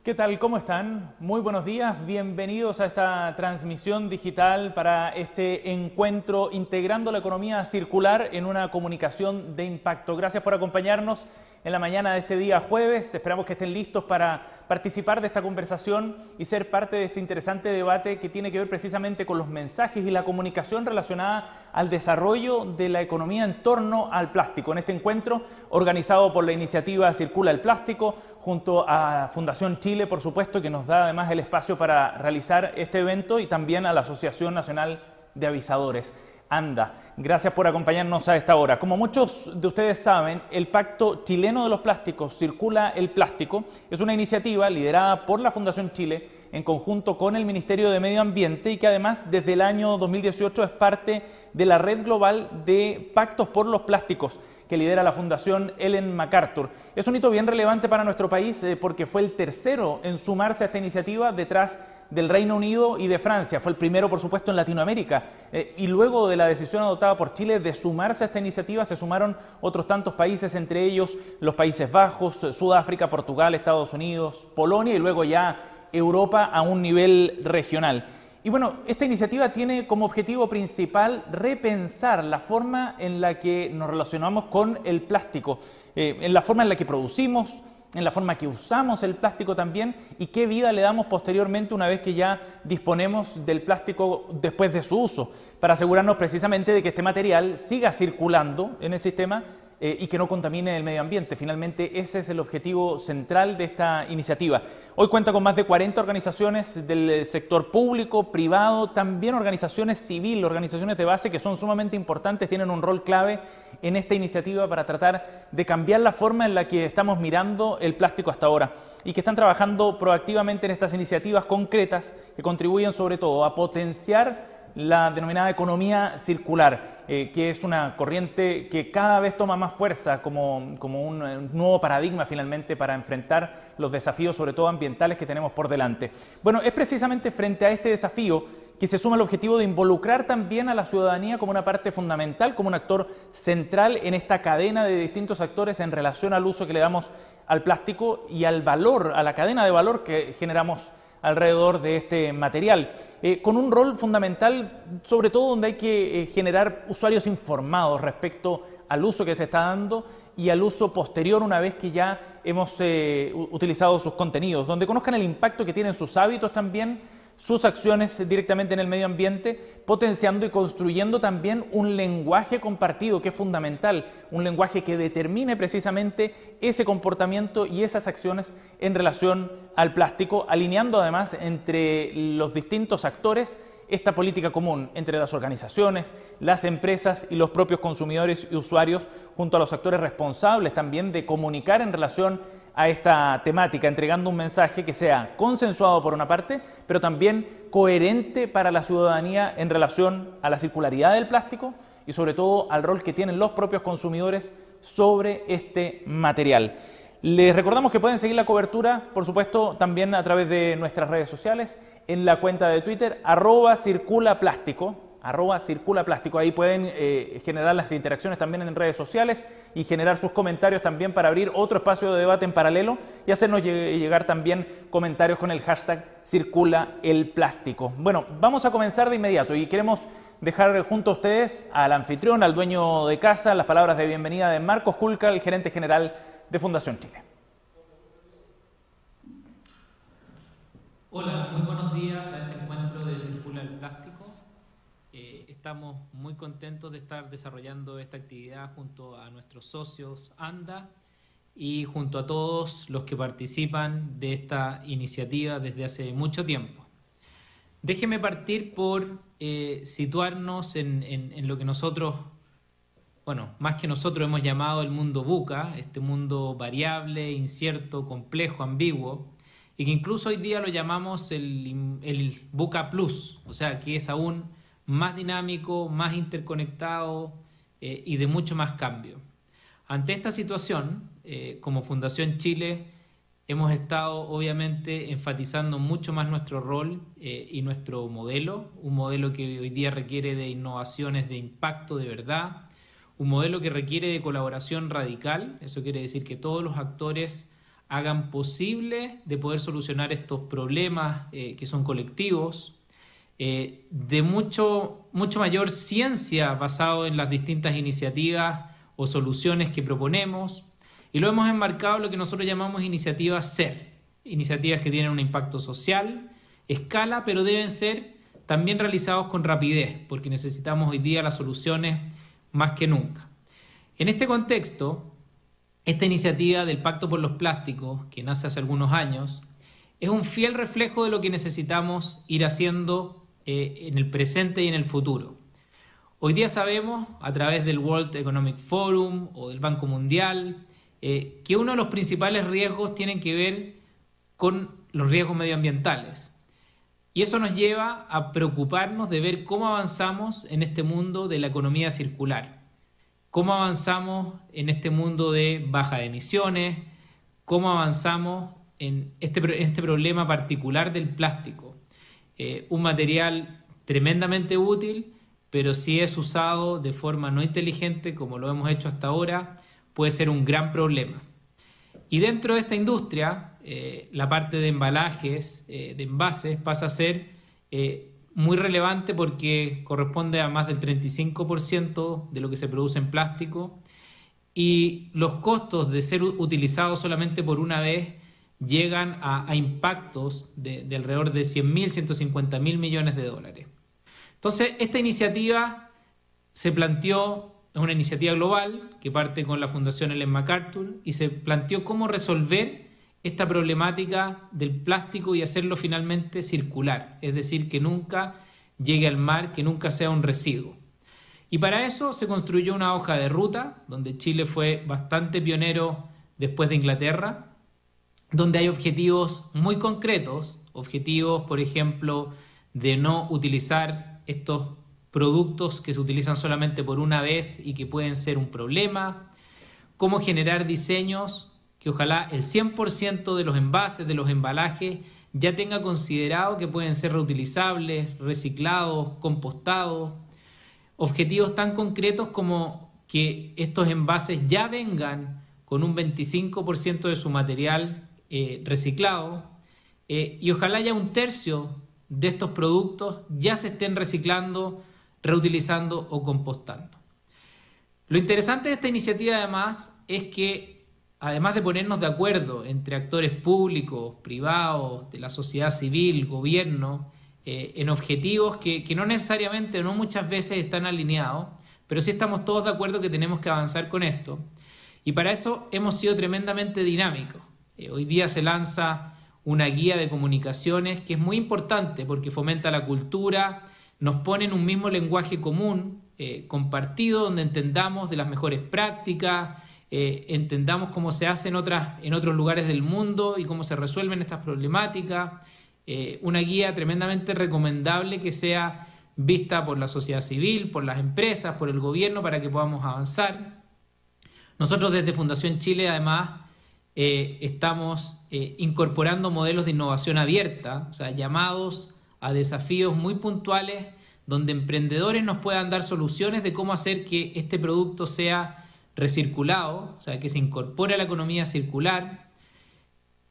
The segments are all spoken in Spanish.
¿Qué tal? ¿Cómo están? Muy buenos días, bienvenidos a esta transmisión digital para este encuentro integrando la economía circular en una comunicación de impacto. Gracias por acompañarnos en la mañana de este día jueves. Esperamos que estén listos para participar de esta conversación y ser parte de este interesante debate que tiene que ver precisamente con los mensajes y la comunicación relacionada al desarrollo de la economía en torno al plástico. En este encuentro organizado por la iniciativa Circula el Plástico, junto a Fundación Chile, por supuesto, que nos da además el espacio para realizar este evento, y también a la Asociación Nacional de Avisadores, ANDA. Gracias por acompañarnos a esta hora. Como muchos de ustedes saben, el Pacto Chileno de los Plásticos, Circula el Plástico, es una iniciativa liderada por la Fundación Chile en conjunto con el Ministerio de Medio Ambiente y que además desde el año 2018 es parte de la red global de Pactos por los Plásticos que lidera la Fundación Ellen MacArthur. Es un hito bien relevante para nuestro país porque fue el tercero en sumarse a esta iniciativa detrás del Reino Unido y de Francia. Fue el primero, por supuesto, en Latinoamérica. Y luego de la decisión adoptada por Chile de sumarse a esta iniciativa, se sumaron otros tantos países, entre ellos los Países Bajos, Sudáfrica, Portugal, Estados Unidos, Polonia y luego ya Europa a un nivel regional. Y bueno, esta iniciativa tiene como objetivo principal repensar la forma en la que nos relacionamos con el plástico, en la forma en la que producimos, en la forma que usamos el plástico también, y qué vida le damos posteriormente una vez que ya disponemos del plástico después de su uso, para asegurarnos precisamente de que este material siga circulando en el sistema y que no contamine el medio ambiente. Finalmente, ese es el objetivo central de esta iniciativa. Hoy cuenta con más de 40 organizaciones del sector público, privado, también organizaciones civiles, organizaciones de base que son sumamente importantes, tienen un rol clave en esta iniciativa para tratar de cambiar la forma en la que estamos mirando el plástico hasta ahora, y que están trabajando proactivamente en estas iniciativas concretas que contribuyen sobre todo a potenciar la denominada economía circular, que es una corriente que cada vez toma más fuerza como un nuevo paradigma finalmente para enfrentar los desafíos, sobre todo ambientales, que tenemos por delante. Bueno, es precisamente frente a este desafío que se suma el objetivo de involucrar también a la ciudadanía como una parte fundamental, como un actor central en esta cadena de distintos actores en relación al uso que le damos al plástico y al valor, a la cadena de valor que generamos alrededor de este material, con un rol fundamental, sobre todo donde hay que generar usuarios informados respecto al uso que se está dando y al uso posterior una vez que ya hemos utilizado sus contenidos, donde conozcan el impacto que tienen sus hábitos también, sus acciones directamente en el medio ambiente, potenciando y construyendo también un lenguaje compartido que es fundamental, un lenguaje que determine precisamente ese comportamiento y esas acciones en relación al plástico, alineando además entre los distintos actores esta política común entre las organizaciones, las empresas y los propios consumidores y usuarios, junto a los actores responsables también de comunicar en relación a esta temática, entregando un mensaje que sea consensuado por una parte, pero también coherente para la ciudadanía en relación a la circularidad del plástico y sobre todo al rol que tienen los propios consumidores sobre este material. Les recordamos que pueden seguir la cobertura, por supuesto, también a través de nuestras redes sociales, en la cuenta de Twitter, @circulaplástico, @circulaplástico. Ahí pueden generar las interacciones también en redes sociales y generar sus comentarios también para abrir otro espacio de debate en paralelo y hacernos llegar también comentarios con el hashtag #circulaelplástico. Bueno, vamos a comenzar de inmediato y queremos dejar junto a ustedes al anfitrión, al dueño de casa, las palabras de bienvenida de Marcos Kulka, el gerente general de Fundación Chile. Hola, muy buenos días a este encuentro de Circula el Plástico. Estamos muy contentos de estar desarrollando esta actividad junto a nuestros socios ANDA y junto a todos los que participan de esta iniciativa desde hace mucho tiempo. Déjeme partir por situarnos en lo que nosotros, más que nosotros hemos llamado el mundo VUCA, este mundo variable, incierto, complejo, ambiguo, y que incluso hoy día lo llamamos el VUCA Plus, o sea, que es aún más dinámico, más interconectado y de mucho más cambio. Ante esta situación, como Fundación Chile, hemos estado obviamente enfatizando mucho más nuestro rol y nuestro modelo, un modelo que hoy día requiere de innovaciones de impacto de verdad, un modelo que requiere de colaboración radical. Eso quiere decir que todos los actores hagan posible de poder solucionar estos problemas que son colectivos, de mucho mayor ciencia basado en las distintas iniciativas o soluciones que proponemos, y lo hemos enmarcado en lo que nosotros llamamos iniciativas SER, iniciativas que tienen un impacto social, escala, pero deben ser también realizados con rapidez, porque necesitamos hoy día las soluciones más que nunca. En este contexto, esta iniciativa del Pacto por los Plásticos, que nace hace algunos años, es un fiel reflejo de lo que necesitamos ir haciendo en el presente y en el futuro. Hoy día sabemos, a través del World Economic Forum o del Banco Mundial, que uno de los principales riesgos tienen que ver con los riesgos medioambientales. Y eso nos lleva a preocuparnos de ver cómo avanzamos en este mundo de la economía circular, cómo avanzamos en este mundo de baja de emisiones, cómo avanzamos en este problema particular del plástico. Un material tremendamente útil, pero si es usado de forma no inteligente, como lo hemos hecho hasta ahora, puede ser un gran problema. Y dentro de esta industria, la parte de embalajes, de envases, pasa a ser muy relevante porque corresponde a más del 35% de lo que se produce en plástico, y los costos de ser utilizado solamente por una vez llegan a impactos de alrededor de 100.000, 150.000 millones de dólares. Entonces, esta iniciativa se planteó, es una iniciativa global que parte con la Fundación Ellen MacArthur, y se planteó cómo resolver esta problemática del plástico y hacerlo finalmente circular, es decir, que nunca llegue al mar, que nunca sea un residuo. Y para eso se construyó una hoja de ruta, donde Chile fue bastante pionero después de Inglaterra, donde hay objetivos muy concretos, objetivos, por ejemplo, de no utilizar estos productos que se utilizan solamente por una vez y que pueden ser un problema, cómo generar diseños que ojalá el 100% de los envases, de los embalajes, ya tenga considerado que pueden ser reutilizables, reciclados, compostados, objetivos tan concretos como que estos envases ya vengan con un 25% de su material reciclado, y ojalá ya un tercio de estos productos ya se estén reciclando, reutilizando o compostando. Lo interesante de esta iniciativa además es que, además de ponernos de acuerdo entre actores públicos, privados, de la sociedad civil, gobierno, en objetivos que no necesariamente, no muchas veces están alineados, pero sí estamos todos de acuerdo que tenemos que avanzar con esto. Y para eso hemos sido tremendamente dinámicos. Hoy día se lanza una guía de comunicaciones que es muy importante porque fomenta la cultura, nos pone en un mismo lenguaje común, compartido, donde entendamos de las mejores prácticas, entendamos cómo se hace en otros lugares del mundo y cómo se resuelven estas problemáticas. Una guía tremendamente recomendable que sea vista por la sociedad civil, por las empresas, por el gobierno, para que podamos avanzar. Nosotros desde Fundación Chile además estamos incorporando modelos de innovación abierta, o sea, llamados a desafíos muy puntuales donde emprendedores nos puedan dar soluciones de cómo hacer que este producto sea recirculado, o sea, que se incorpore a la economía circular.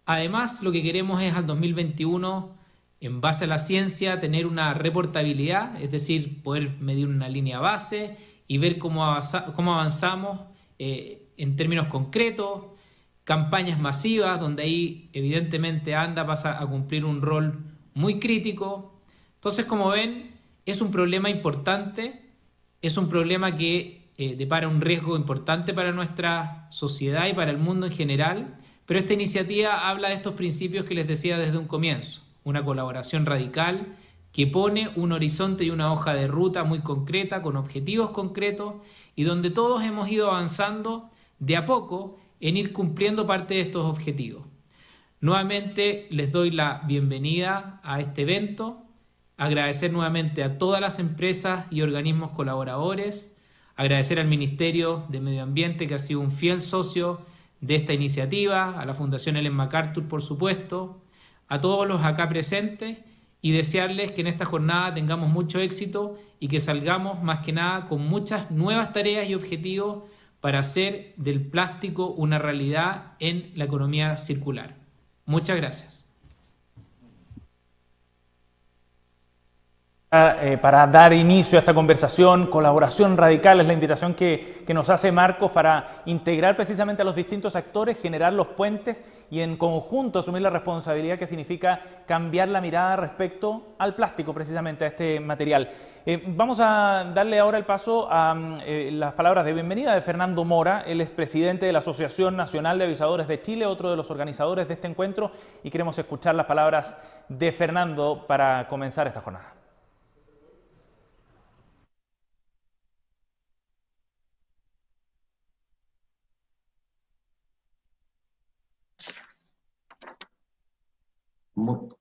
Además, lo que queremos es al 2021, en base a la ciencia, tener una reportabilidad, es decir, poder medir una línea base y ver cómo avanzamos en términos concretos, campañas masivas, donde ahí evidentemente ANDA pasa a cumplir un rol muy crítico. Entonces, como ven, es un problema importante, es un problema que depara un riesgo importante para nuestra sociedad y para el mundo en general, pero esta iniciativa habla de estos principios que les decía desde un comienzo, una colaboración radical que pone un horizonte y una hoja de ruta muy concreta, con objetivos concretos, y donde todos hemos ido avanzando de a poco en ir cumpliendo parte de estos objetivos. Nuevamente les doy la bienvenida a este evento, agradecer nuevamente a todas las empresas y organismos colaboradores, agradecer al Ministerio de Medio Ambiente, que ha sido un fiel socio de esta iniciativa, a la Fundación Ellen MacArthur, por supuesto, a todos los acá presentes, y desearles que en esta jornada tengamos mucho éxito y que salgamos más que nada con muchas nuevas tareas y objetivos para hacer del plástico una realidad en la economía circular. Muchas gracias. Para dar inicio a esta conversación, colaboración radical es la invitación que nos hace Marcos para integrar precisamente a los distintos actores, generar los puentes y en conjunto asumir la responsabilidad que significa cambiar la mirada respecto al plástico, precisamente a este material. Vamos a darle ahora el paso a las palabras de bienvenida de Fernando Mora. Él es presidente de la Asociación Nacional de Avisadores de Chile, otro de los organizadores de este encuentro, y queremos escuchar las palabras de Fernando para comenzar esta jornada.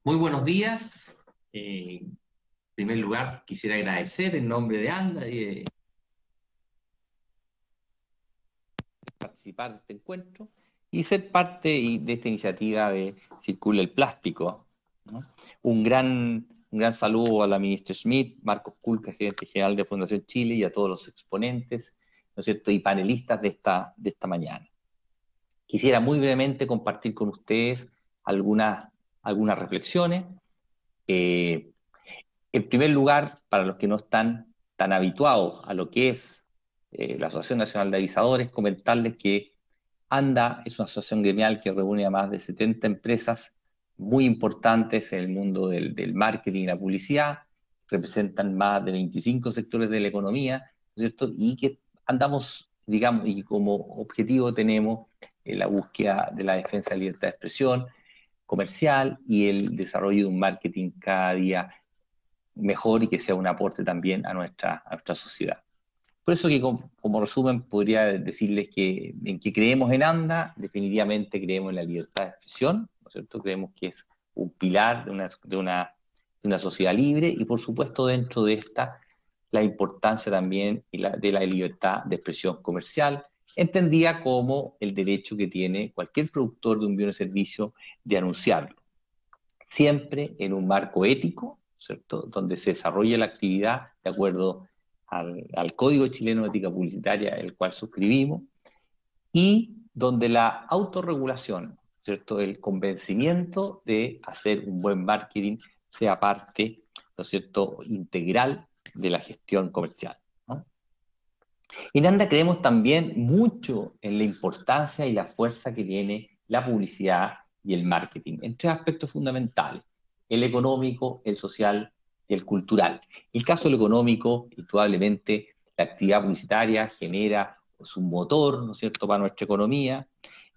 Muy buenos días. En primer lugar, quisiera agradecer en nombre de ANDA y participar de este encuentro y ser parte de esta iniciativa de Circula el Plástico, ¿no? Un gran saludo a la ministra Schmidt, Marcos Kulka, gerente general de Fundación Chile, y a todos los exponentes, ¿no es cierto?, y panelistas de esta mañana. Quisiera muy brevemente compartir con ustedes algunas reflexiones. En primer lugar, para los que no están tan habituados a lo que es la Asociación Nacional de Avisadores, comentarles que ANDA es una asociación gremial que reúne a más de 70 empresas muy importantes en el mundo del marketing y la publicidad, representan más de 25 sectores de la economía, ¿no es cierto?, y que andamos, digamos, y como objetivo tenemos la búsqueda de la defensa de la libertad de expresión comercial y el desarrollo de un marketing cada día mejor y que sea un aporte también a nuestra sociedad. Por eso que como resumen podría decirles que en que creemos en ANDA, definitivamente creemos en la libertad de expresión, ¿no es cierto? Creemos que es un pilar de una sociedad libre y por supuesto dentro de esta la importancia también de la libertad de expresión comercial, entendida como el derecho que tiene cualquier productor de un bien o servicio de anunciarlo, siempre en un marco ético, ¿cierto?, donde se desarrolla la actividad de acuerdo al Código Chileno de Ética Publicitaria, el cual suscribimos, y donde la autorregulación, ¿cierto?, el convencimiento de hacer un buen marketing sea parte, ¿no es cierto?, integral de la gestión comercial, ¿no? En ANDA creemos también mucho en la importancia y la fuerza que tiene la publicidad y el marketing, en tres aspectos fundamentales: el económico, el social y el cultural. El caso del económico, indudablemente, la actividad publicitaria genera pues, un motor, ¿no es cierto?, para nuestra economía.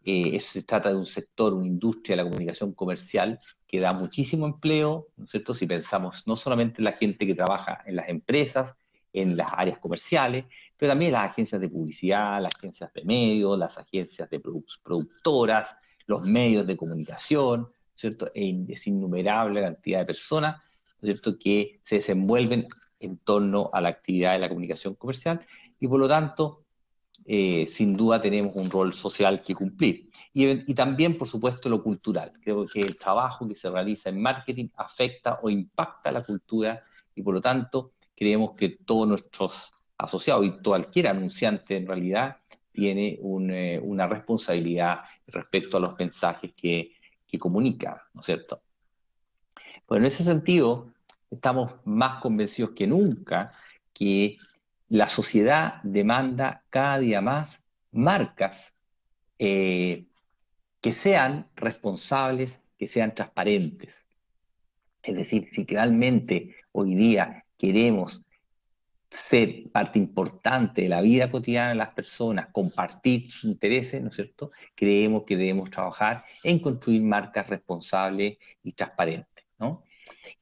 Eso se trata de un sector, una industria de la comunicación comercial que da muchísimo empleo, ¿no es cierto?, si pensamos no solamente en la gente que trabaja en las empresas, en las áreas comerciales, pero también las agencias de publicidad, las agencias de medios, las agencias de productoras, los medios de comunicación, ¿cierto? Es innumerable la cantidad de personas, ¿no es cierto?, que se desenvuelven en torno a la actividad de la comunicación comercial y por lo tanto, sin duda tenemos un rol social que cumplir. Y también, por supuesto, lo cultural. Creo que el trabajo que se realiza en marketing afecta o impacta la cultura y por lo tanto creemos que todos nuestros asociados y cualquier anunciante en realidad tiene una responsabilidad respecto a los mensajes que comunica, ¿no es cierto? Bueno, en ese sentido, estamos más convencidos que nunca que la sociedad demanda cada día más marcas que sean responsables, que sean transparentes. Es decir, si realmente hoy día queremos ser parte importante de la vida cotidiana de las personas, compartir sus intereses, ¿no es cierto?, creemos que debemos trabajar en construir marcas responsables y transparentes, ¿no?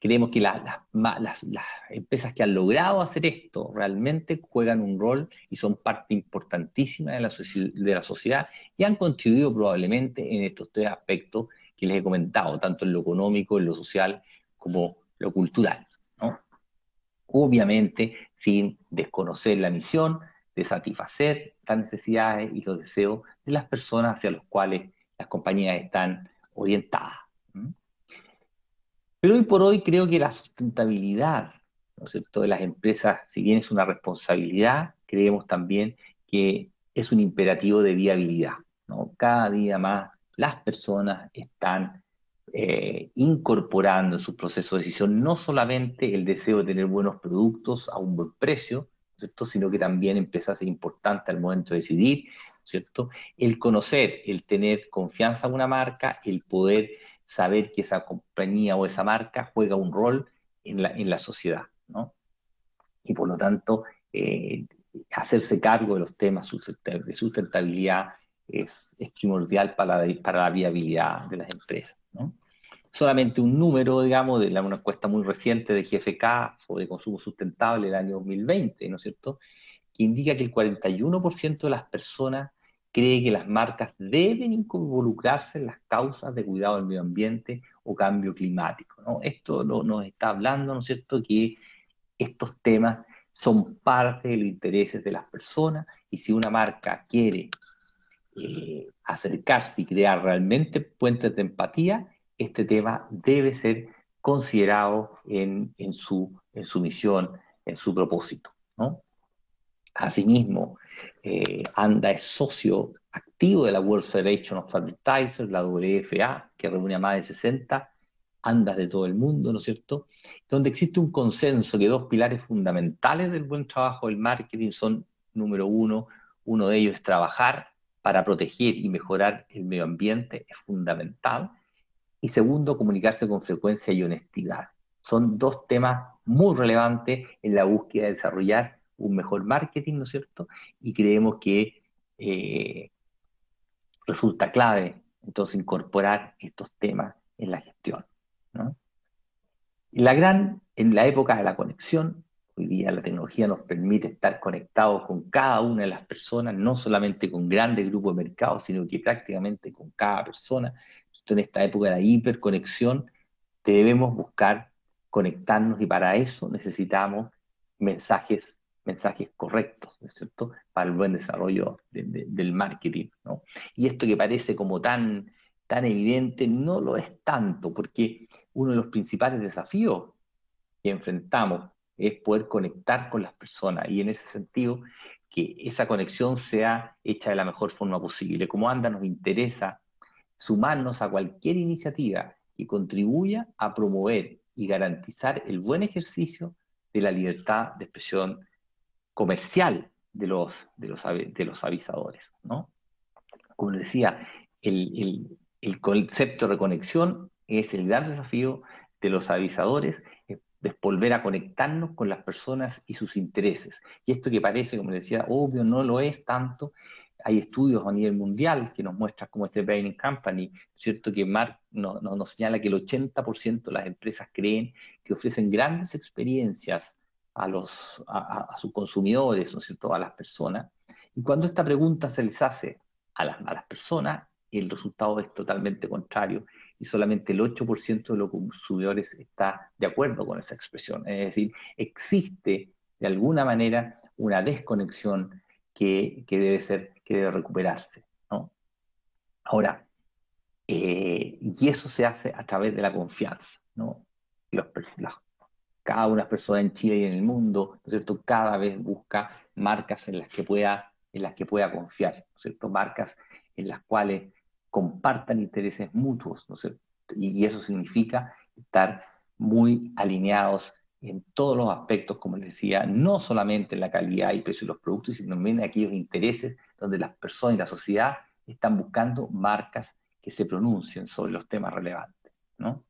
Creemos que las empresas que han logrado hacer esto realmente juegan un rol y son parte importantísima de la sociedad y han contribuido probablemente en estos tres aspectos que les he comentado, tanto en lo económico, en lo social, como lo cultural, ¿no? Obviamente sin desconocer la misión de satisfacer las necesidades y los deseos de las personas hacia los cuales las compañías están orientadas. Pero hoy por hoy creo que la sustentabilidad, ¿no es cierto?, de las empresas, si bien es una responsabilidad, creemos también que es un imperativo de viabilidad, ¿no? Cada día más las personas están incorporando en sus procesos de decisión no solamente el deseo de tener buenos productos a un buen precio, ¿cierto? Sino que también empieza a ser importante al momento de decidir, ¿cierto? El conocer, el tener confianza en una marca, el poder saber que esa compañía o esa marca juega un rol en la sociedad, ¿no? Y por lo tanto, hacerse cargo de los temas de sustentabilidad es primordial para la viabilidad de las empresas, ¿no? Solamente un número, digamos, de una encuesta muy reciente de GFK sobre consumo sustentable del año 2020, ¿no es cierto?, que indica que el 41% de las personas cree que las marcas deben involucrarse en las causas de cuidado del medio ambiente o cambio climático, ¿no? Esto nos está hablando, ¿no es cierto?, que estos temas son parte de los intereses de las personas, y si una marca quiere acercarse y crear realmente puentes de empatía, este tema debe ser considerado en su misión, en su propósito, ¿no? Asimismo, ANDA es socio activo de la World Federation of Advertisers, la WFA, que reúne a más de 60 ANDAs de todo el mundo, ¿no es cierto?, donde existe un consenso que dos pilares fundamentales del buen trabajo del marketing son, número uno de ellos es trabajar para proteger y mejorar el medio ambiente, es fundamental, y segundo, comunicarse con frecuencia y honestidad. Son dos temas muy relevantes en la búsqueda de desarrollar un mejor marketing, ¿no es cierto? Y creemos que resulta clave entonces incorporar estos temas en la gestión, ¿no? En la época de la conexión, hoy día la tecnología nos permite estar conectados con cada una de las personas, no solamente con grandes grupos de mercado, sino que prácticamente con cada persona. En esta época de la hiperconexión debemos buscar conectarnos, y para eso necesitamos mensajes correctos, ¿no es cierto?, para el buen desarrollo del marketing, ¿no? Y esto que parece como tan evidente, no lo es tanto, porque uno de los principales desafíos que enfrentamos es poder conectar con las personas, y en ese sentido, que esa conexión sea hecha de la mejor forma posible. Como ANDA nos interesa sumarnos a cualquier iniciativa que contribuya a promover y garantizar el buen ejercicio de la libertad de expresión comercial de los avisadores, ¿no? Como les decía, el concepto de reconexión es el gran desafío de los avisadores, es volver a conectarnos con las personas y sus intereses. Y esto que parece, como les decía, obvio, no lo es tanto. Hay estudios a nivel mundial que nos muestran, como este Bain & Company, ¿cierto?, que nos señala que el 80% de las empresas creen que ofrecen grandes experiencias a sus consumidores, ¿no es cierto?, a las personas. Y cuando esta pregunta se les hace a las personas, el resultado es totalmente contrario, y solamente el 8% de los consumidores está de acuerdo con esa expresión. Es decir, existe de alguna manera una desconexión que debe recuperarse, ¿no? Ahora, y eso se hace a través de la confianza, ¿no? Cada una persona en Chile y en el mundo, ¿no es cierto?, cada vez busca marcas en las que pueda confiar, ¿no es cierto?, marcas en las cuales compartan intereses mutuos, ¿no es cierto? Y eso significa estar muy alineados en todos los aspectos, como les decía, no solamente en la calidad y precio de los productos, sino también en aquellos intereses donde las personas y la sociedad están buscando marcas que se pronuncien sobre los temas relevantes, ¿no?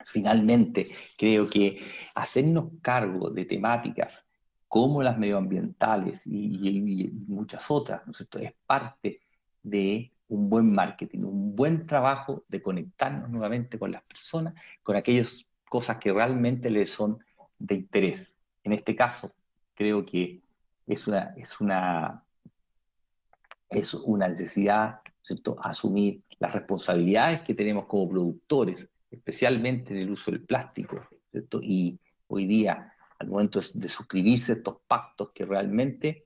Finalmente, creo que hacernos cargo de temáticas como las medioambientales y muchas otras, ¿no es cierto?, es parte de un buen marketing, un buen trabajo de conectarnos nuevamente con las personas, con aquellas cosas que realmente les son de interés. En este caso, creo que es una necesidad, ¿cierto?, asumir las responsabilidades que tenemos como productores, especialmente en el uso del plástico, ¿cierto? Y hoy día, al momento de suscribirse estos pactos que realmente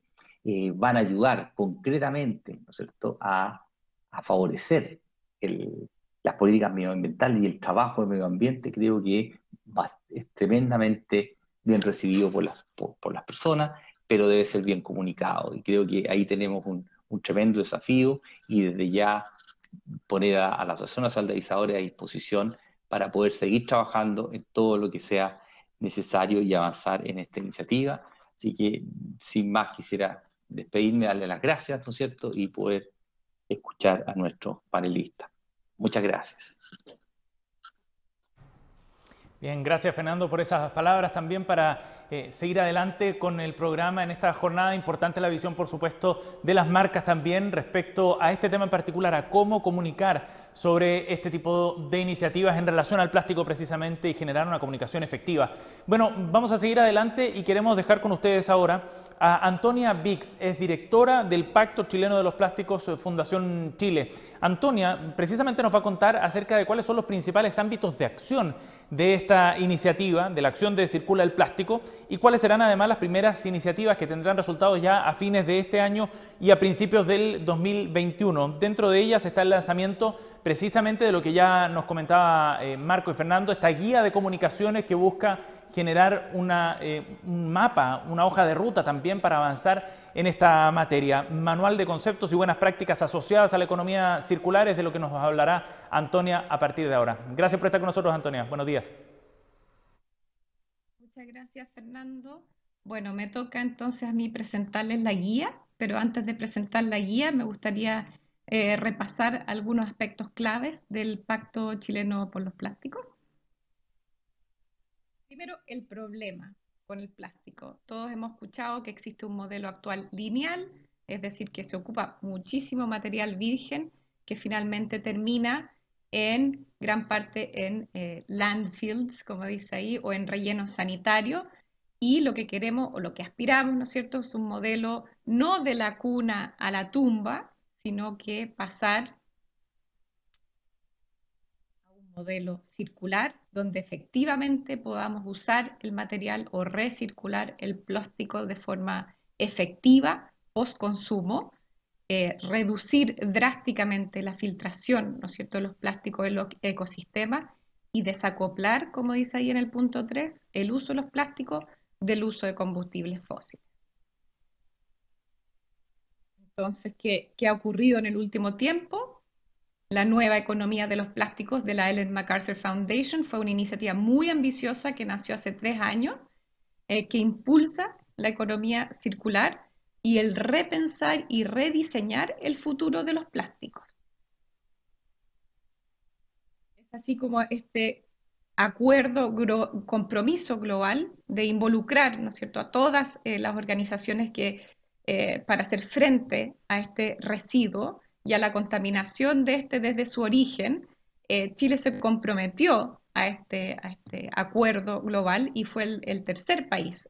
van a ayudar concretamente, ¿no es cierto?, a favorecer las políticas medioambientales y el trabajo del medio ambiente, creo que es tremendamente bien recibido por las personas, pero debe ser bien comunicado. Y creo que ahí tenemos un tremendo desafío y desde ya poner a la Asociación Nacional de Avisadores a disposición para poder seguir trabajando en todo lo que sea necesario y avanzar en esta iniciativa. Así que, sin más, quisiera despedirme, darle las gracias, ¿no es cierto?, y poder escuchar a nuestros panelistas. Muchas gracias. Bien, gracias Fernando por esas palabras, también para seguir adelante con el programa en esta jornada. Importante la visión, por supuesto, de las marcas también respecto a este tema en particular, a cómo comunicar sobre este tipo de iniciativas en relación al plástico precisamente y generar una comunicación efectiva. Bueno, vamos a seguir adelante y queremos dejar con ustedes ahora a Antonia Vix, es directora del Pacto Chileno de los Plásticos, Fundación Chile. Antonia precisamente nos va a contar acerca de cuáles son los principales ámbitos de acción de esta iniciativa, de la acción de Circula el Plástico, y cuáles serán además las primeras iniciativas que tendrán resultados ya a fines de este año y a principios del 2021. Dentro de ellas está el lanzamiento precisamente de lo que ya nos comentaba Marco y Fernando, esta guía de comunicaciones que busca generar un mapa, una hoja de ruta también para avanzar en esta materia. Manual de conceptos y buenas prácticas asociadas a la economía circular es de lo que nos hablará Antonia a partir de ahora. Gracias por estar con nosotros, Antonia. Buenos días. Muchas gracias, Fernando. Bueno, me toca entonces a mí presentarles la guía, pero antes de presentar la guía me gustaría repasar algunos aspectos claves del Pacto Chileno por los Plásticos. Primero, el problema con el plástico. Todos hemos escuchado que existe un modelo actual lineal, es decir, que se ocupa muchísimo material virgen que finalmente termina en gran parte en landfills, como dice ahí, o en rellenos sanitarios. Y lo que queremos o lo que aspiramos, ¿no es cierto?, es un modelo no de la cuna a la tumba, sino que pasar a un modelo circular donde efectivamente podamos usar el material o recircular el plástico de forma efectiva post consumo, reducir drásticamente la filtración, ¿no es cierto?, de los plásticos en los ecosistemas y desacoplar, como dice ahí en el punto 3, el uso de los plásticos del uso de combustibles fósiles. Entonces, ¿qué ha ocurrido en el último tiempo? La nueva economía de los plásticos de la Ellen MacArthur Foundation fue una iniciativa muy ambiciosa que nació hace 3 años, que impulsa la economía circular y el repensar y rediseñar el futuro de los plásticos. Es así como este compromiso global de involucrar, ¿no es cierto?, a todas las organizaciones que para hacer frente a este residuo y a la contaminación de este desde su origen. Chile se comprometió a este acuerdo global y fue el tercer país.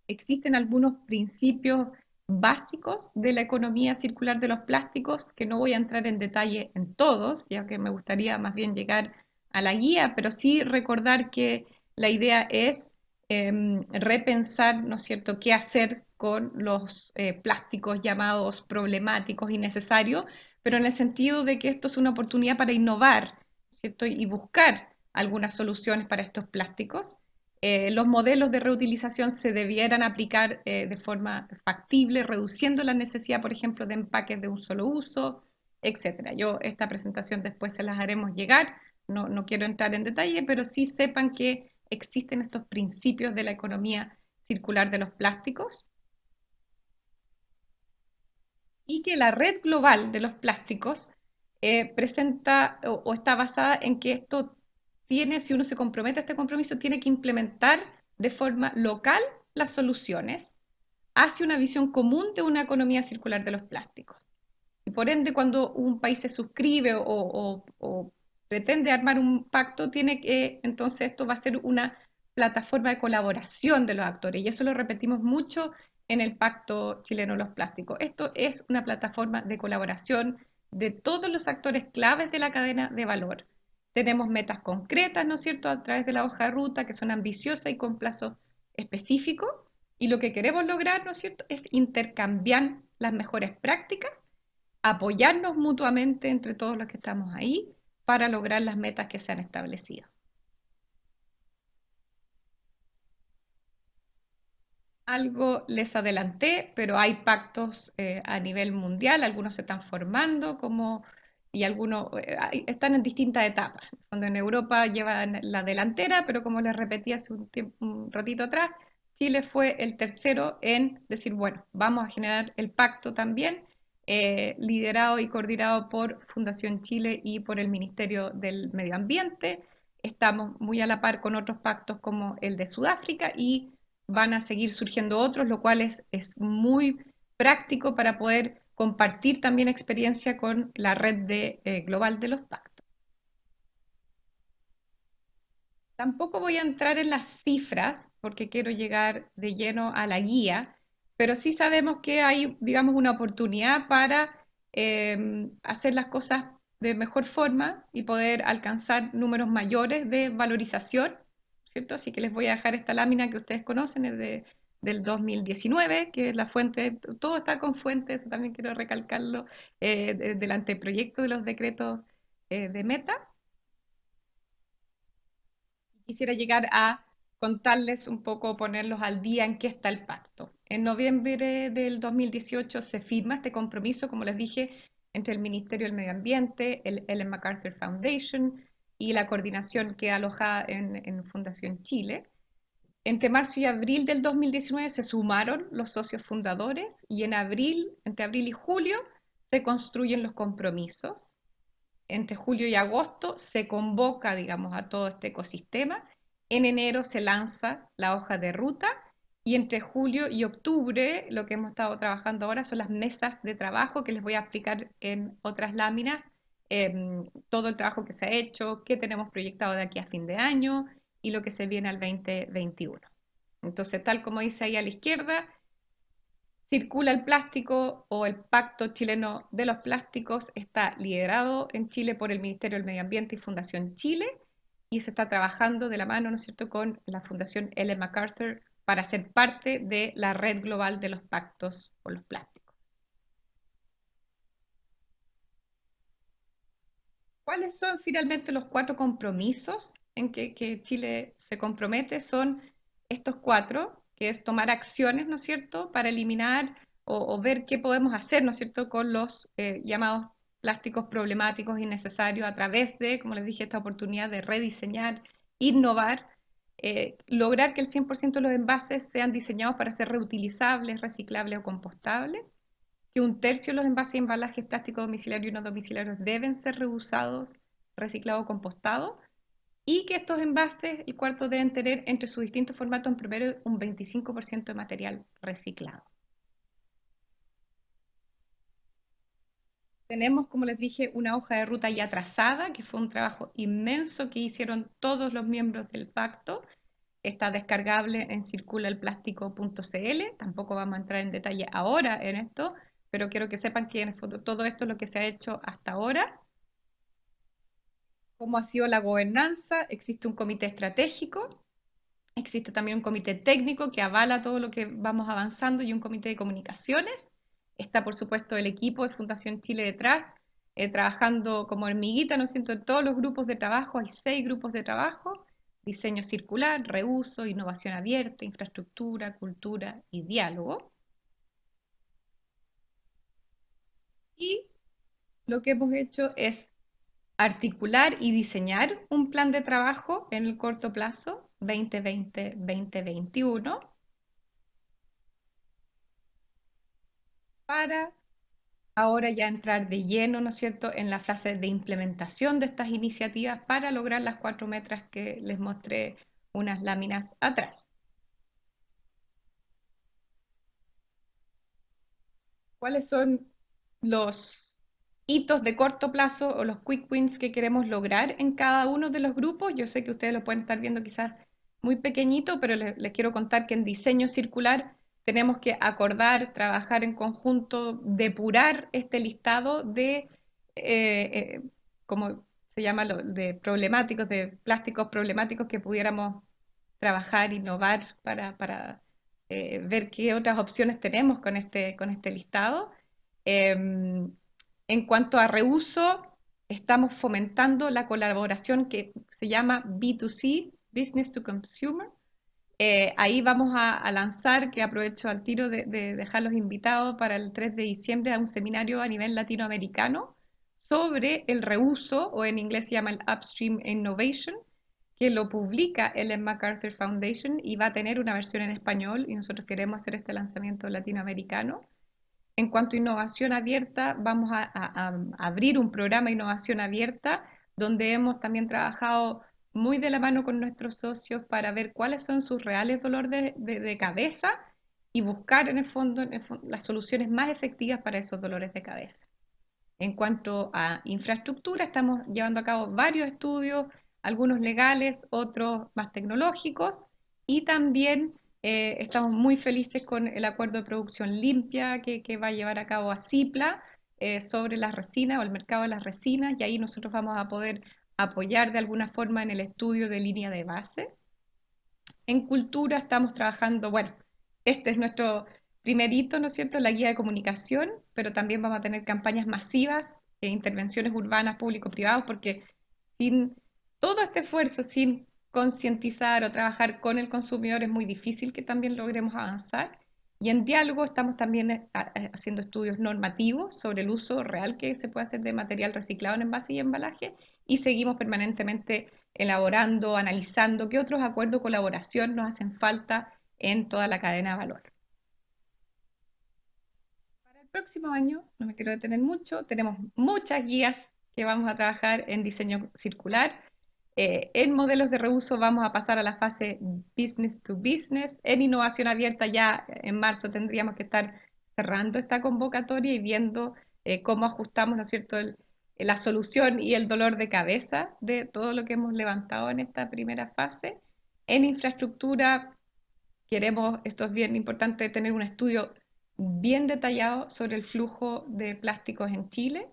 Existen algunos principios básicos de la economía circular de los plásticos que no voy a entrar en detalle en todos, ya que me gustaría más bien llegar a la guía, pero sí recordar que la idea es repensar, ¿no es cierto?, qué hacer con los plásticos llamados problemáticos y necesarios, pero en el sentido de que esto es una oportunidad para innovar, ¿cierto?, y buscar algunas soluciones para estos plásticos. Los modelos de reutilización se debieran aplicar de forma factible, reduciendo la necesidad, por ejemplo, de empaques de un solo uso, etc. Esta presentación después se las haremos llegar, no quiero entrar en detalle, pero sí sepan que existen estos principios de la economía circular de los plásticos y que la red global de los plásticos presenta o está basada en que esto tiene, si uno se compromete a este compromiso, tiene que implementar de forma local las soluciones hacia una visión común de una economía circular de los plásticos. Y por ende, cuando un país se suscribe o pretende armar un pacto, entonces esto va a ser una plataforma de colaboración de los actores, y eso lo repetimos mucho en el Pacto Chileno de los Plásticos. Esto es una plataforma de colaboración de todos los actores claves de la cadena de valor. Tenemos metas concretas, ¿no es cierto?, a través de la hoja de ruta, que son ambiciosas y con plazos específicos, y lo que queremos lograr, ¿no es cierto?, es intercambiar las mejores prácticas, apoyarnos mutuamente entre todos los que estamos ahí para lograr las metas que se han establecido. Algo les adelanté, pero hay pactos a nivel mundial, algunos se están formando y algunos están en distintas etapas. Cuando en Europa llevan la delantera, pero como les repetí hace un ratito atrás, Chile fue el tercero en decir, bueno, vamos a generar el pacto también, liderado y coordinado por Fundación Chile y por el Ministerio del Medio Ambiente. Estamos muy a la par con otros pactos como el de Sudáfrica y van a seguir surgiendo otros, lo cual es muy práctico para poder compartir también experiencia con la red global de los pactos. Tampoco voy a entrar en las cifras porque quiero llegar de lleno a la guía, pero sí sabemos que hay, digamos, una oportunidad para hacer las cosas de mejor forma y poder alcanzar números mayores de valorización, ¿cierto? Así que les voy a dejar esta lámina que ustedes conocen, del 2019, que es la fuente, todo está con fuentes, también quiero recalcarlo, del anteproyecto de los decretos de Meta. Quisiera llegar a contarles un poco, ponerlos al día en qué está el pacto. En noviembre del 2018 se firma este compromiso, como les dije, entre el Ministerio del Medio Ambiente, el Ellen MacArthur Foundation y la coordinación que alojada en Fundación Chile. Entre marzo y abril del 2019 se sumaron los socios fundadores y entre abril y julio, se construyen los compromisos. Entre julio y agosto se convoca, digamos, a todo este ecosistema. En enero se lanza la hoja de ruta y entre julio y octubre lo que hemos estado trabajando ahora son las mesas de trabajo que les voy a explicar en otras láminas, todo el trabajo que se ha hecho, qué tenemos proyectado de aquí a fin de año y lo que se viene al 2021. Entonces, tal como dice ahí a la izquierda, Circula el Plástico o el Pacto Chileno de los Plásticos está liderado en Chile por el Ministerio del Medio Ambiente y Fundación Chile y se está trabajando de la mano, ¿no es cierto?, con la Fundación Ellen MacArthur para ser parte de la red global de los pactos por los plásticos. ¿Cuáles son finalmente los 4 compromisos en que Chile se compromete? Son estos 4, que es tomar acciones, ¿no es cierto?, para eliminar o ver qué podemos hacer, ¿no es cierto?, con los llamados plásticos problemáticos y necesarios a través de, como les dije, esta oportunidad de rediseñar, innovar, lograr que el 100% de los envases sean diseñados para ser reutilizables, reciclables o compostables, que 1/3 de los envases y embalajes plásticos domiciliarios y no domiciliarios deben ser reusados, reciclados o compostados, y que estos envases, el cuarto, deben tener entre sus distintos formatos en promedio un 25% de material reciclado. Tenemos, como les dije, una hoja de ruta ya trazada, que fue un trabajo inmenso que hicieron todos los miembros del pacto. Está descargable en circulalplástico.cl. Tampoco vamos a entrar en detalle ahora en esto, pero quiero que sepan que en el fondo todo esto es lo que se ha hecho hasta ahora. ¿Cómo ha sido la gobernanza? Existe un comité estratégico, existe también un comité técnico que avala todo lo que vamos avanzando y un comité de comunicaciones. Está, por supuesto, el equipo de Fundación Chile detrás, trabajando como hormiguita, ¿no es cierto?, en todos los grupos de trabajo. Hay 6 grupos de trabajo: diseño circular, reuso, innovación abierta, infraestructura, cultura y diálogo. Y lo que hemos hecho es articular y diseñar un plan de trabajo en el corto plazo, 2020-2021, para ahora ya entrar de lleno, ¿no es cierto?, en la fase de implementación de estas iniciativas para lograr las 4 metas que les mostré unas láminas atrás. ¿Cuáles son los hitos de corto plazo o los quick wins que queremos lograr en cada uno de los grupos? Yo sé que ustedes lo pueden estar viendo quizás muy pequeñito, pero les quiero contar que en diseño circular tenemos que acordar, trabajar en conjunto, depurar este listado de, como se llama, de problemáticos, de plásticos problemáticos que pudiéramos trabajar, innovar para ver qué otras opciones tenemos con este listado. En cuanto a reuso, estamos fomentando la colaboración que se llama B2C, Business to Consumer, ahí vamos a lanzar, que aprovecho al tiro de dejarlos invitados para el 3 de diciembre a un seminario a nivel latinoamericano sobre el reuso, o en inglés se llama el Upstream Innovation, que lo publica el Ellen MacArthur Foundation y va a tener una versión en español, y nosotros queremos hacer este lanzamiento latinoamericano. En cuanto a innovación abierta, vamos a abrir un programa de innovación abierta donde hemos también trabajado muy de la mano con nuestros socios para ver cuáles son sus reales dolores de cabeza y buscar en el fondo las soluciones más efectivas para esos dolores de cabeza. En cuanto a infraestructura, estamos llevando a cabo varios estudios, algunos legales, otros más tecnológicos, y también estamos muy felices con el acuerdo de producción limpia que va a llevar a cabo ACIPLA sobre las resinas o el mercado de las resinas, y ahí nosotros vamos a poder apoyar de alguna forma en el estudio de línea de base. En cultura estamos trabajando, bueno, este es nuestro primer hito, ¿no es cierto?, la guía de comunicación, pero también vamos a tener campañas masivas e intervenciones urbanas público-privadas, porque sin todo este esfuerzo, sin concientizar o trabajar con el consumidor, es muy difícil que también logremos avanzar. Y en diálogo estamos también haciendo estudios normativos sobre el uso real que se puede hacer de material reciclado en envase y embalaje, y seguimos permanentemente elaborando, analizando qué otros acuerdos de colaboración nos hacen falta en toda la cadena de valor. Para el próximo año, no me quiero detener mucho, tenemos muchas guías que vamos a trabajar en diseño circular. En modelos de reuso vamos a pasar a la fase business to business. En innovación abierta ya en marzo tendríamos que estar cerrando esta convocatoria y viendo cómo ajustamos, ¿no es cierto?, la solución y el dolor de cabeza de todo lo que hemos levantado en esta primera fase. En infraestructura queremos, esto es bien importante, tener un estudio bien detallado sobre el flujo de plásticos en Chile,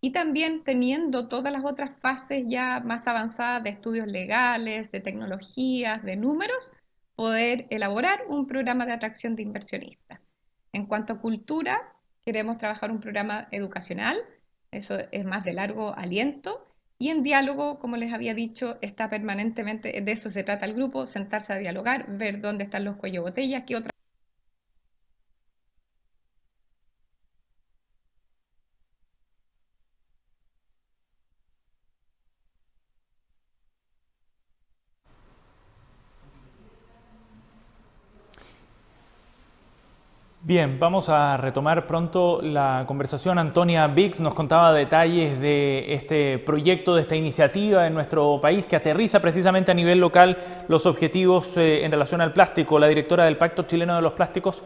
y también teniendo todas las otras fases ya más avanzadas de estudios legales, de tecnologías, de números, poder elaborar un programa de atracción de inversionistas. En cuanto a cultura, queremos trabajar un programa educacional, eso es más de largo aliento, y en diálogo, como les había dicho, está permanentemente, de eso se trata el grupo, sentarse a dialogar, ver dónde están los cuellos de botella, qué otras. Bien, vamos a retomar pronto la conversación. Antonia Bix nos contaba detalles de este proyecto, de esta iniciativa en nuestro país que aterriza precisamente a nivel local los objetivos en relación al plástico. La directora del Pacto Chileno de los Plásticos.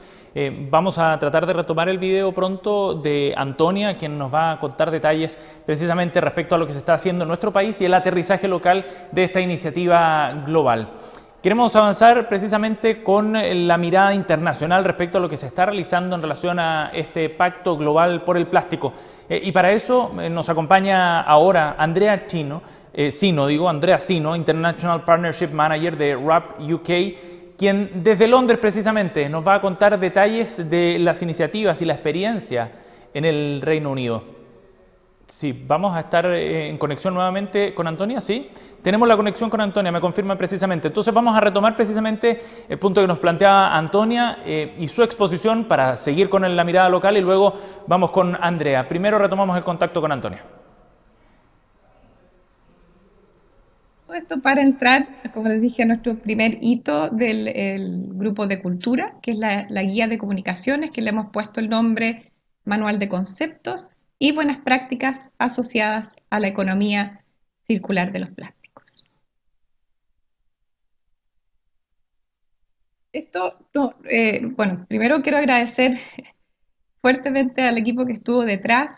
Vamos a tratar de retomar el video pronto de Antonia, quien nos va a contar detalles precisamente respecto a lo que se está haciendo en nuestro país y el aterrizaje local de esta iniciativa global. Queremos avanzar precisamente con la mirada internacional respecto a lo que se está realizando en relación a este pacto global por el plástico. Y para eso nos acompaña ahora Andrea Sino, International Partnership Manager de RAP UK, quien desde Londres precisamente nos va a contar detalles de las iniciativas y la experiencia en el Reino Unido. Sí, vamos a estar en conexión nuevamente con Antonia, ¿sí? Tenemos la conexión con Antonia, me confirman precisamente. Entonces vamos a retomar precisamente el punto que nos planteaba Antonia y su exposición para seguir con la mirada local, y luego vamos con Andrea. Primero retomamos el contacto con Antonia. Todo esto para entrar, como les dije, a nuestro primer hito del grupo de cultura, que es la guía de comunicaciones, que le hemos puesto el nombre Manual de Conceptos y Buenas Prácticas asociadas a la economía circular de los plásticos. Bueno, primero quiero agradecer fuertemente al equipo que estuvo detrás,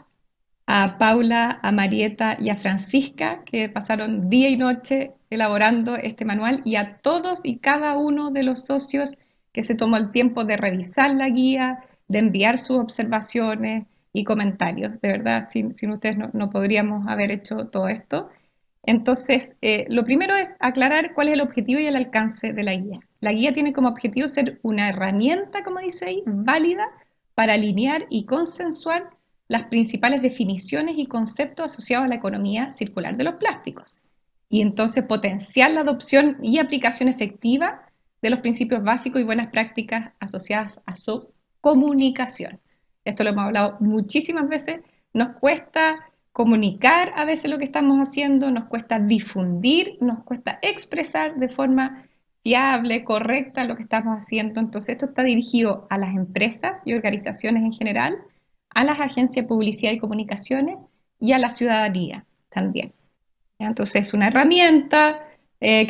a Paula, a Marieta y a Francisca, que pasaron día y noche elaborando este manual, y a todos y cada uno de los socios que se tomó el tiempo de revisar la guía, de enviar sus observaciones y comentarios. De verdad, sin ustedes no podríamos haber hecho todo esto. Entonces, lo primero es aclarar cuál es el objetivo y el alcance de la guía. La guía tiene como objetivo ser una herramienta, como dice ahí, válida para alinear y consensuar las principales definiciones y conceptos asociados a la economía circular de los plásticos, y entonces potenciar la adopción y aplicación efectiva de los principios básicos y buenas prácticas asociadas a su comunicación. Esto lo hemos hablado muchísimas veces. Nos cuesta comunicar a veces lo que estamos haciendo, nos cuesta difundir, nos cuesta expresar de forma fiable, correcta lo que estamos haciendo. Entonces, esto está dirigido a las empresas y organizaciones en general, a las agencias de publicidad y comunicaciones y a la ciudadanía también. Entonces, es una herramienta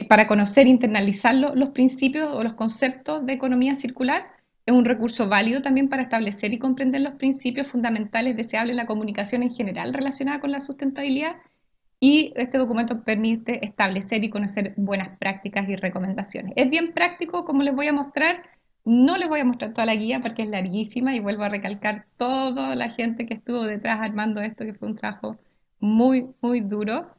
para conocer e internalizar los principios o los conceptos de economía circular. Es un recurso válido también para establecer y comprender los principios fundamentales deseables en la comunicación en general relacionada con la sustentabilidad, y este documento permite establecer y conocer buenas prácticas y recomendaciones. Es bien práctico, como les voy a mostrar. No les voy a mostrar toda la guía porque es larguísima y vuelvo a recalcar toda la gente que estuvo detrás armando esto, que fue un trabajo muy, muy duro.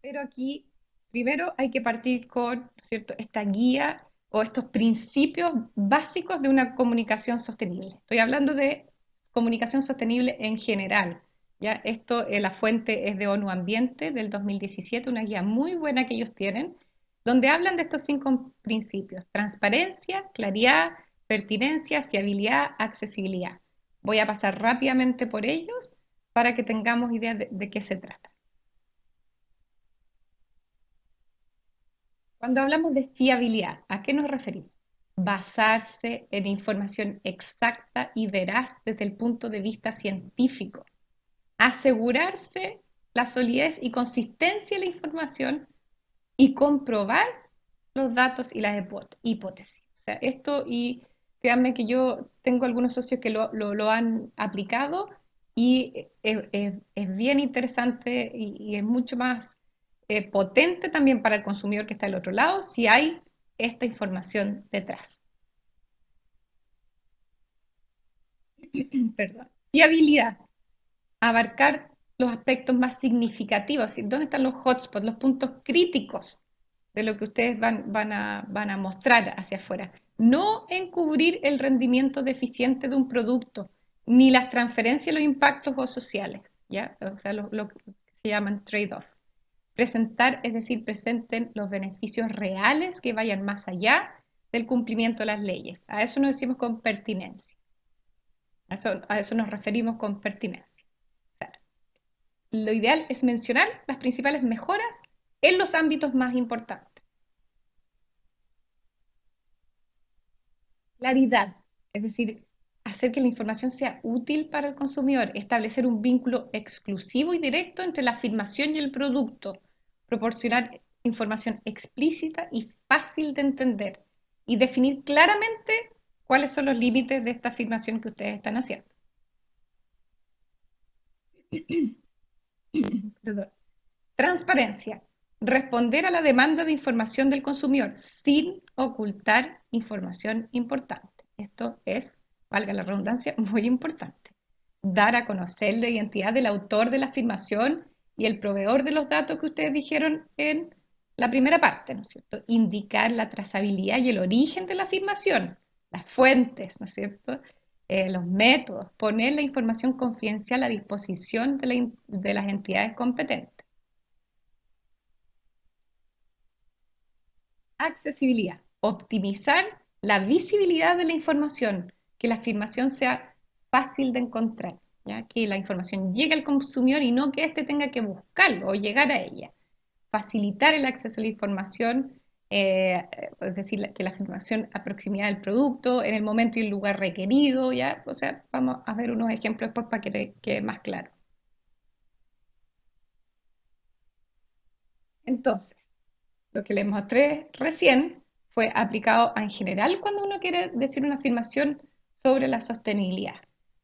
Pero aquí primero hay que partir con, ¿cierto?, esta guía o estos principios básicos de una comunicación sostenible. Estoy hablando de comunicación sostenible en general. ¿Ya? Esto, la fuente es de ONU Ambiente del 2017, una guía muy buena que ellos tienen, donde hablan de estos 5 principios: transparencia, claridad, pertinencia, fiabilidad, accesibilidad. Voy a pasar rápidamente por ellos para que tengamos idea de qué se trata. Cuando hablamos de fiabilidad, ¿a qué nos referimos? Basarse en información exacta y veraz desde el punto de vista científico. Asegurarse la solidez y consistencia de la información y comprobar los datos y las hipótesis. O sea, esto, y créanme que yo tengo algunos socios que lo han aplicado y es bien interesante y es mucho más potente también para el consumidor que está al otro lado si hay esta información detrás. Perdón. Fiabilidad. Abarcar los aspectos más significativos, dónde están los hotspots, los puntos críticos de lo que ustedes van a mostrar hacia afuera. No encubrir el rendimiento deficiente de un producto, ni las transferencias, los impactos o sociales, ¿ya? O sea, lo que se llaman trade-off. Presentar, es decir, presenten los beneficios reales que vayan más allá del cumplimiento de las leyes. A eso nos decimos con pertinencia. A eso nos referimos con pertinencia. O sea, lo ideal es mencionar las principales mejoras en los ámbitos más importantes. Claridad, es decir, hacer que la información sea útil para el consumidor, establecer un vínculo exclusivo y directo entre la afirmación y el producto, proporcionar información explícita y fácil de entender y definir claramente cuáles son los límites de esta afirmación que ustedes están haciendo. Perdón. Transparencia. Responder a la demanda de información del consumidor sin ocultar información importante. Esto es, valga la redundancia, muy importante. Dar a conocer la identidad del autor de la afirmación y el proveedor de los datos que ustedes dijeron en la primera parte, ¿no es cierto? Indicar la trazabilidad y el origen de la afirmación, las fuentes, ¿no es cierto? Los métodos, poner la información confidencial a disposición de las entidades competentes. Accesibilidad, optimizar la visibilidad de la información, que la afirmación sea fácil de encontrar, ¿ya? Que la información llegue al consumidor y no que éste tenga que buscarlo o llegar a ella. Facilitar el acceso a la información, es decir, que la información a proximidad del producto, en el momento y el lugar requerido, ¿ya? O sea, vamos a ver unos ejemplos después para que quede más claro. Entonces, lo que les mostré recién fue aplicado en general cuando uno quiere decir una afirmación sobre la sostenibilidad.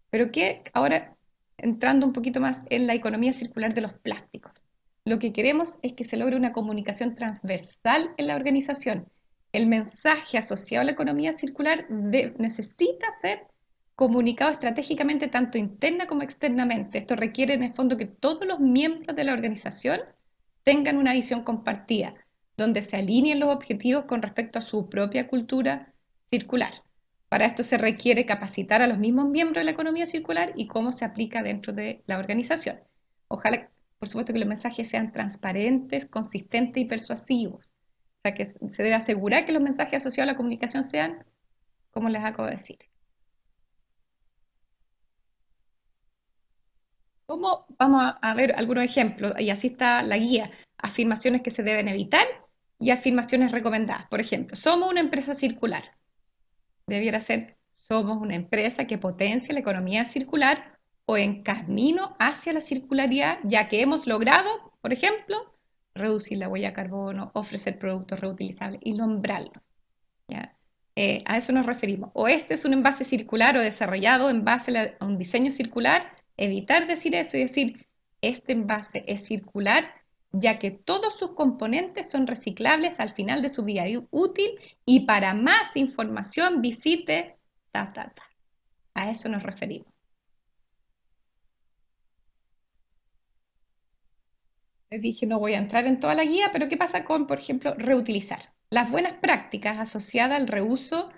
Pero que ahora, entrando un poquito más en la economía circular de los plásticos, lo que queremos es que se logre una comunicación transversal en la organización. El mensaje asociado a la economía circular necesita ser comunicado estratégicamente tanto interna como externamente. Esto requiere en el fondo que todos los miembros de la organización tengan una visión compartida, donde se alineen los objetivos con respecto a su propia cultura circular. Para esto se requiere capacitar a los mismos miembros de la economía circular y cómo se aplica dentro de la organización. Ojalá, por supuesto, que los mensajes sean transparentes, consistentes y persuasivos. sea que se debe asegurar que los mensajes asociados a la comunicación sean como les acabo de decir. Vamos a ver algunos ejemplos, y así está la guía. Afirmaciones que se deben evitar y afirmaciones recomendadas. Por ejemplo, somos una empresa circular. Debiera ser, somos una empresa que potencia la economía circular o en camino hacia la circularidad, ya que hemos logrado, por ejemplo, reducir la huella de carbono, ofrecer productos reutilizables y nombrarlos. ¿Ya? A eso nos referimos. O este es un envase circular o desarrollado en base a un diseño circular, evitar decir eso y decir, este envase es circular, ya que todos sus componentes son reciclables al final de su vida útil y para más información visite ta, ta, ta. A eso nos referimos. Les dije, no voy a entrar en toda la guía, pero ¿qué pasa con, por ejemplo, reutilizar? Las buenas prácticas asociadas al reuso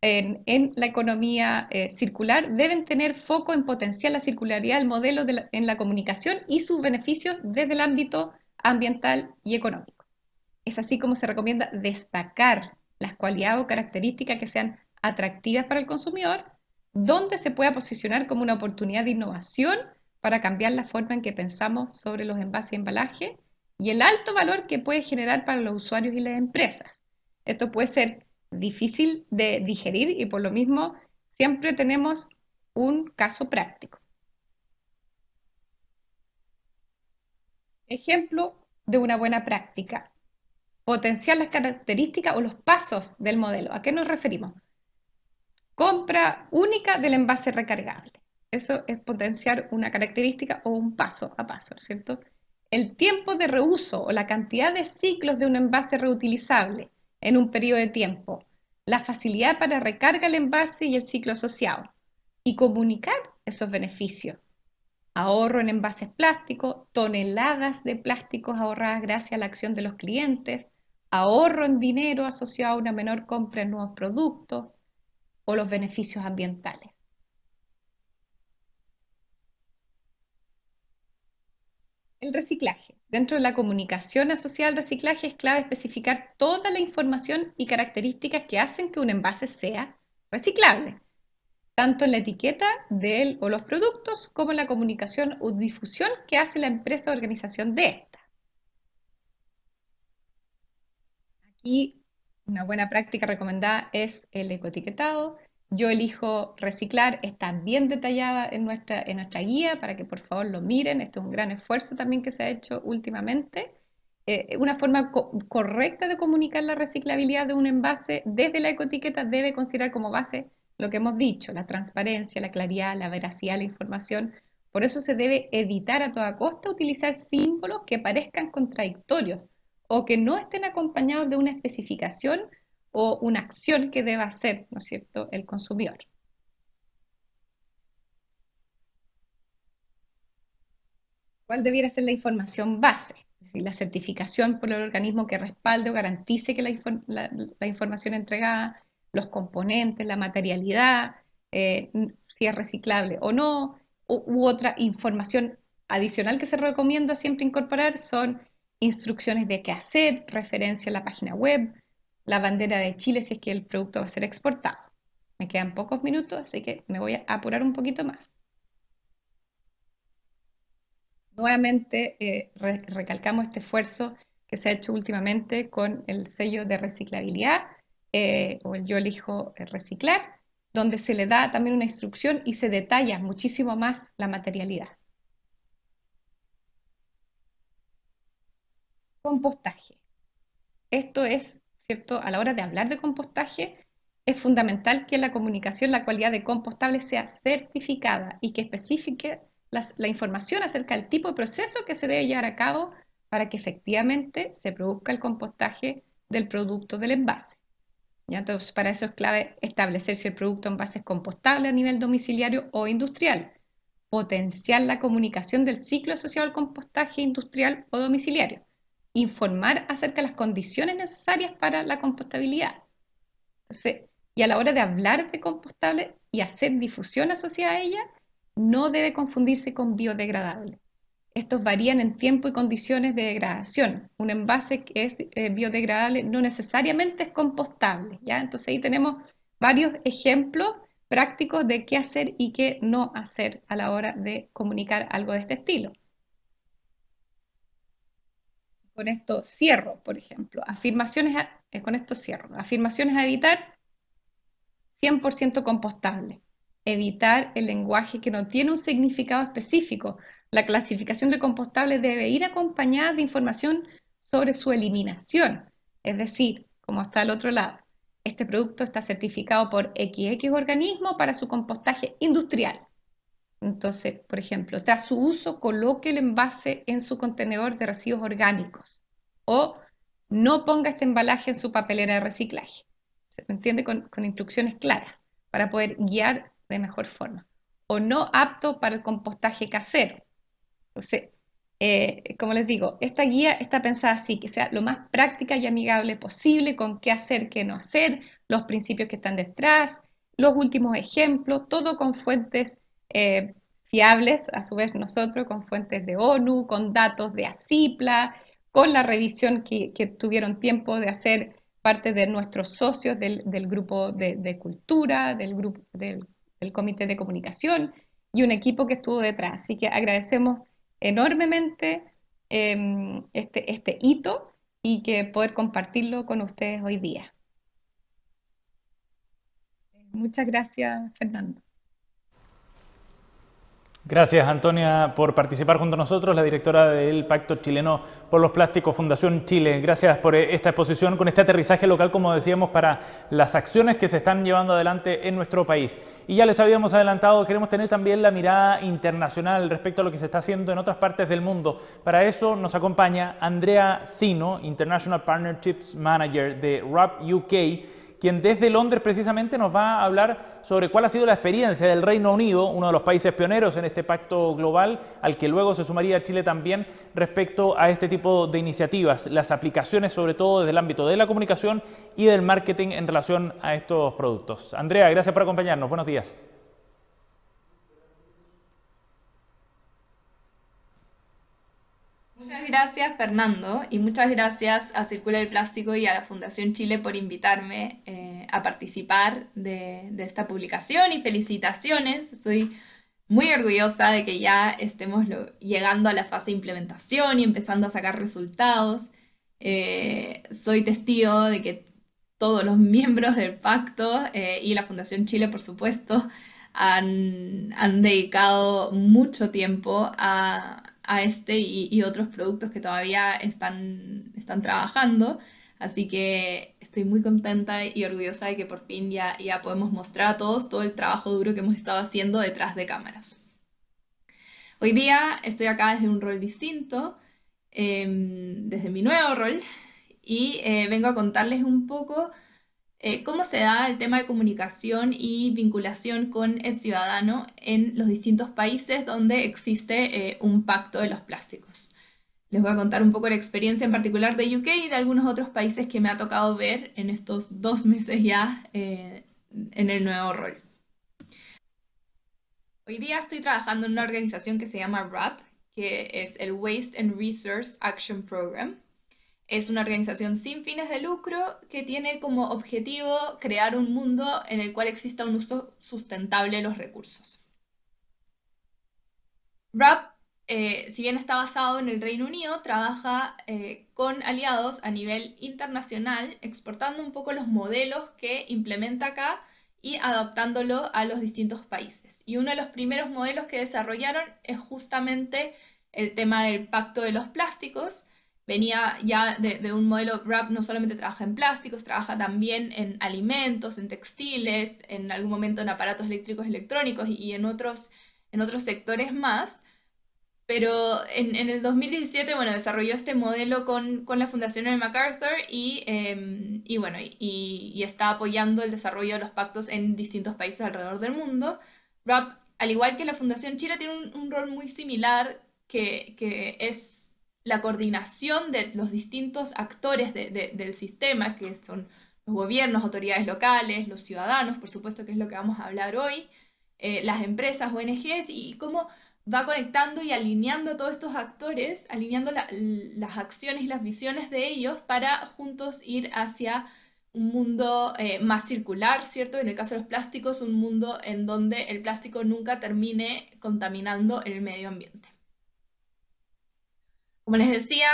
en la economía circular deben tener foco en potenciar la circularidad del modelo en la comunicación y sus beneficios desde el ámbito ambiental y económico. Es así como se recomienda destacar las cualidades o características que sean atractivas para el consumidor, donde se pueda posicionar como una oportunidad de innovación para cambiar la forma en que pensamos sobre los envases y embalaje y el alto valor que puede generar para los usuarios y las empresas. Esto puede ser difícil de digerir y por lo mismo siempre tenemos un caso práctico. Ejemplo de una buena práctica. Potenciar las características o los pasos del modelo. ¿A qué nos referimos? Compra única del envase recargable. Eso es potenciar una característica o un paso a paso, ¿cierto? El tiempo de reuso o la cantidad de ciclos de un envase reutilizable en un periodo de tiempo, la facilidad para recarga el envase y el ciclo asociado, y comunicar esos beneficios. Ahorro en envases plásticos, toneladas de plásticos ahorradas gracias a la acción de los clientes, ahorro en dinero asociado a una menor compra en nuevos productos o los beneficios ambientales. El reciclaje. Dentro de la comunicación asociada al reciclaje es clave especificar toda la información y características que hacen que un envase sea reciclable, tanto en la etiqueta de él o los productos como en la comunicación o difusión que hace la empresa o organización de esta. Aquí una buena práctica recomendada es el ecoetiquetado. Yo elijo reciclar, está bien detallada en nuestra guía para que por favor lo miren. Este es un gran esfuerzo también que se ha hecho últimamente. Una forma correcta de comunicar la reciclabilidad de un envase desde la ecoetiqueta debe considerar como base lo que hemos dicho, la transparencia, la claridad, la veracidad de la información. Por eso se debe evitar a toda costa utilizar símbolos que parezcan contradictorios o que no estén acompañados de una especificación o una acción que deba hacer, ¿no es cierto?, el consumidor. ¿Cuál debiera ser la información base? Es decir, la certificación por el organismo que respalde o garantice que la información entregada, los componentes, la materialidad, si es reciclable o no, u otra información adicional que se recomienda siempre incorporar son instrucciones de qué hacer, referencia a la página web, la bandera de Chile si es que el producto va a ser exportado. Me quedan pocos minutos, así que me voy a apurar un poquito más. Nuevamente recalcamos este esfuerzo que se ha hecho últimamente con el sello de reciclabilidad o el Yo elijo reciclar, donde se le da también una instrucción y se detalla muchísimo más la materialidad. Compostaje. Esto es, ¿cierto? A la hora de hablar de compostaje, es fundamental que en la comunicación la cualidad de compostable sea certificada y que especifique la información acerca del tipo de proceso que se debe llevar a cabo para que efectivamente se produzca el compostaje del producto del envase. ¿Ya? Entonces, para eso es clave establecer si el producto envase es compostable a nivel domiciliario o industrial, potenciar la comunicación del ciclo asociado al compostaje industrial o domiciliario, informar acerca de las condiciones necesarias para la compostabilidad. Entonces, y a la hora de hablar de compostable y hacer difusión asociada a ella, no debe confundirse con biodegradable. Estos varían en tiempo y condiciones de degradación. Un envase que es biodegradable no necesariamente es compostable, ¿ya? Entonces ahí tenemos varios ejemplos prácticos de qué hacer y qué no hacer a la hora de comunicar algo de este estilo. Con esto cierro, por ejemplo, con esto cierro. Afirmaciones a evitar, 100% compostable. Evitar el lenguaje que no tiene un significado específico. La clasificación de compostable debe ir acompañada de información sobre su eliminación. Es decir, como está al otro lado, este producto está certificado por XX organismo para su compostaje industrial. Entonces, por ejemplo, tras su uso, coloque el envase en su contenedor de residuos orgánicos o no ponga este embalaje en su papelera de reciclaje. ¿Se entiende? Con instrucciones claras para poder guiar de mejor forma. O no apto para el compostaje casero. Entonces, como les digo, esta guía está pensada así, que sea lo más práctica y amigable posible, con qué hacer, qué no hacer, los principios que están detrás, los últimos ejemplos, todo con fuentes fiables, a su vez nosotros, con fuentes de ONU, con datos de ACIPLA, con la revisión que tuvieron tiempo de hacer parte de nuestros socios del grupo de cultura, del comité de comunicación y un equipo que estuvo detrás. Así que agradecemos enormemente este hito y que poder compartirlo con ustedes hoy día. Muchas gracias, Fernando. Gracias, Antonia, por participar junto a nosotros, la directora del Pacto Chileno por los Plásticos, Fundación Chile. Gracias por esta exposición con este aterrizaje local, como decíamos, para las acciones que se están llevando adelante en nuestro país. Y ya les habíamos adelantado, queremos tener también la mirada internacional respecto a lo que se está haciendo en otras partes del mundo. Para eso nos acompaña Andrea Sino, International Partnerships Manager de RUP UK, quien desde Londres precisamente nos va a hablar sobre cuál ha sido la experiencia del Reino Unido, uno de los países pioneros en este pacto global, al que luego se sumaría Chile también respecto a este tipo de iniciativas, las aplicaciones sobre todo desde el ámbito de la comunicación y del marketing en relación a estos productos. Andrea, gracias por acompañarnos. Buenos días. Muchas gracias, Fernando, y muchas gracias a Circular el Plástico y a la Fundación Chile por invitarme a participar de esta publicación, y felicitaciones. Estoy muy orgullosa de que ya estemos llegando a la fase de implementación y empezando a sacar resultados. Soy testigo de que todos los miembros del pacto y la Fundación Chile, por supuesto, han dedicado mucho tiempo a este y otros productos que todavía están trabajando. Así que estoy muy contenta y orgullosa de que por fin ya podemos mostrar a todos todo el trabajo duro que hemos estado haciendo detrás de cámaras. Hoy día estoy acá desde un rol distinto, desde mi nuevo rol, y vengo a contarles un poco cómo se da el tema de comunicación y vinculación con el ciudadano en los distintos países donde existe un pacto de los plásticos. Les voy a contar un poco la experiencia en particular de UK y de algunos otros países que me ha tocado ver en estos 2 meses ya en el nuevo rol. Hoy día estoy trabajando en una organización que se llama RUP, que es el Waste and Resource Action Program. Es una organización sin fines de lucro que tiene como objetivo crear un mundo en el cual exista un uso sustentable de los recursos. RUP, si bien está basado en el Reino Unido, trabaja con aliados a nivel internacional, exportando un poco los modelos que implementa acá y adaptándolo a los distintos países. Y uno de los primeros modelos que desarrollaron es justamente el tema del Pacto de los Plásticos. Venía ya de un modelo. RUP no solamente trabaja en plásticos, trabaja también en alimentos, en textiles, en algún momento en aparatos eléctricos, electrónicos y en otros sectores más. Pero en el 2017, bueno, desarrolló este modelo con la Fundación Ellen MacArthur y está apoyando el desarrollo de los pactos en distintos países alrededor del mundo. RUP, al igual que la Fundación Chile, tiene un rol muy similar que es la coordinación de los distintos actores del sistema, que son los gobiernos, autoridades locales, los ciudadanos, por supuesto, que es lo que vamos a hablar hoy, las empresas, ONGs, y cómo va conectando y alineando a todos estos actores, alineando las acciones y las visiones de ellos para juntos ir hacia un mundo más circular, ¿cierto? En el caso de los plásticos, un mundo en donde el plástico nunca termine contaminando el medio ambiente. Como les decía,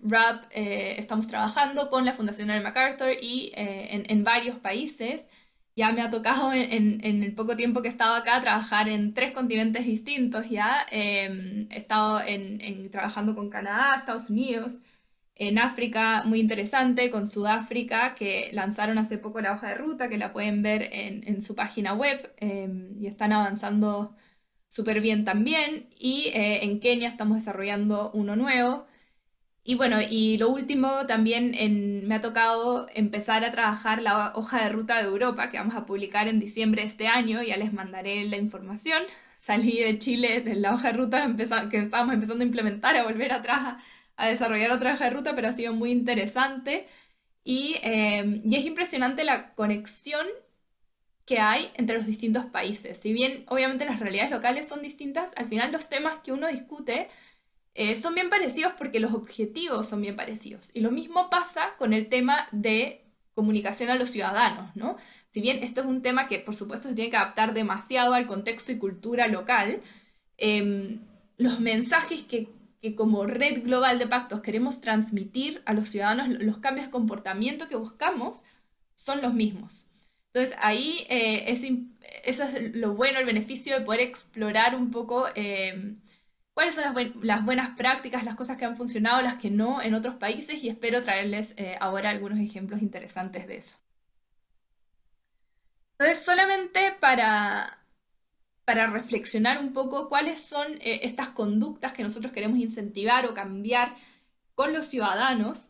RAP estamos trabajando con la Fundación Ellen MacArthur y en varios países. Ya me ha tocado en el poco tiempo que he estado acá trabajar en 3 continentes distintos ya. He estado trabajando con Canadá, Estados Unidos, en África, muy interesante, con Sudáfrica, que lanzaron hace poco la hoja de ruta, que la pueden ver en su página web, y están avanzando súper bien también. Y en Kenia estamos desarrollando uno nuevo. Y bueno, y lo último también me ha tocado empezar a trabajar la hoja de ruta de Europa, que vamos a publicar en diciembre de este año, ya les mandaré la información. Salí de Chile de la hoja de ruta que estábamos empezando a implementar, a volver atrás a desarrollar otra hoja de ruta, pero ha sido muy interesante. Y es impresionante la conexión que hay entre los distintos países. Si bien obviamente las realidades locales son distintas, al final los temas que uno discute son bien parecidos porque los objetivos son bien parecidos. Y lo mismo pasa con el tema de comunicación a los ciudadanos, ¿no? Si bien esto es un tema que por supuesto se tiene que adaptar demasiado al contexto y cultura local, los mensajes que como red global de pactos queremos transmitir a los ciudadanos, los cambios de comportamiento que buscamos, son los mismos. Entonces ahí eso es lo bueno, el beneficio de poder explorar un poco cuáles son las buenas prácticas, las cosas que han funcionado, las que no en otros países, y espero traerles ahora algunos ejemplos interesantes de eso. Entonces, solamente para reflexionar un poco cuáles son estas conductas que nosotros queremos incentivar o cambiar con los ciudadanos,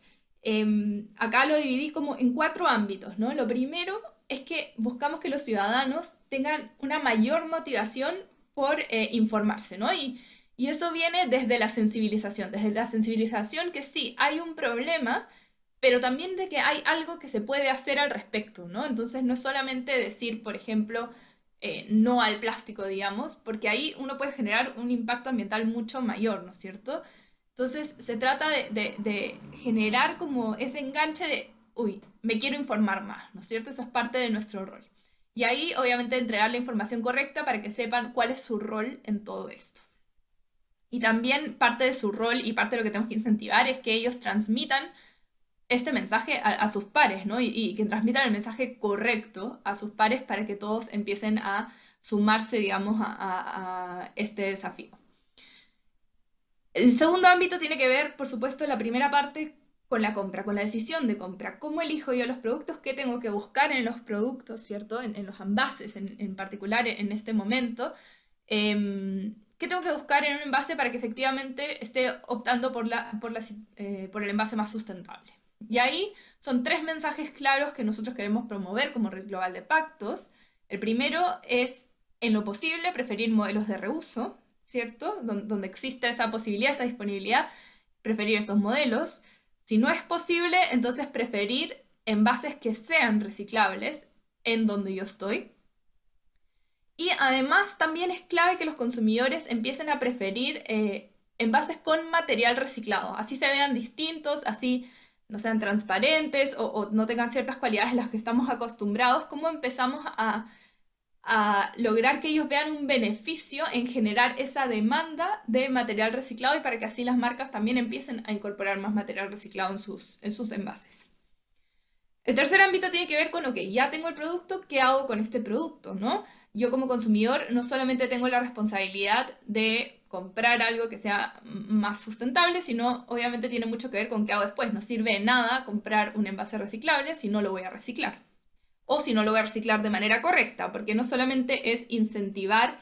acá lo dividí como en 4 ámbitos, ¿no? Lo primero es que buscamos que los ciudadanos tengan una mayor motivación por informarse, ¿no? Y eso viene desde la sensibilización que sí, hay un problema, pero también de que hay algo que se puede hacer al respecto, ¿no? Entonces no es solamente decir, por ejemplo, no al plástico, digamos, porque ahí uno puede generar un impacto ambiental mucho mayor, ¿no es cierto? Entonces se trata de generar como ese enganche de, uy, me quiero informar más, ¿no es cierto? Eso es parte de nuestro rol. Y ahí, obviamente, entregar la información correcta para que sepan cuál es su rol en todo esto. Y también parte de su rol y parte de lo que tenemos que incentivar es que ellos transmitan este mensaje a sus pares, ¿no? Y que transmitan el mensaje correcto a sus pares para que todos empiecen a sumarse, digamos, a este desafío. El segundo ámbito tiene que ver, por supuesto, la primera parte con la compra, con la decisión de compra. ¿Cómo elijo yo los productos? ¿Qué tengo que buscar en los productos, ¿cierto? En los envases, en particular en este momento. ¿Qué tengo que buscar en un envase para que efectivamente esté optando por el envase más sustentable? Y ahí son 3 mensajes claros que nosotros queremos promover como Red Global de Pactos. El primero es, en lo posible, preferir modelos de reuso, ¿cierto? Donde existe esa posibilidad, esa disponibilidad, preferir esos modelos. Si no es posible, entonces preferir envases que sean reciclables en donde yo estoy. Y además también es clave que los consumidores empiecen a preferir envases con material reciclado. Así se vean distintos, así no sean transparentes o no tengan ciertas cualidades a las que estamos acostumbrados. ¿Cómo empezamos a lograr que ellos vean un beneficio en generar esa demanda de material reciclado y para que así las marcas también empiecen a incorporar más material reciclado en sus envases? El tercer ámbito tiene que ver con, ok, ya tengo el producto, ¿qué hago con este producto, no? Yo como consumidor no solamente tengo la responsabilidad de comprar algo que sea más sustentable, sino obviamente tiene mucho que ver con qué hago después. No sirve de nada comprar un envase reciclable si no lo voy a reciclar. O si no lo voy a reciclar de manera correcta, porque no solamente es incentivar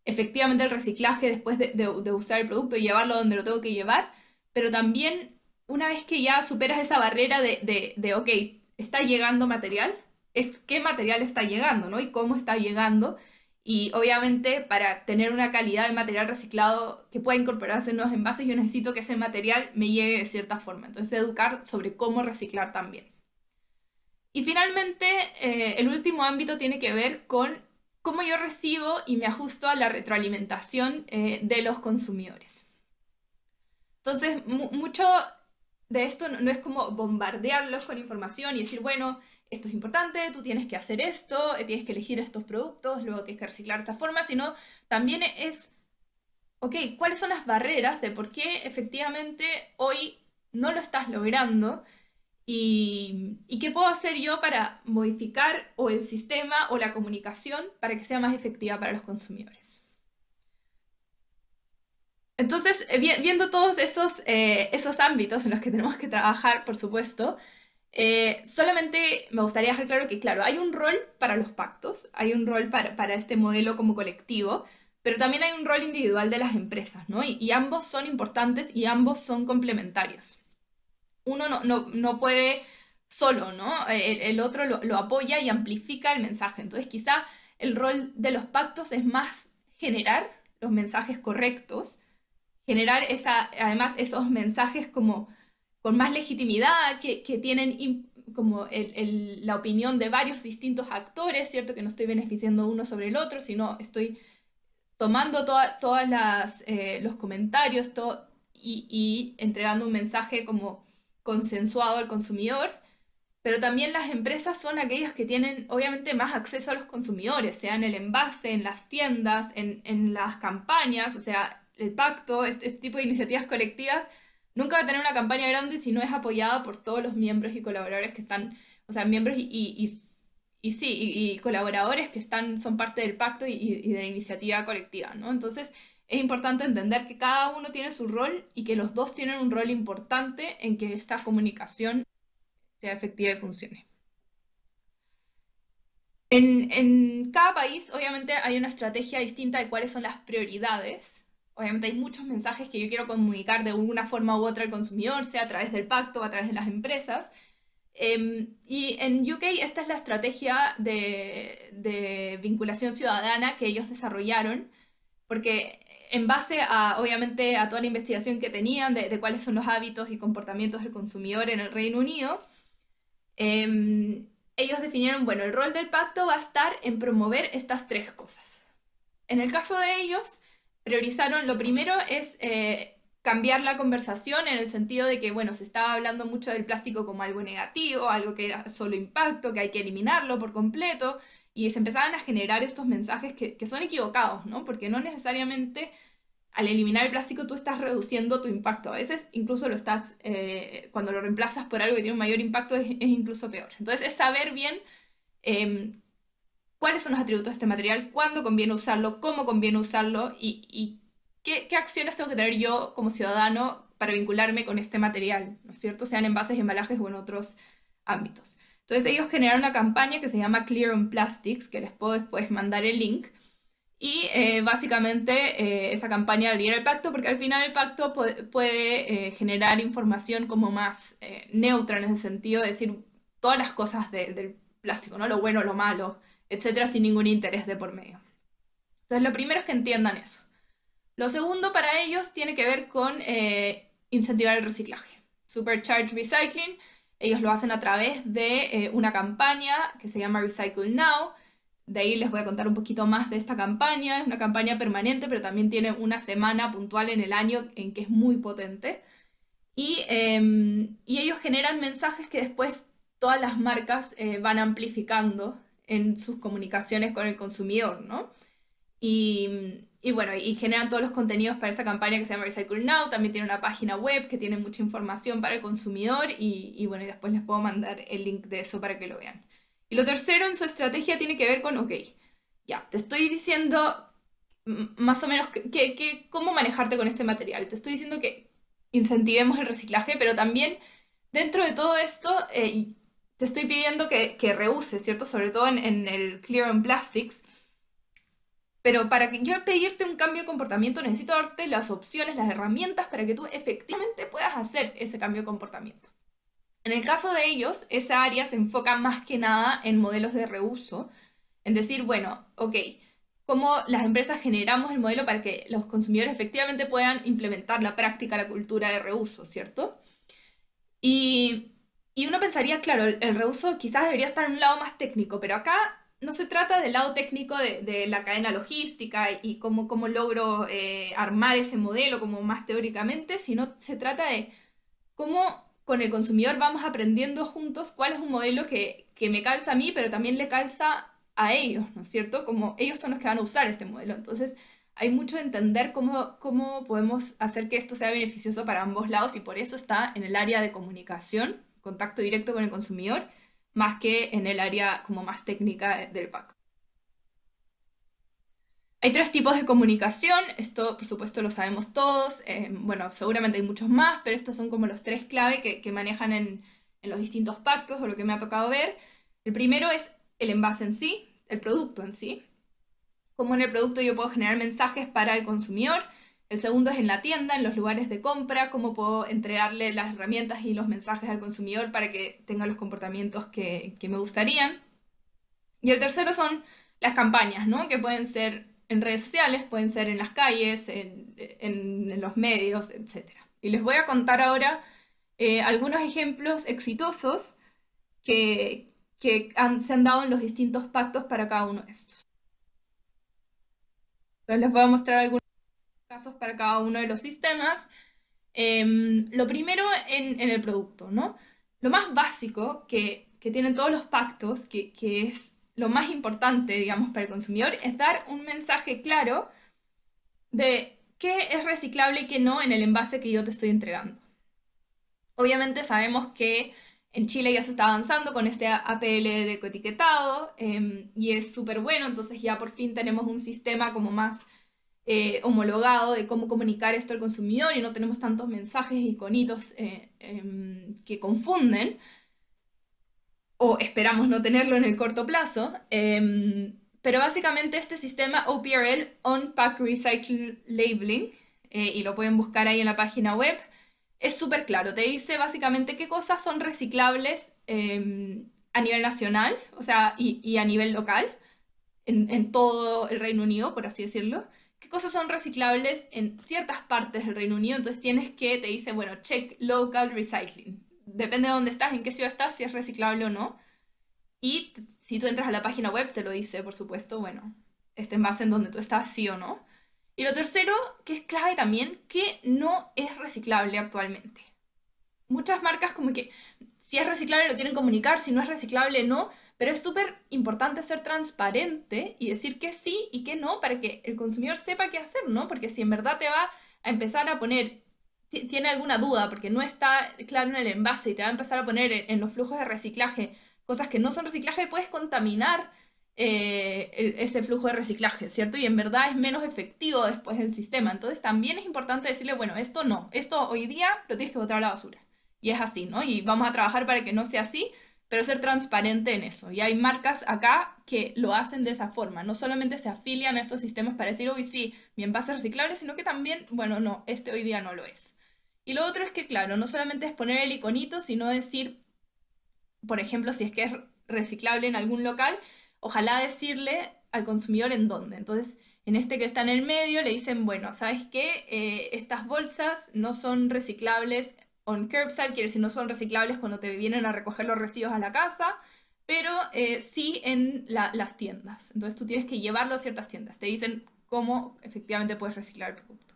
efectivamente el reciclaje después de usar el producto y llevarlo donde lo tengo que llevar, pero también una vez que ya superas esa barrera de ok, está llegando material, es qué material está llegando, ¿no? Y cómo está llegando. Y obviamente para tener una calidad de material reciclado que pueda incorporarse en los envases, yo necesito que ese material me llegue de cierta forma. Entonces educar sobre cómo reciclar también. Y finalmente, el último ámbito tiene que ver con cómo yo recibo y me ajusto a la retroalimentación de los consumidores. Entonces, mucho de esto no es como bombardearlos con información y decir, bueno, esto es importante, tú tienes que hacer esto, tienes que elegir estos productos, luego tienes que reciclar de esta forma, sino también es, ok, ¿cuáles son las barreras de por qué efectivamente hoy no lo estás logrando? ¿Y qué puedo hacer yo para modificar o el sistema o la comunicación para que sea más efectiva para los consumidores? Entonces, viendo todos esos ámbitos en los que tenemos que trabajar, por supuesto, solamente me gustaría dejar claro que, claro, hay un rol para los pactos, hay un rol para este modelo como colectivo, pero también hay un rol individual de las empresas, ¿no? Y ambos son importantes y ambos son complementarios. Uno no puede solo, ¿no? El otro lo apoya y amplifica el mensaje. Entonces, quizá el rol de los pactos es más generar los mensajes correctos, generar además esos mensajes como con más legitimidad, que tienen como la opinión de varios distintos actores, ¿cierto? Que no estoy beneficiando uno sobre el otro, sino estoy tomando todas los comentarios y entregando un mensaje como consensuado al consumidor, pero también las empresas son aquellas que tienen obviamente más acceso a los consumidores, sea en el envase, en las tiendas, en las campañas, o sea, el pacto, este tipo de iniciativas colectivas, nunca va a tener una campaña grande si no es apoyada por todos los miembros y colaboradores que están, o sea, miembros y colaboradores que son parte del pacto y de la iniciativa colectiva, ¿no? Entonces, es importante entender que cada uno tiene su rol y que los dos tienen un rol importante en que esta comunicación sea efectiva y funcione. En cada país, obviamente, hay una estrategia distinta de cuáles son las prioridades. Obviamente hay muchos mensajes que yo quiero comunicar de una forma u otra al consumidor, sea a través del pacto o a través de las empresas. Y en UK esta es la estrategia de vinculación ciudadana que ellos desarrollaron, porque en base obviamente, a toda la investigación que tenían de cuáles son los hábitos y comportamientos del consumidor en el Reino Unido, ellos definieron, bueno, el rol del pacto va a estar en promover estas tres cosas. En el caso de ellos, priorizaron, lo primero es cambiar la conversación en el sentido de que, bueno, se estaba hablando mucho del plástico como algo negativo, algo que era solo impacto, que hay que eliminarlo por completo, y se empezaban a generar estos mensajes que son equivocados, ¿no? Porque no necesariamente al eliminar el plástico tú estás reduciendo tu impacto. A veces incluso cuando lo reemplazas por algo que tiene un mayor impacto es incluso peor. Entonces es saber bien cuáles son los atributos de este material, cuándo conviene usarlo, cómo conviene usarlo y qué acciones tengo que tener yo como ciudadano para vincularme con este material, ¿no es cierto? Sean envases, embalajes o en otros ámbitos. Entonces ellos generaron una campaña que se llama Clear on Plastics, que les puedo después mandar el link, y básicamente esa campaña lidera el pacto, porque al final el pacto puede generar información como más neutra en ese sentido, de decir todas las cosas del plástico, ¿no? Lo bueno, lo malo, etcétera, sin ningún interés de por medio. Entonces lo primero es que entiendan eso. Lo segundo para ellos tiene que ver con incentivar el reciclaje. Supercharged Recycling, ellos lo hacen a través de una campaña que se llama Recycle Now. De ahí les voy a contar un poquito más de esta campaña. Es una campaña permanente, pero también tiene una semana puntual en el año en que es muy potente. Y ellos generan mensajes que después todas las marcas van amplificando en sus comunicaciones con el consumidor, ¿no? Y bueno, y generan todos los contenidos para esta campaña que se llama Recycle Now. También tiene una página web que tiene mucha información para el consumidor y bueno, y después les puedo mandar el link de eso para que lo vean. Y lo tercero en su estrategia tiene que ver con, ok, ya, te estoy diciendo más o menos cómo manejarte con este material. Te estoy diciendo que incentivemos el reciclaje, pero también dentro de todo esto te estoy pidiendo que reuses, ¿cierto? Sobre todo en el Clear on Plastics. Pero para que yo pedirte un cambio de comportamiento necesito darte las opciones, las herramientas para que tú efectivamente puedas hacer ese cambio de comportamiento. En el caso de ellos, esa área se enfoca más que nada en modelos de reuso, en decir, bueno, ok, cómo las empresas generamos el modelo para que los consumidores efectivamente puedan implementar la práctica, la cultura de reuso, ¿cierto? Y uno pensaría, claro, el reuso quizás debería estar en un lado más técnico, pero acá no se trata del lado técnico de la cadena logística y cómo logro armar ese modelo como más teóricamente, sino se trata de cómo con el consumidor vamos aprendiendo juntos cuál es un modelo que me calza a mí, pero también le calza a ellos, ¿no es cierto? Como ellos son los que van a usar este modelo. Entonces, hay mucho de entender cómo podemos hacer que esto sea beneficioso para ambos lados y por eso está en el área de comunicación, contacto directo con el consumidor, más que en el área como más técnica del pacto. Hay 3 tipos de comunicación, esto por supuesto lo sabemos todos, bueno, seguramente hay muchos más, pero estos son como los 3 clave que manejan en los distintos pactos o lo que me ha tocado ver. El primero es el envase en sí, el producto en sí, cómo en el producto yo puedo generar mensajes para el consumidor. El segundo es en la tienda, en los lugares de compra, cómo puedo entregarle las herramientas y los mensajes al consumidor para que tenga los comportamientos que me gustarían. Y el tercero son las campañas, ¿no? Que pueden ser en redes sociales, pueden ser en las calles, en los medios, etc. Y les voy a contar ahora algunos ejemplos exitosos que se han dado en los distintos pactos para cada uno de estos. Entonces les voy a mostrar algunos casos para cada uno de los sistemas. Lo primero en el producto, ¿no? Lo más básico que tienen todos los pactos, que es lo más importante, digamos, para el consumidor, es dar un mensaje claro de qué es reciclable y qué no en el envase que yo te estoy entregando. Obviamente sabemos que en Chile ya se está avanzando con este APL de ecoetiquetado y es súper bueno, entonces ya por fin tenemos un sistema como más homologado de cómo comunicar esto al consumidor y no tenemos tantos mensajes y iconitos que confunden, o esperamos no tenerlo en el corto plazo, pero básicamente este sistema OPRL, On-Pack Recycle Labeling, y lo pueden buscar ahí en la página web, es súper claro, te dice básicamente qué cosas son reciclables a nivel nacional, o sea, y a nivel local, en todo el Reino Unido, por así decirlo, qué cosas son reciclables en ciertas partes del Reino Unido, entonces te dice, bueno, check local recycling. Depende de dónde estás, en qué ciudad estás, si es reciclable o no. Y si tú entras a la página web, te lo dice, por supuesto, bueno, este envase en donde tú estás, sí o no. Y lo tercero, que es clave también, que no es reciclable actualmente. Muchas marcas como que si es reciclable lo tienen que comunicar, si no es reciclable no, pero es súper importante ser transparente y decir que sí y que no para que el consumidor sepa qué hacer, ¿no? Porque si en verdad te va a empezar a poner, tiene alguna duda porque no está claro en el envase y te va a empezar a poner en los flujos de reciclaje cosas que no son reciclaje, puedes contaminar ese flujo de reciclaje, ¿cierto? Y en verdad es menos efectivo después del sistema. Entonces también es importante decirle, bueno, esto no, esto hoy día lo tienes que botar a la basura. Y es así, ¿no? Y vamos a trabajar para que no sea así, pero ser transparente en eso. Y hay marcas acá que lo hacen de esa forma. No solamente se afilian a estos sistemas para decir, uy, sí, mi envase es reciclable, sino que también, bueno, no, este hoy día no lo es. Y lo otro es que, claro, no solamente es poner el iconito, sino decir, por ejemplo, si es que es reciclable en algún local, ojalá decirle al consumidor en dónde. Entonces, en este que está en el medio, le dicen, bueno, ¿sabes qué? Estas bolsas no son reciclables on curbside, quiere decir no son reciclables cuando te vienen a recoger los residuos a la casa, pero sí en las tiendas. Entonces tú tienes que llevarlo a ciertas tiendas. Te dicen cómo efectivamente puedes reciclar el producto.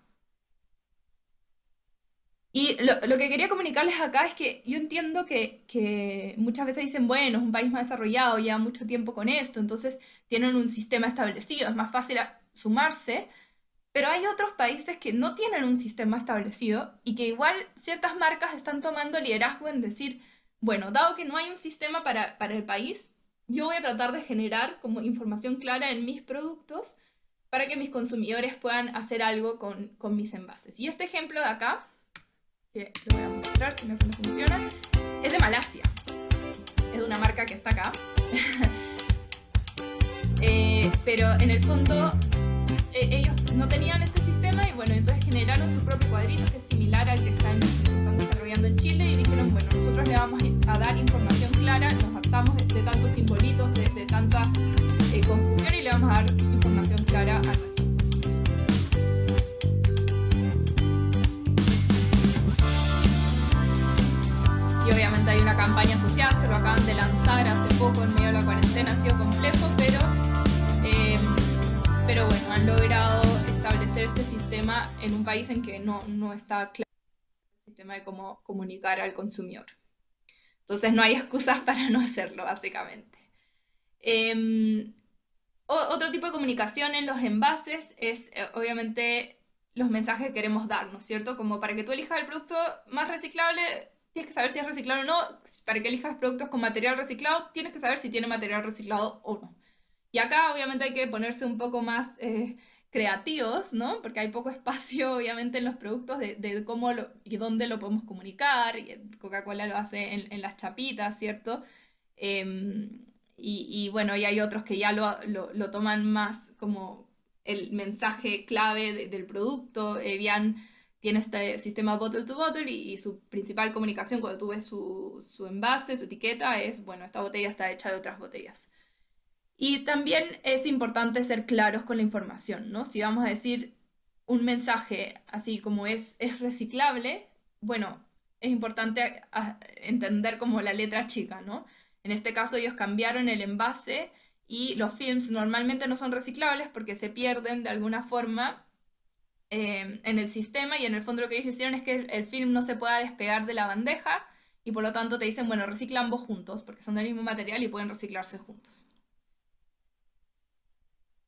Y lo que quería comunicarles acá es que yo entiendo que muchas veces dicen, bueno, es un país más desarrollado, lleva mucho tiempo con esto, entonces tienen un sistema establecido, es más fácil sumarse, pero hay otros países que no tienen un sistema establecido y que igual ciertas marcas están tomando liderazgo en decir, bueno, dado que no hay un sistema para el país, yo voy a tratar de generar como información clara en mis productos para que mis consumidores puedan hacer algo con mis envases. Y este ejemplo de acá, que lo voy a mostrar si no funciona, es de Malasia. Es de una marca que está acá. Pero en el fondo ellos no tenían este sistema y bueno, entonces generaron su propio cuadrito que es similar al que están desarrollando en Chile y dijeron, bueno, nosotros le vamos a dar información clara, nos hartamos de tantos simbolitos, de tanta confusión y le vamos a dar información clara a nuestros consumidores. Y obviamente hay una campaña asociada, que lo acaban de lanzar hace poco en medio de la cuarentena, ha sido complejo, pero han logrado establecer este sistema en un país en que no está claro el sistema de cómo comunicar al consumidor. Entonces no hay excusas para no hacerlo, básicamente. Otro tipo de comunicación en los envases es, obviamente, los mensajes que queremos dar, ¿no es cierto? Como para que tú elijas el producto más reciclable, tienes que saber si es reciclable o no. Para que elijas productos con material reciclado, tienes que saber si tiene material reciclado o no. Y acá, obviamente, hay que ponerse un poco más creativos, ¿no? Porque hay poco espacio, obviamente, en los productos de cómo y dónde lo podemos comunicar. Coca-Cola lo hace en las chapitas, ¿cierto? Y bueno, y hay otros que ya lo toman más como el mensaje clave del producto. Evian tiene este sistema bottle to bottle y su principal comunicación cuando tú ves su envase, su etiqueta, es, bueno, esta botella está hecha de otras botellas. Y también es importante ser claros con la información, ¿no? Si vamos a decir un mensaje así como es reciclable, bueno, es importante entender como la letra chica, ¿no? En este caso ellos cambiaron el envase y los films normalmente no son reciclables porque se pierden de alguna forma en el sistema, y en el fondo lo que ellos hicieron es que el film no se pueda despegar de la bandeja y por lo tanto te dicen, bueno, recicla ambos juntos porque son del mismo material y pueden reciclarse juntos.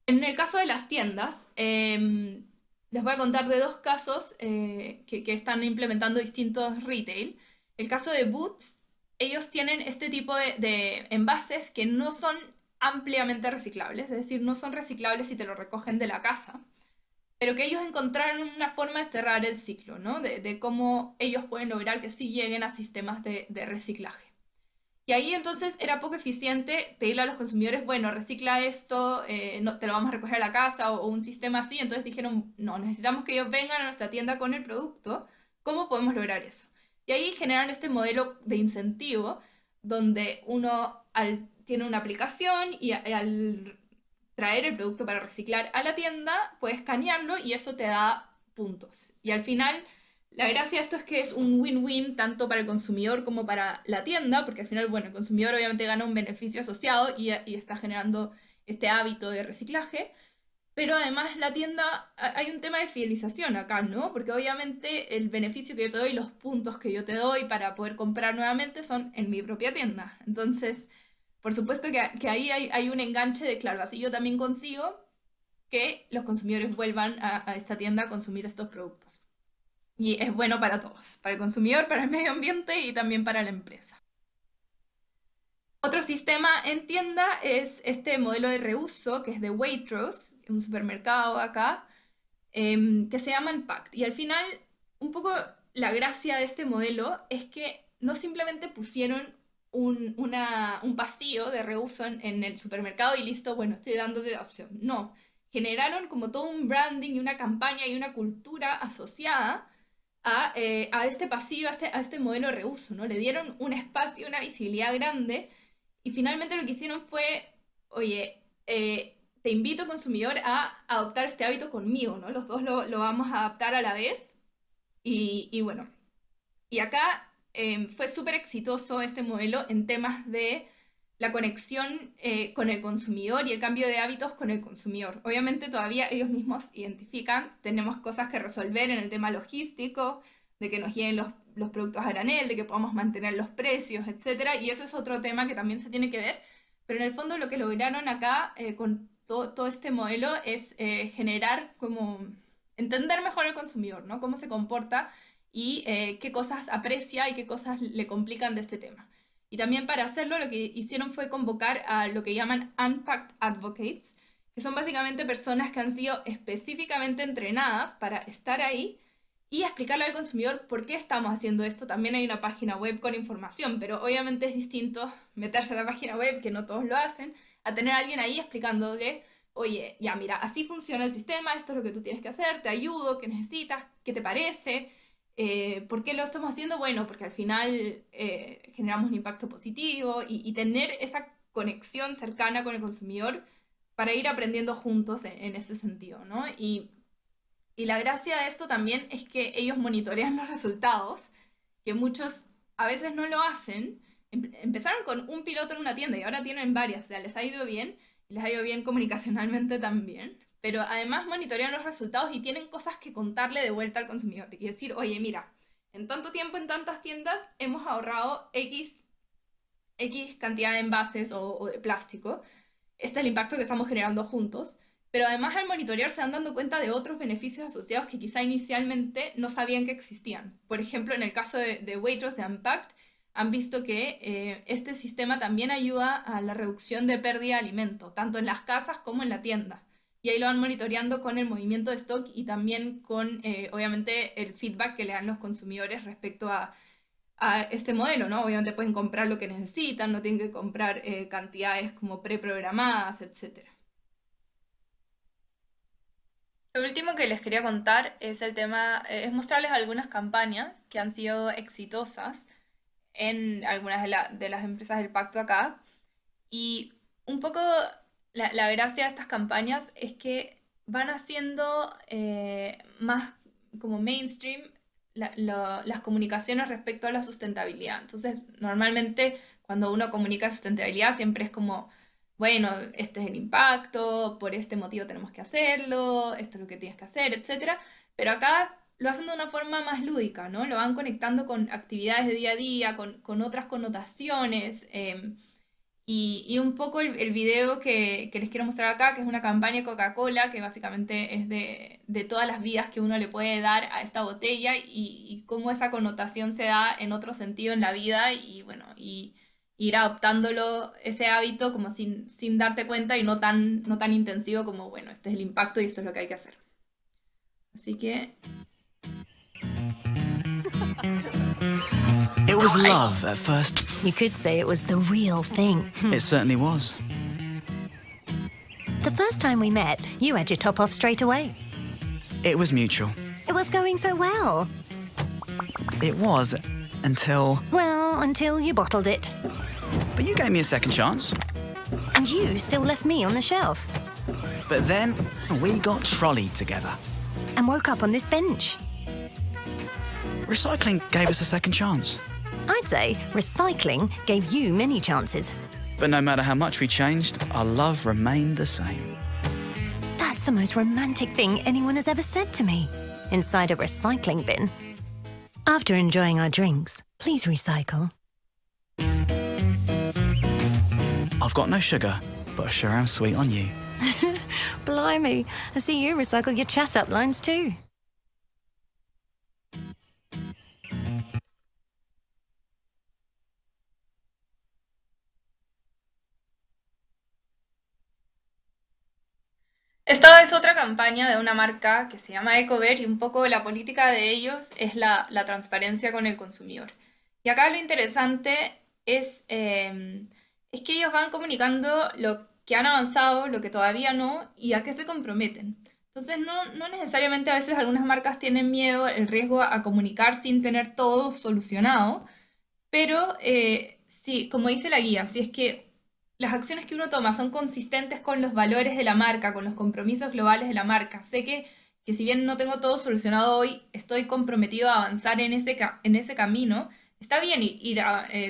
En el caso de las tiendas, les voy a contar de dos casos que están implementando distintos retail. El caso de Boots, ellos tienen este tipo de envases que no son ampliamente reciclables, es decir, no son reciclables si te lo recogen de la casa, pero que ellos encontraron una forma de cerrar el ciclo, ¿no? De cómo ellos pueden lograr que sí lleguen a sistemas de reciclaje. Y ahí entonces era poco eficiente pedirle a los consumidores, bueno, recicla esto, no, te lo vamos a recoger a la casa o un sistema así. Entonces dijeron, no, necesitamos que ellos vengan a nuestra tienda con el producto. ¿Cómo podemos lograr eso? Y ahí generaron este modelo de incentivo donde uno tiene una aplicación y al traer el producto para reciclar a la tienda, puedes escanearlo y eso te da puntos. Y al final, la gracia de esto es que es un win-win tanto para el consumidor como para la tienda, porque al final, bueno, el consumidor obviamente gana un beneficio asociado y está generando este hábito de reciclaje, pero además la tienda, hay un tema de fidelización acá, ¿no? Porque obviamente el beneficio que yo te doy, los puntos que yo te doy para poder comprar nuevamente son en mi propia tienda. Entonces, por supuesto que ahí hay un enganche de, claro, así yo también consigo que los consumidores vuelvan a esta tienda a consumir estos productos. Y es bueno para todos, para el consumidor, para el medio ambiente y también para la empresa. Otro sistema en tienda es este modelo de reuso, que es de Waitrose, un supermercado acá, que se llama Unpacked. Y al final, un poco la gracia de este modelo es que no simplemente pusieron un pasillo de reuso en el supermercado y listo, bueno, estoy dándote la opción. No, generaron como todo un branding y una campaña y una cultura asociada a este pasillo, a este modelo de reuso, ¿no? Le dieron un espacio, una visibilidad grande y finalmente lo que hicieron fue, oye, te invito, consumidor, a adoptar este hábito conmigo, ¿no? Los dos lo vamos a adaptar a la vez y bueno, y acá fue súper exitoso este modelo en temas de la conexión con el consumidor y el cambio de hábitos con el consumidor. Obviamente todavía ellos mismos identifican, tenemos cosas que resolver en el tema logístico, de que nos lleguen los productos a granel, de que podamos mantener los precios, etcétera, y ese es otro tema que también se tiene que ver, pero en el fondo lo que lograron acá con todo este modelo es generar como entender mejor al consumidor, ¿no? Cómo se comporta y qué cosas aprecia y qué cosas le complican de este tema. Y también para hacerlo lo que hicieron fue convocar a lo que llaman Unpacked Advocates, que son básicamente personas que han sido específicamente entrenadas para estar ahí y explicarle al consumidor por qué estamos haciendo esto. También hay una página web con información, pero obviamente es distinto meterse a la página web, que no todos lo hacen, a tener a alguien ahí explicándole, oye, ya mira, así funciona el sistema, esto es lo que tú tienes que hacer, te ayudo, ¿qué necesitas? ¿Qué te parece? ¿Por qué lo estamos haciendo? Bueno, porque al final generamos un impacto positivo y tener esa conexión cercana con el consumidor para ir aprendiendo juntos en ese sentido, ¿no? Y la gracia de esto también es que ellos monitorean los resultados, que muchos a veces no lo hacen. Empezaron con un piloto en una tienda y ahora tienen varias, o sea, les ha ido bien, y les ha ido bien comunicacionalmente también, pero además monitorean los resultados y tienen cosas que contarle de vuelta al consumidor y decir, oye, mira, en tanto tiempo en tantas tiendas hemos ahorrado X cantidad de envases o de plástico. Este es el impacto que estamos generando juntos. Pero además al monitorear se van dando cuenta de otros beneficios asociados que quizá inicialmente no sabían que existían. Por ejemplo, en el caso de Waitrose, de Unpacked, han visto que este sistema también ayuda a la reducción de pérdida de alimento, tanto en las casas como en la tienda. Y ahí lo van monitoreando con el movimiento de stock y también con, obviamente, el feedback que le dan los consumidores respecto a este modelo, ¿no? Obviamente pueden comprar lo que necesitan, no tienen que comprar cantidades como preprogramadas, etc. Lo último que les quería contar es el tema, es mostrarles algunas campañas que han sido exitosas en algunas de las empresas del pacto acá. Y un poco la gracia de estas campañas es que van haciendo más como mainstream las comunicaciones respecto a la sustentabilidad. Entonces, normalmente cuando uno comunica sustentabilidad siempre es como, bueno, este es el impacto, por este motivo tenemos que hacerlo, esto es lo que tienes que hacer, etcétera. Pero acá lo hacen de una forma más lúdica, ¿no? Lo van conectando con actividades de día a día, con otras connotaciones. Y un poco el video que les quiero mostrar acá, que es una campaña de Coca-Cola, que básicamente es de todas las vidas que uno le puede dar a esta botella y cómo esa connotación se da en otro sentido en la vida y bueno, y ir adoptándolo, ese hábito como sin darte cuenta y no tan intensivo como, bueno, este es el impacto y esto es lo que hay que hacer. Así que... It was love at first. You could say it was the real thing. It certainly was. The first time we met, you had your top off straight away. It was mutual. It was going so well. It was until... Well, until you bottled it. But you gave me a second chance. And you still left me on the shelf. But then we got trolleyed together. And woke up on this bench. Recycling gave us a second chance. I'd say recycling gave you many chances. But no matter how much we changed, our love remained the same. That's the most romantic thing anyone has ever said to me. Inside a recycling bin. After enjoying our drinks, please recycle. I've got no sugar, but I sure am sweet on you. Blimey, I see you recycle your chat-up lines too. Esta es otra campaña de una marca que se llama Ecover y un poco la política de ellos es la transparencia con el consumidor. Y acá lo interesante es que ellos van comunicando lo que han avanzado, lo que todavía no y a qué se comprometen. Entonces no necesariamente a veces algunas marcas tienen miedo, el riesgo a comunicar sin tener todo solucionado, pero sí, como dice la guía, si es que las acciones que uno toma son consistentes con los valores de la marca, con los compromisos globales de la marca. Sé que si bien no tengo todo solucionado hoy, estoy comprometido a avanzar en ese camino. Está bien ir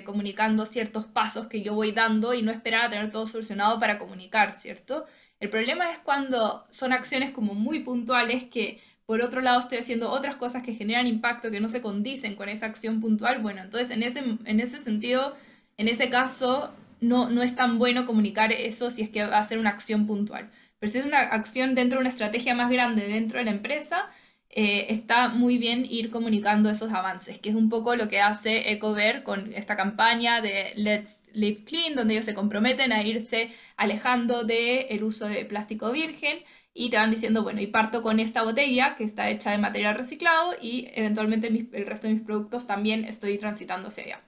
comunicando ciertos pasos que yo voy dando y no esperar a tener todo solucionado para comunicar, ¿cierto? El problema es cuando son acciones como muy puntuales que por otro lado estoy haciendo otras cosas que generan impacto que no se condicen con esa acción puntual. Bueno, entonces en ese sentido, en ese caso... No es tan bueno comunicar eso si es que va a ser una acción puntual. Pero si es una acción dentro de una estrategia más grande dentro de la empresa, está muy bien ir comunicando esos avances, que es un poco lo que hace Ecover con esta campaña de Let's Live Clean, donde ellos se comprometen a irse alejando del uso de plástico virgen y te van diciendo, bueno, y parto con esta botella que está hecha de material reciclado y eventualmente el resto de mis productos también estoy transitando hacia allá.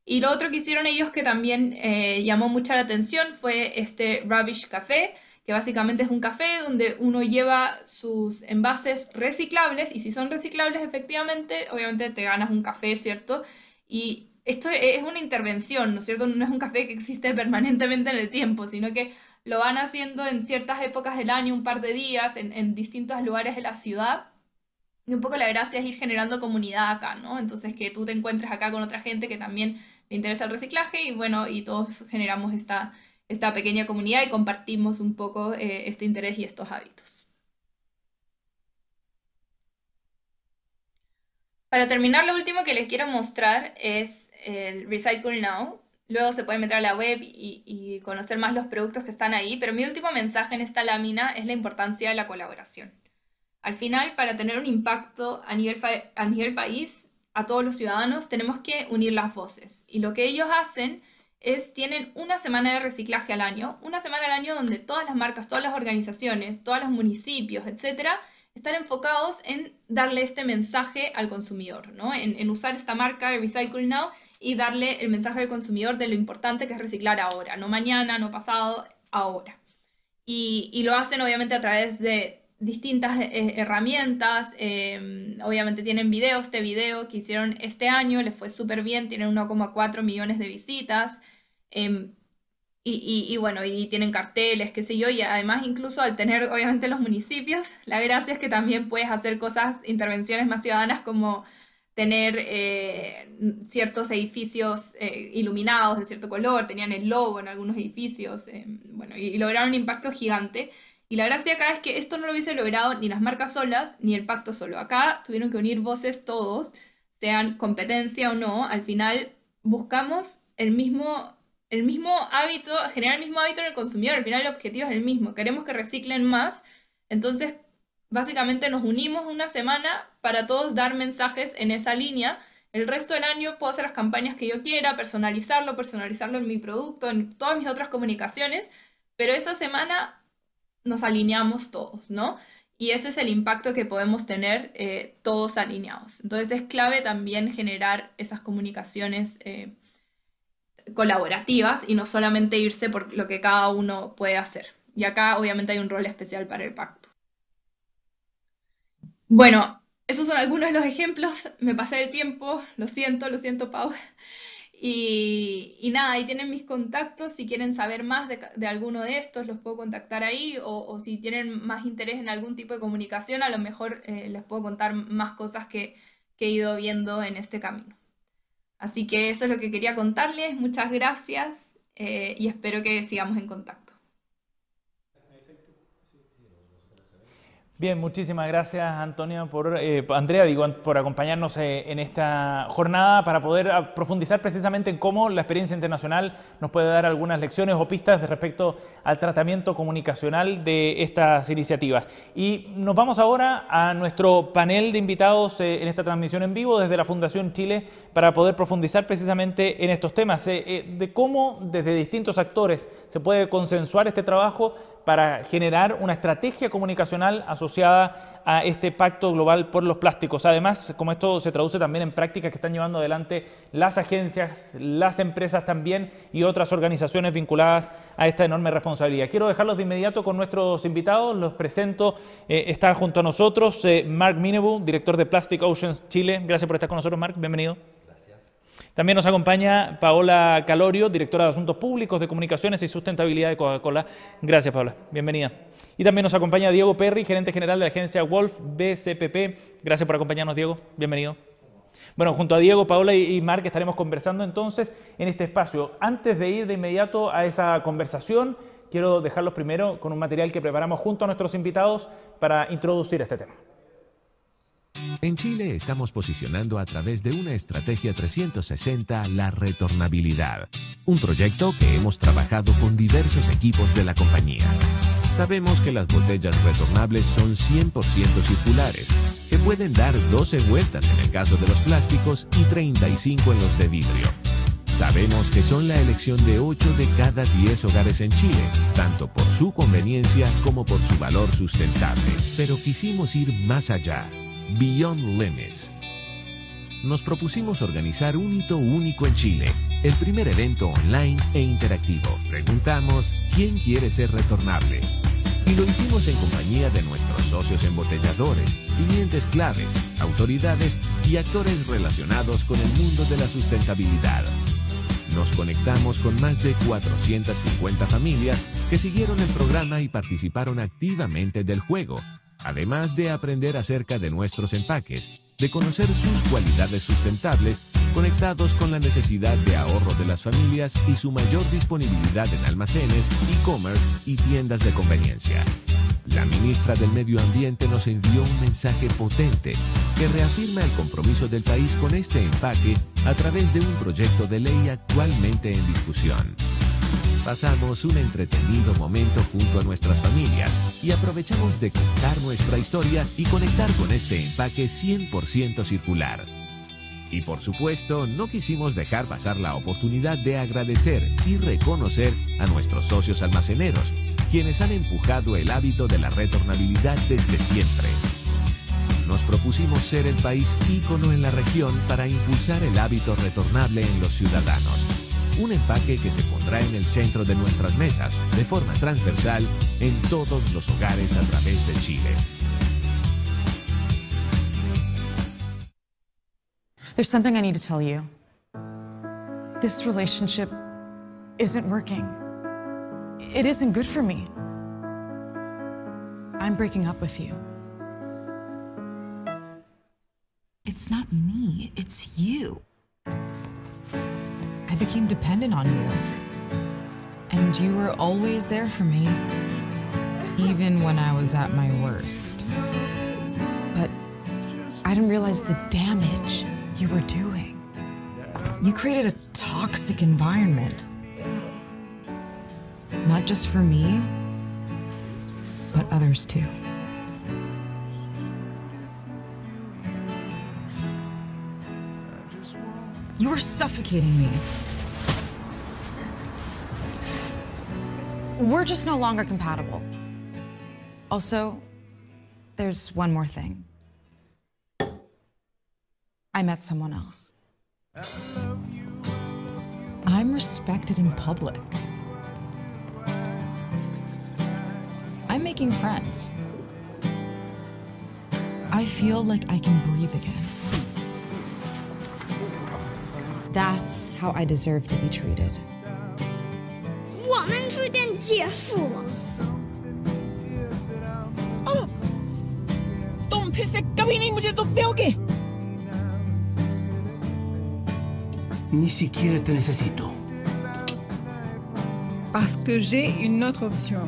Y lo otro que hicieron ellos que también llamó mucha la atención fue este Rubbish Café, que básicamente es un café donde uno lleva sus envases reciclables y si son reciclables efectivamente, obviamente te ganas un café, ¿cierto? Y esto es una intervención, ¿no es cierto? No es un café que existe permanentemente en el tiempo, sino que lo van haciendo en ciertas épocas del año, un par de días, en distintos lugares de la ciudad. Y un poco la gracia es ir generando comunidad acá, ¿no? Entonces que tú te encuentres acá con otra gente que también le interesa el reciclaje y bueno, y todos generamos esta esta pequeña comunidad y compartimos un poco este interés y estos hábitos. Para terminar, lo último que les quiero mostrar es el Recycle Now. Luego se pueden meter a la web y conocer más los productos que están ahí, pero mi último mensaje en esta lámina es la importancia de la colaboración. Al final, para tener un impacto a nivel país, a todos los ciudadanos, tenemos que unir las voces. Y lo que ellos hacen es, tienen una semana de reciclaje al año, una semana al año donde todas las marcas, todas las organizaciones, todos los municipios, etcétera, están enfocados en darle este mensaje al consumidor, ¿no? En usar esta marca, el Recycle Now, y darle el mensaje al consumidor de lo importante que es reciclar ahora, no mañana, no pasado, ahora. Y lo hacen obviamente a través de distintas herramientas, obviamente tienen videos, este video que hicieron este año, les fue súper bien, tienen 1,4 millones de visitas, y bueno, y tienen carteles, qué sé yo, y además incluso al tener obviamente los municipios, la gracia es que también puedes hacer cosas, intervenciones más ciudadanas como tener ciertos edificios iluminados de cierto color, tenían el logo en algunos edificios, bueno, y lograron un impacto gigante. Y la gracia acá es que esto no lo hubiese logrado ni las marcas solas, ni el pacto solo. Acá tuvieron que unir voces todos, sean competencia o no. Al final buscamos el mismo hábito, generar el mismo hábito en el consumidor. Al final el objetivo es el mismo. Queremos que reciclen más. Entonces, básicamente nos unimos una semana para todos dar mensajes en esa línea. El resto del año puedo hacer las campañas que yo quiera, personalizarlo en mi producto, en todas mis otras comunicaciones. Pero esa semana nos alineamos todos, ¿no? Y ese es el impacto que podemos tener todos alineados. Entonces es clave también generar esas comunicaciones colaborativas y no solamente irse por lo que cada uno puede hacer. Y acá obviamente hay un rol especial para el pacto. Bueno, esos son algunos de los ejemplos. Me pasé el tiempo, lo siento, Pau. Y nada, ahí tienen mis contactos, si quieren saber más de alguno de estos los puedo contactar ahí, o si tienen más interés en algún tipo de comunicación, a lo mejor les puedo contar más cosas que he ido viendo en este camino. Así que eso es lo que quería contarles, muchas gracias y espero que sigamos en contacto. Bien, muchísimas gracias Antonia Andrea, por acompañarnos en esta jornada para poder profundizar precisamente en cómo la experiencia internacional nos puede dar algunas lecciones o pistas respecto al tratamiento comunicacional de estas iniciativas. Y nos vamos ahora a nuestro panel de invitados en esta transmisión en vivo desde la Fundación Chile para poder profundizar precisamente en estos temas, de cómo desde distintos actores se puede consensuar este trabajo para generar una estrategia comunicacional asociada a este pacto global por los plásticos. Además, como esto se traduce también en prácticas que están llevando adelante las agencias, las empresas también y otras organizaciones vinculadas a esta enorme responsabilidad. Quiero dejarlos de inmediato con nuestros invitados. Los presento. Está junto a nosotros Mark Minebu, director de Plastic Oceans Chile. Gracias por estar con nosotros, Mark. Bienvenido. También nos acompaña Paola Calorio, directora de Asuntos Públicos, de Comunicaciones y Sustentabilidad de Coca-Cola. Gracias, Paola. Bienvenida. Y también nos acompaña Diego Perry, gerente general de la agencia Wolf BCPP. Gracias por acompañarnos, Diego. Bienvenido. Bueno, junto a Diego, Paola y Marc estaremos conversando entonces en este espacio. Antes de ir de inmediato a esa conversación, quiero dejarlos primero con un material que preparamos junto a nuestros invitados para introducir este tema. En Chile estamos posicionando a través de una estrategia 360 la retornabilidad, un proyecto que hemos trabajado con diversos equipos de la compañía. Sabemos que las botellas retornables son 100% circulares, que pueden dar 12 vueltas en el caso de los plásticos y 35 en los de vidrio. Sabemos que son la elección de 8 de cada 10 hogares en Chile, tanto por su conveniencia como por su valor sustentable. Pero quisimos ir más allá. Beyond Limits. Nos propusimos organizar un hito único en Chile, el primer evento online e interactivo. Preguntamos, ¿quién quiere ser retornable? Y lo hicimos en compañía de nuestros socios embotelladores, clientes claves, autoridades y actores relacionados con el mundo de la sustentabilidad. Nos conectamos con más de 450 familias que siguieron el programa y participaron activamente del juego, además de aprender acerca de nuestros empaques, de conocer sus cualidades sustentables conectados con la necesidad de ahorro de las familias y su mayor disponibilidad en almacenes, e-commerce y tiendas de conveniencia. La ministra del Medio Ambiente nos envió un mensaje potente que reafirma el compromiso del país con este empaque a través de un proyecto de ley actualmente en discusión. Pasamos un entretenido momento junto a nuestras familias y aprovechamos de contar nuestra historia y conectar con este empaque 100% circular. Y por supuesto, no quisimos dejar pasar la oportunidad de agradecer y reconocer a nuestros socios almaceneros, quienes han empujado el hábito de la retornabilidad desde siempre. Nos propusimos ser el país ícono en la región para impulsar el hábito retornable en los ciudadanos. Un empaque que se pondrá en el centro de nuestras mesas, de forma transversal, en todos los hogares a través de Chile. There's something I need to tell you. This relationship isn't working. It isn't good for me. I'm breaking up with you. It's not me, it's you. I became dependent on you. And you were always there for me, even when I was at my worst. But I didn't realize the damage you were doing. You created a toxic environment. Not just for me, but others too. You were suffocating me. We're just no longer compatible. Also, there's one more thing. I met someone else. I'm respected in public. I'm making friends. I feel like I can breathe again. That's how I deserve to be treated. 我们书店结束了。 तुम फिर से कभी नहीं मुझे दुख दोगे? Ni siquiera te necesito. Parce que j'ai une autre option.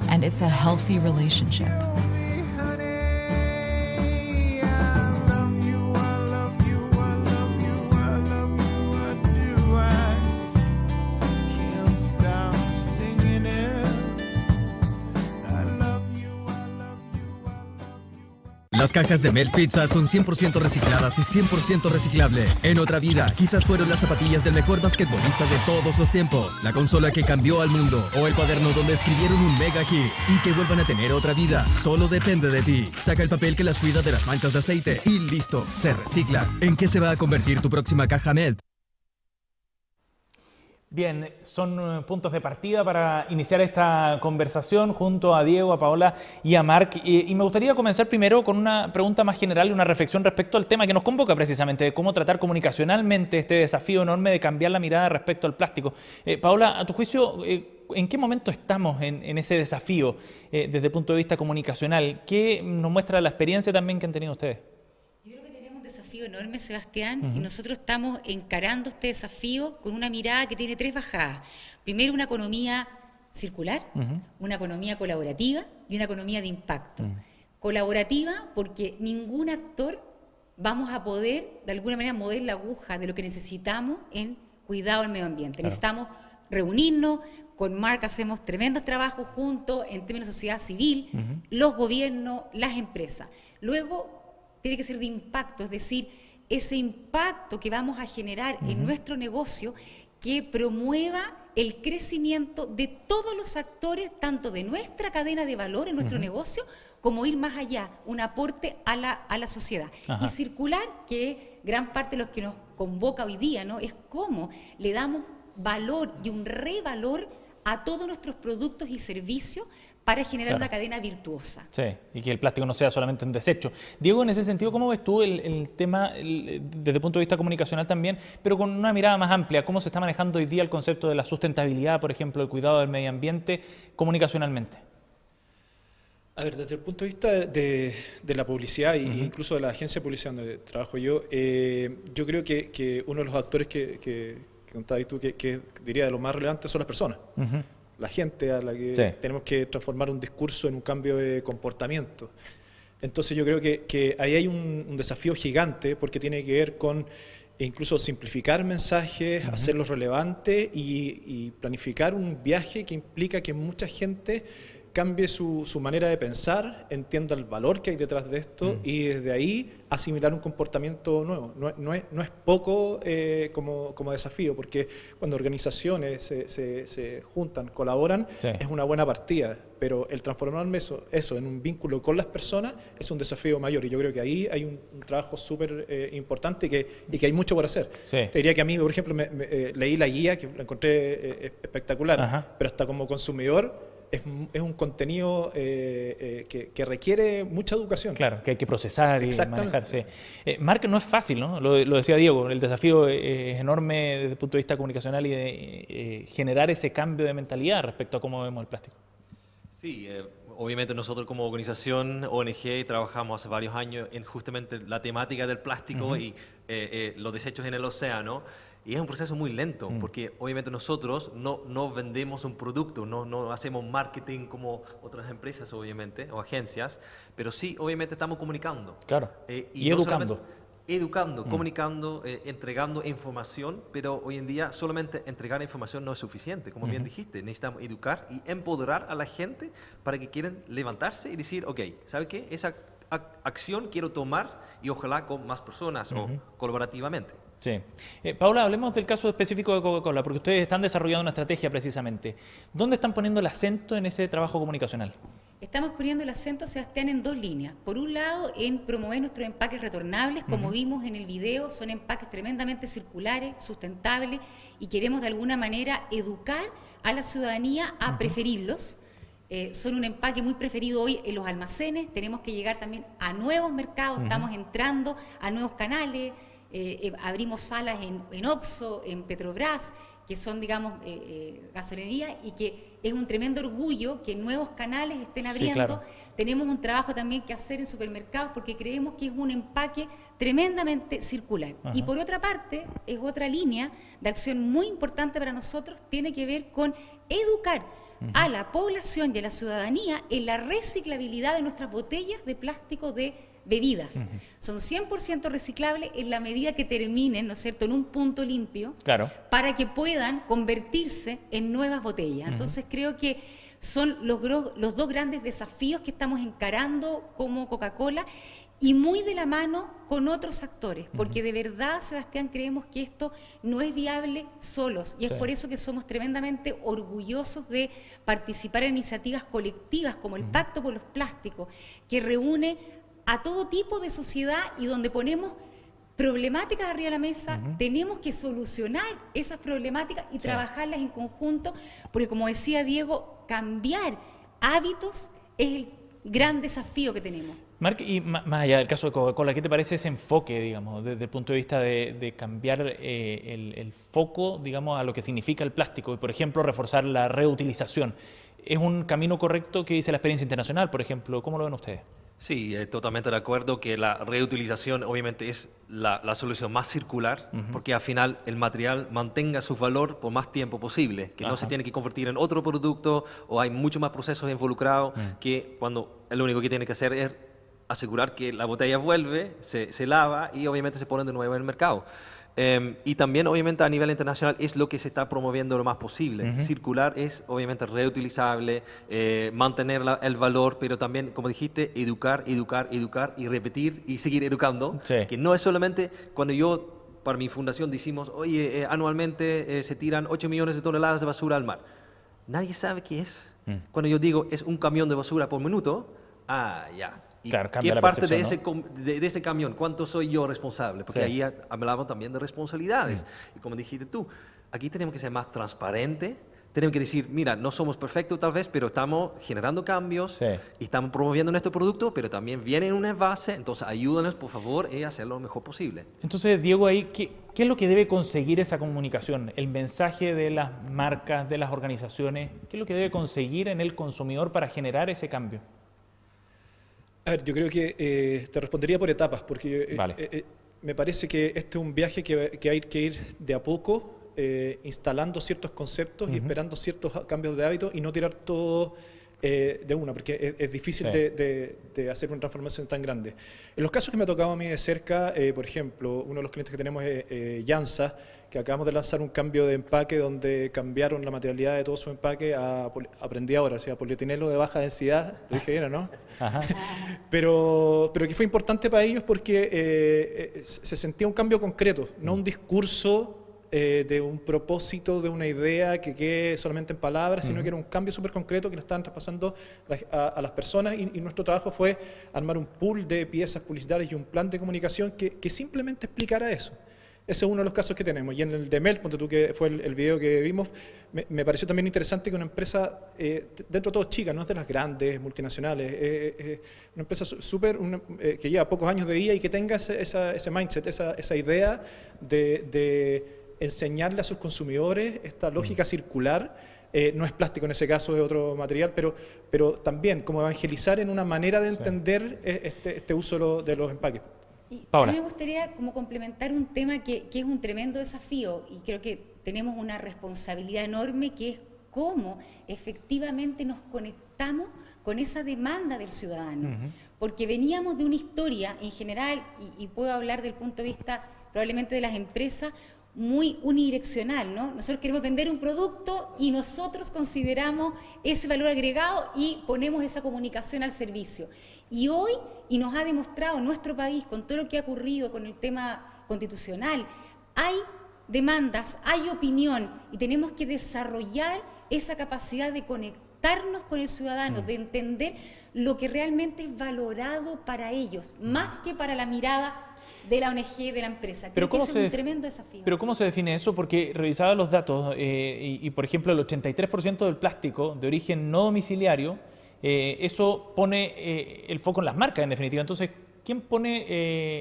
And it's a healthy relationship. Las cajas de Melt Pizza son 100% recicladas y 100% reciclables. En otra vida, quizás fueron las zapatillas del mejor basquetbolista de todos los tiempos, la consola que cambió al mundo o el cuaderno donde escribieron un mega hit. Y que vuelvan a tener otra vida, solo depende de ti. Saca el papel que las cuida de las manchas de aceite y listo, se recicla. ¿En qué se va a convertir tu próxima caja Melt? Bien, son puntos de partida para iniciar esta conversación junto a Diego, a Paola y a Marc. Y me gustaría comenzar primero con una pregunta más general y una reflexión respecto al tema que nos convoca precisamente, de cómo tratar comunicacionalmente este desafío enorme de cambiar la mirada respecto al plástico. Paola, a tu juicio, ¿en qué momento estamos en ese desafío desde el punto de vista comunicacional? ¿Qué nos muestra la experiencia también que han tenido ustedes? Desafío enorme, Sebastián, y nosotros estamos encarando este desafío con una mirada que tiene tres bajadas. Primero, una economía circular, una economía colaborativa y una economía de impacto. Colaborativa porque ningún actor vamos a poder, de alguna manera, mover la aguja de lo que necesitamos en cuidado del medio ambiente. Claro. Necesitamos reunirnos, con Marc hacemos tremendos trabajos juntos en términos de sociedad civil, los gobiernos, las empresas. Luego, tiene que ser de impacto, es decir, ese impacto que vamos a generar en nuestro negocio que promueva el crecimiento de todos los actores, tanto de nuestra cadena de valor en nuestro negocio, como ir más allá, un aporte a la sociedad. Y circular, que gran parte de lo que nos convoca hoy día, ¿no?, es cómo le damos valor y un revalor a todos nuestros productos y servicios para generar una cadena virtuosa. Sí, y que el plástico no sea solamente un desecho. Diego, en ese sentido, ¿cómo ves tú el tema desde el punto de vista comunicacional también, pero con una mirada más amplia? ¿Cómo se está manejando hoy día el concepto de la sustentabilidad, por ejemplo, el cuidado del medio ambiente comunicacionalmente? A ver, desde el punto de vista de la publicidad e incluso de la agencia de publicidad donde trabajo yo creo que uno de los actores que contabas tú, que diría de los más relevantes son las personas. La gente a la que tenemos que transformar un discurso en un cambio de comportamiento. Entonces yo creo que ahí hay un desafío gigante porque tiene que ver con incluso simplificar mensajes, hacerlos relevantes y planificar un viaje que implica que mucha gente cambie su manera de pensar, entienda el valor que hay detrás de esto y desde ahí asimilar un comportamiento nuevo. No es poco como desafío, porque cuando organizaciones se juntan, colaboran, es una buena partida, pero el transformarme eso en un vínculo con las personas es un desafío mayor y yo creo que ahí hay un trabajo súper importante y que hay mucho por hacer. Te diría que a mí, por ejemplo, leí la guía, que la encontré espectacular, pero hasta como consumidor es un contenido que requiere mucha educación. Claro, que hay que procesar y manejar. Marc, no es fácil, ¿no? Lo decía Diego, el desafío es enorme desde el punto de vista comunicacional y de generar ese cambio de mentalidad respecto a cómo vemos el plástico. Sí, obviamente nosotros como organización ONG trabajamos hace varios años en justamente la temática del plástico y los desechos en el océano. Y es un proceso muy lento, porque obviamente nosotros no vendemos un producto, no hacemos marketing como otras empresas, obviamente, o agencias, pero sí, obviamente estamos comunicando. Claro, y no educando. Educando, comunicando, entregando información, pero hoy en día solamente entregar información no es suficiente, como bien dijiste, necesitamos educar y empoderar a la gente para que quieran levantarse y decir, ok, ¿sabe qué? Esa acción quiero tomar y ojalá con más personas o colaborativamente. Sí. Paula, hablemos del caso específico de Coca-Cola, porque ustedes están desarrollando una estrategia precisamente. ¿Dónde están poniendo el acento en ese trabajo comunicacional? Estamos poniendo el acento, Sebastián, en dos líneas. Por un lado, en promover nuestros empaques retornables. Como vimos en el video, son empaques tremendamente circulares, sustentables, y queremos de alguna manera educar a la ciudadanía a preferirlos. Son un empaque muy preferido hoy en los almacenes. Tenemos que llegar también a nuevos mercados, estamos entrando a nuevos canales. Abrimos salas en Oxxo, en Petrobras, que son, digamos, gasolinerías, y que es un tremendo orgullo que nuevos canales estén abriendo. Tenemos un trabajo también que hacer en supermercados porque creemos que es un empaque tremendamente circular. Y por otra parte, es otra línea de acción muy importante para nosotros, tiene que ver con educar a la población y a la ciudadanía en la reciclabilidad de nuestras botellas de plástico de bebidas. Son 100% reciclables en la medida que terminen, ¿no es cierto?, en un punto limpio, para que puedan convertirse en nuevas botellas. Entonces creo que son los dos grandes desafíos que estamos encarando como Coca-Cola y muy de la mano con otros actores, porque de verdad, Sebastián, creemos que esto no es viable solos y es por eso que somos tremendamente orgullosos de participar en iniciativas colectivas como el Pacto por los Plásticos, que reúne a todo tipo de sociedad y donde ponemos problemáticas arriba de la mesa, tenemos que solucionar esas problemáticas y trabajarlas en conjunto, porque como decía Diego, cambiar hábitos es el gran desafío que tenemos. Marc, y más allá del caso de Coca-Cola, ¿qué te parece ese enfoque, digamos, desde el punto de vista de cambiar el foco, digamos, a lo que significa el plástico y, por ejemplo, reforzar la reutilización? ¿Es un camino correcto que dice la experiencia internacional, por ejemplo? ¿Cómo lo ven ustedes? Sí, totalmente de acuerdo que la reutilización obviamente es la solución más circular, porque al final el material mantenga su valor por más tiempo posible, que no se tiene que convertir en otro producto o hay mucho más procesos involucrados que cuando lo único que tiene que hacer es asegurar que la botella vuelve, se lava y obviamente se pone de nuevo en el mercado. Y también obviamente a nivel internacional es lo que se está promoviendo lo más posible. Circular es obviamente reutilizable, mantener el valor, pero también, como dijiste, educar y repetir y seguir educando, que no es solamente cuando yo, para mi fundación, decimos, oye, anualmente se tiran 8 millones de toneladas de basura al mar. Nadie sabe qué es. Cuando yo digo, es un camión de basura por minuto, ya. ¿Y qué parte de ese camión? ¿Cuánto soy yo responsable? Porque ahí hablamos también de responsabilidades. Y como dijiste tú, aquí tenemos que ser más transparentes. Tenemos que decir, mira, no somos perfectos tal vez, pero estamos generando cambios y estamos promoviendo nuestro producto, pero también viene en un envase. Entonces, ayúdanos, por favor, a hacerlo lo mejor posible. Entonces, Diego, ahí, ¿qué es lo que debe conseguir esa comunicación? El mensaje de las marcas, de las organizaciones, ¿qué es lo que debe conseguir en el consumidor para generar ese cambio? A ver, yo creo que te respondería por etapas, porque me parece que este es un viaje que hay que ir de a poco, instalando ciertos conceptos y esperando ciertos cambios de hábitos y no tirar todo de una, porque es difícil de hacer una transformación tan grande. En los casos que me ha tocado a mí de cerca, por ejemplo, uno de los clientes que tenemos es Jansa, que acabamos de lanzar un cambio de empaque donde cambiaron la materialidad de todo su empaque aprendí ahora, o sea, polietileno de baja densidad, lo dije bien, ¿no? Ajá. pero que fue importante para ellos porque se sentía un cambio concreto, no un discurso de un propósito, de una idea que quede solamente en palabras, sino que era un cambio súper concreto que le estaban traspasando a las personas y nuestro trabajo fue armar un pool de piezas publicitarias y un plan de comunicación que simplemente explicara eso. Ese es uno de los casos que tenemos. Y en el de Melt, ponte tú, que fue el video que vimos, me pareció también interesante que una empresa, dentro de todo chica, no es de las grandes multinacionales, una empresa súper, que lleva pocos años de vida y que tenga ese mindset, esa idea de enseñarle a sus consumidores esta lógica circular. No es plástico en ese caso, es otro material, pero también como evangelizar en una manera de entender este uso de los empaques. A mí me gustaría como complementar un tema que es un tremendo desafío y creo que tenemos una responsabilidad enorme, que es cómo efectivamente nos conectamos con esa demanda del ciudadano. Porque veníamos de una historia en general, y puedo hablar del punto de vista probablemente de las empresas, muy unidireccional, ¿no? Nosotros queremos vender un producto y nosotros consideramos ese valor agregado y ponemos esa comunicación al servicio. Y hoy, y nos ha demostrado nuestro país, con todo lo que ha ocurrido con el tema constitucional, hay demandas, hay opinión, y tenemos que desarrollar esa capacidad de conectarnos con el ciudadano, de entender lo que realmente es valorado para ellos, más que para la mirada de la ONG, de la empresa. Creo que ese es un tremendo desafío. Pero ¿cómo se define eso? Porque revisaba los datos y por ejemplo, el 83% del plástico de origen no domiciliario, eso pone el foco en las marcas, en definitiva. Entonces, ¿quién pone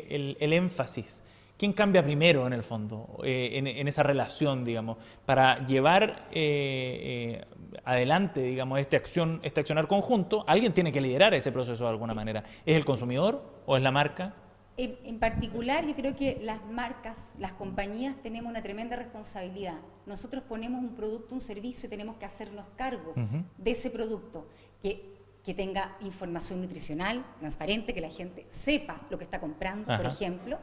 el énfasis? ¿Quién cambia primero, en el fondo, en esa relación, digamos, para llevar adelante, digamos, este accionar conjunto? Alguien tiene que liderar ese proceso de alguna manera. ¿Es el consumidor o es la marca? En particular, yo creo que las marcas, las compañías, tenemos una tremenda responsabilidad. Nosotros ponemos un producto, un servicio, y tenemos que hacernos cargo de ese producto, que tenga información nutricional, transparente, que la gente sepa lo que está comprando, por ejemplo,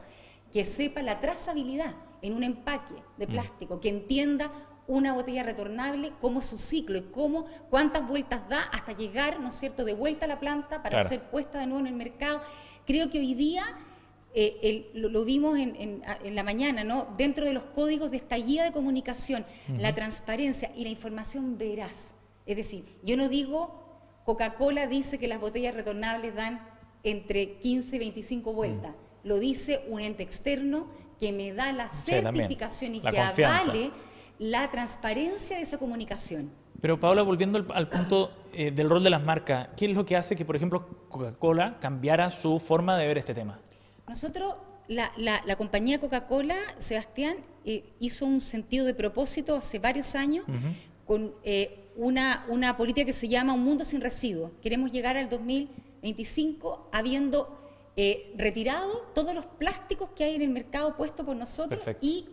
que sepa la trazabilidad en un empaque de plástico, que entienda una botella retornable, cómo es su ciclo y cuántas vueltas da hasta llegar, ¿no es cierto?, de vuelta a la planta para ser puesta de nuevo en el mercado. Creo que hoy día lo vimos en la mañana, ¿no? Dentro de los códigos de esta guía de comunicación, la transparencia y la información veraz. Es decir, yo no digo, Coca-Cola dice que las botellas retornables dan entre 15 y 25 vueltas. Lo dice un ente externo que me da la certificación y que avale la transparencia de esa comunicación. Pero Paola, volviendo al punto del rol de las marcas, ¿qué es lo que hace que, por ejemplo, Coca-Cola cambiara su forma de ver este tema? Nosotros, la compañía Coca-Cola, Sebastián, hizo un sentido de propósito hace varios años con una política que se llama Un Mundo Sin Residuos. Queremos llegar al 2025 habiendo retirado todos los plásticos que hay en el mercado puesto por nosotros. Perfecto. Y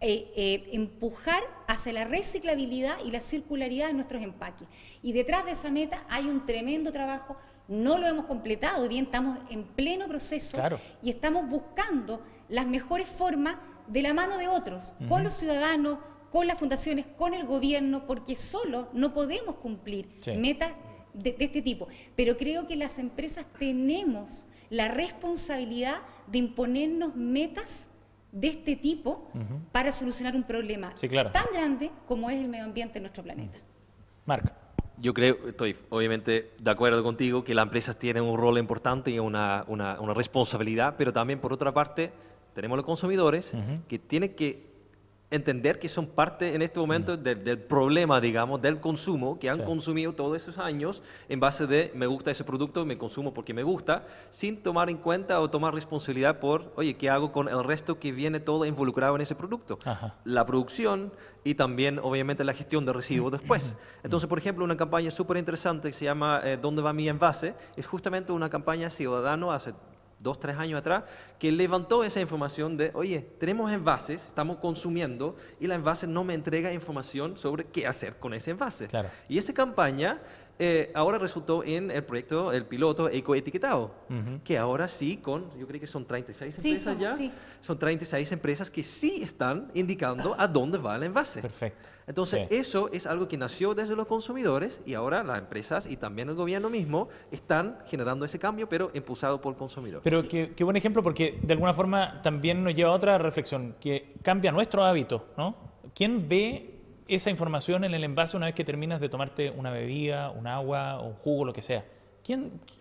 empujar hacia la reciclabilidad y la circularidad de nuestros empaques. Y detrás de esa meta hay un tremendo trabajo. No lo hemos completado, bien, estamos en pleno proceso y estamos buscando las mejores formas de la mano de otros, con los ciudadanos, con las fundaciones, con el gobierno, porque solo no podemos cumplir metas de este tipo. Pero creo que las empresas tenemos la responsabilidad de imponernos metas de este tipo para solucionar un problema tan grande como es el medio ambiente en nuestro planeta. Marc. Yo creo, estoy obviamente de acuerdo contigo, que las empresas tienen un rol importante y una responsabilidad, pero también por otra parte tenemos los consumidores que tienen que entender que son parte en este momento del problema, digamos, del consumo, que han consumido todos esos años en base de me gusta ese producto, me consumo porque me gusta, sin tomar en cuenta o tomar responsabilidad por, oye, ¿qué hago con el resto que viene todo involucrado en ese producto? La producción y también, obviamente, la gestión de residuos después. Entonces, por ejemplo, una campaña súper interesante que se llama ¿Dónde va mi envase? Es justamente una campaña ciudadana hace 2, 3 años atrás, que levantó esa información de, oye, tenemos envases, estamos consumiendo, y la envase no me entrega información sobre qué hacer con ese envase. Claro. Y esa campaña ahora resultó en el proyecto, el piloto ecoetiquetado, que ahora sí, yo creo que son 36 empresas ya, son 36 empresas que sí están indicando a dónde va el envase. Perfecto. Entonces, eso es algo que nació desde los consumidores y ahora las empresas y también el gobierno mismo están generando ese cambio, pero impulsado por el consumidor. Pero qué buen ejemplo, porque de alguna forma también nos lleva a otra reflexión, que cambia nuestro hábito, ¿no? ¿Quién ve esa información en el envase una vez que terminas de tomarte una bebida, un agua, un jugo, lo que sea?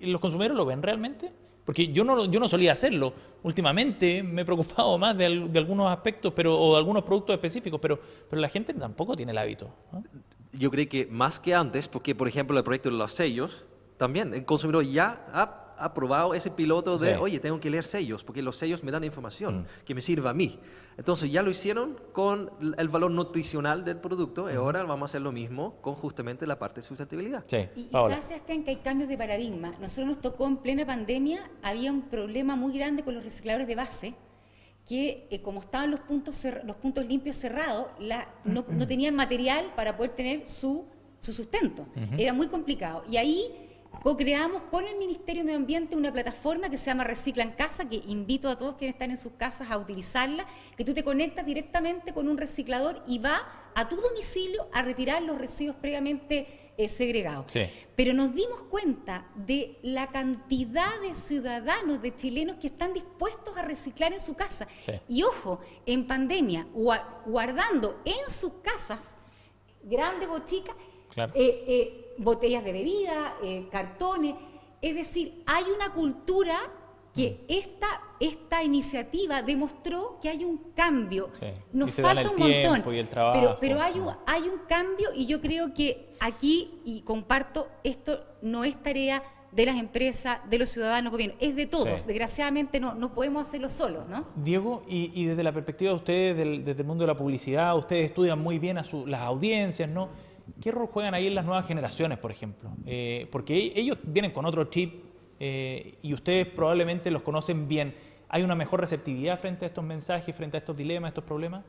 ¿Los consumidores lo ven realmente? Porque yo no solía hacerlo. Últimamente me he preocupado más de algunos aspectos o de algunos productos específicos, pero la gente tampoco tiene el hábito, ¿no? Yo creo que más que antes, porque por ejemplo el proyecto de los sellos, también el consumidor ya ha aprobado ese piloto de, oye, tengo que leer sellos, porque los sellos me dan información que me sirva a mí. Entonces ya lo hicieron con el valor nutricional del producto y ahora vamos a hacer lo mismo con justamente la parte de sustentabilidad. Y se hace, Sebastián, que hay cambios de paradigma. Nosotros nos tocó en plena pandemia, había un problema muy grande con los recicladores de base, que como estaban los puntos limpios cerrados, no tenían material para poder tener su sustento. Era muy complicado. Y ahí co-creamos con el Ministerio de Medio Ambiente una plataforma que se llama Recicla en Casa, que invito a todos quienes están en sus casas a utilizarla, que tú te conectas directamente con un reciclador y va a tu domicilio a retirar los residuos previamente segregados. Pero nos dimos cuenta de la cantidad de ciudadanos, de chilenos que están dispuestos a reciclar en su casa. Y ojo, en pandemia, guardando en sus casas, grandes o chicas, botellas de bebida, cartones. Es decir, hay una cultura que esta iniciativa demostró que hay un cambio. Nos falta un montón, pero hay un cambio, y yo creo que aquí, y comparto, esto no es tarea de las empresas, de los ciudadanos, gobierno, es de todos. Desgraciadamente no podemos hacerlo solos, ¿no? Diego, y desde la perspectiva de ustedes, desde el mundo de la publicidad, ustedes estudian muy bien las audiencias, ¿no? ¿Qué rol juegan ahí en las nuevas generaciones, por ejemplo? Porque ellos vienen con otro chip y ustedes probablemente los conocen bien. ¿Hay una mejor receptividad frente a estos mensajes, frente a estos dilemas, estos problemas?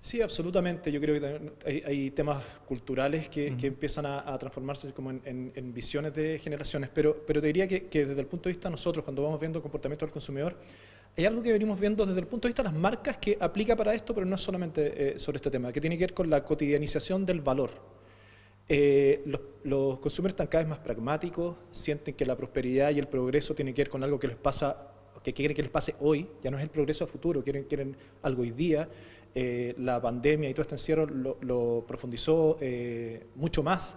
Sí, absolutamente. Yo creo que hay temas culturales que empiezan a transformarse como en visiones de generaciones, pero te diría que desde el punto de vista de nosotros, cuando vamos viendo el comportamiento del consumidor, hay algo que venimos viendo desde el punto de vista de las marcas que aplica para esto, pero no es solamente sobre este tema, que tiene que ver con la cotidianización del valor. Los consumidores están cada vez más pragmáticos, sienten que la prosperidad y el progreso tienen que ver con algo que les pasa, que quieren que les pase hoy, ya no es el progreso a futuro, quieren algo hoy día. La pandemia y todo este encierro lo profundizó mucho más.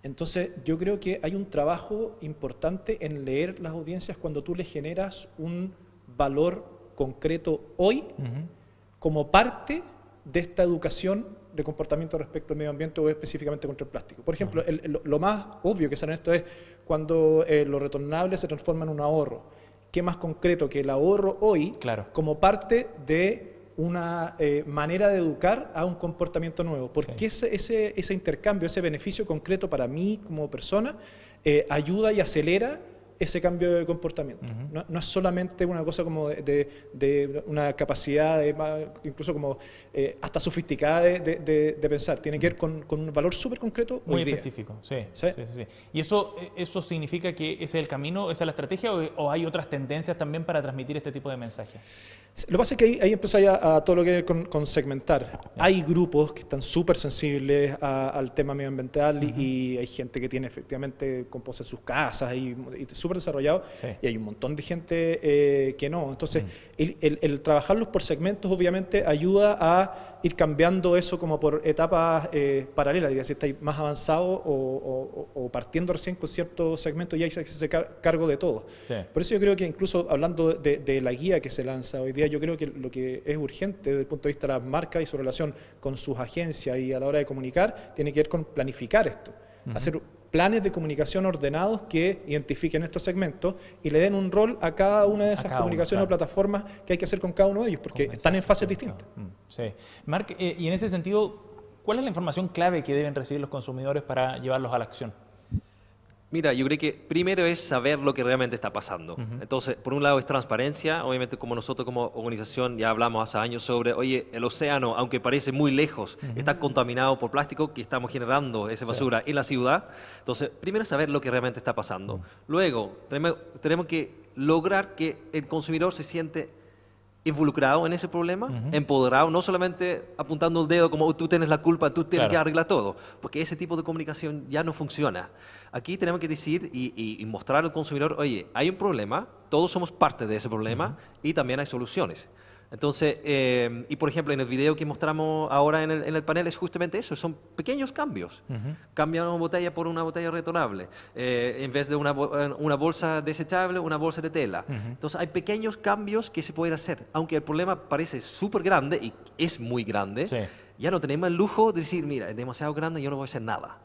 Entonces yo creo que hay un trabajo importante en leer las audiencias cuando tú les generas un valor concreto hoy como parte de esta educación de comportamiento respecto al medio ambiente o específicamente contra el plástico. Por ejemplo, lo más obvio que sale en esto es cuando lo retornable se transforma en un ahorro. ¿Qué más concreto que el ahorro hoy como parte de una manera de educar a un comportamiento nuevo? Porque ese intercambio, ese beneficio concreto para mí como persona, ayuda y acelera ese cambio de comportamiento. No es solamente una cosa como de una capacidad incluso como hasta sofisticada de pensar. Tiene que ver con un valor súper concreto muy hoy día. específico. Sí. ¿Y eso significa que ese es el camino, esa es la estrategia, o hay otras tendencias también para transmitir este tipo de mensajes? Lo que pasa es que ahí empieza ya a todo lo que hay con segmentar. Hay grupos que están súper sensibles al tema medioambiental y hay gente que tiene efectivamente compuesta sus casas y súper desarrollado, y hay un montón de gente que no. Entonces, el trabajarlos por segmentos obviamente ayuda a ir cambiando eso como por etapas paralelas. Diría, si estáis más avanzados o partiendo recién con ciertos segmentos, ya hay que hacerse cargo de todo. Por eso yo creo que incluso hablando de la guía que se lanza hoy día, día yo creo que lo que es urgente desde el punto de vista de las marcas y su relación con sus agencias y a la hora de comunicar, tiene que ver con planificar esto, hacer planes de comunicación ordenados que identifiquen estos segmentos y le den un rol a cada una de esas comunicaciones o plataformas que hay que hacer con cada uno de ellos, porque están en fases distintas. Sí. Marc, y en ese sentido, ¿cuál es la información clave que deben recibir los consumidores para llevarlos a la acción? Mira, yo creo que primero es saber lo que realmente está pasando. Entonces, por un lado es transparencia. Obviamente, como nosotros como organización ya hablamos hace años sobre, oye, el océano, aunque parece muy lejos, está contaminado por plástico que estamos generando esa basura en la ciudad. Entonces, primero es saber lo que realmente está pasando. Luego, tenemos que lograr que el consumidor se siente involucrado en ese problema, empoderado, no solamente apuntando el dedo como tú tienes la culpa, tú tienes que arreglar todo, porque ese tipo de comunicación ya no funciona. Aquí tenemos que decir y mostrar al consumidor, oye, hay un problema, todos somos parte de ese problema y también hay soluciones. Entonces, y por ejemplo, en el video que mostramos ahora en el panel es justamente eso, son pequeños cambios. Cambian una botella por una botella retornable, en vez de una bolsa desechable, una bolsa de tela. Entonces, hay pequeños cambios que se pueden hacer, aunque el problema parece súper grande y es muy grande, ya no tenemos el lujo de decir, mira, es demasiado grande, yo no voy a hacer nada.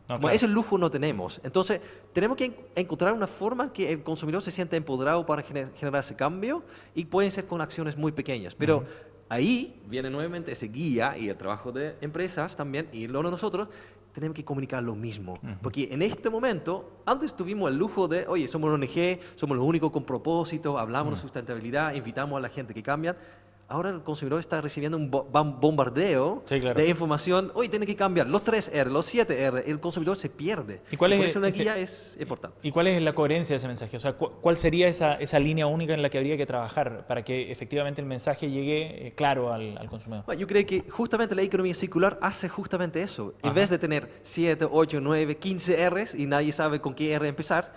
No, claro. Ese lujo no tenemos. Entonces, tenemos que encontrar una forma que el consumidor se sienta empoderado para generar ese cambio y pueden ser con acciones muy pequeñas. Pero ahí viene nuevamente ese guía y el trabajo de empresas también y luego nosotros tenemos que comunicar lo mismo. Porque en este momento, antes tuvimos el lujo de, oye, somos una ONG, somos los únicos con propósito, hablamos de sustentabilidad, invitamos a la gente que cambia. Ahora el consumidor está recibiendo un bombardeo de información. Hoy tiene que cambiar los 3R, los 7R. El consumidor se pierde. ¿Y cuál es por eso una guía es importante. ¿Y cuál es la coherencia de ese mensaje? O sea, ¿cuál sería esa línea única en la que habría que trabajar para que efectivamente el mensaje llegue claro al consumidor? Bueno, yo creo que justamente la economía circular hace justamente eso. En vez de tener 7, 8, 9, 15 Rs y nadie sabe con qué R empezar,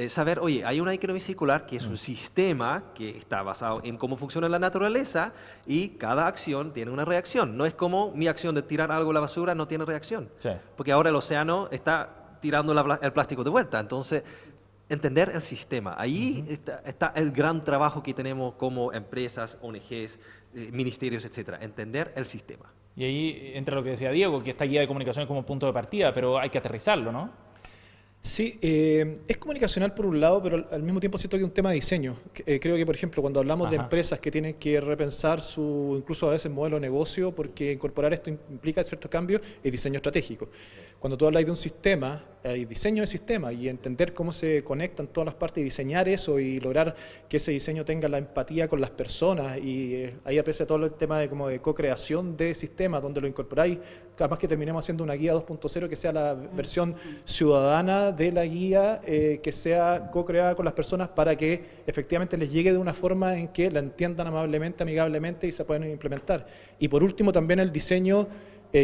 saber, oye, hay una economía circular que es un sistema que está basado en cómo funciona la naturaleza y cada acción tiene una reacción. No es como mi acción de tirar algo a la basura no tiene reacción. Porque ahora el océano está tirando el plástico de vuelta. Entonces, entender el sistema. Ahí está el gran trabajo que tenemos como empresas, ONGs, ministerios, etcétera. Entender el sistema. Y ahí entra lo que decía Diego, que esta guía de comunicación es como punto de partida, pero hay que aterrizarlo, ¿no? Sí, es comunicacional por un lado, pero al mismo tiempo siento que es un tema de diseño. Creo que, por ejemplo, cuando hablamos de empresas que tienen que repensar incluso a veces modelo de negocio, porque incorporar esto implica ciertos cambios, es diseño estratégico. Cuando tú hablas de un sistema, hay diseño de sistema y entender cómo se conectan todas las partes y diseñar eso y lograr que ese diseño tenga la empatía con las personas y ahí aparece todo el tema de co-creación de sistemas donde lo incorporáis, capaz que terminemos haciendo una guía 2.0 que sea la versión ciudadana de la guía, que sea co-creada con las personas para que efectivamente les llegue de una forma en que la entiendan amablemente, amigablemente y se puedan implementar. Y por último también el diseño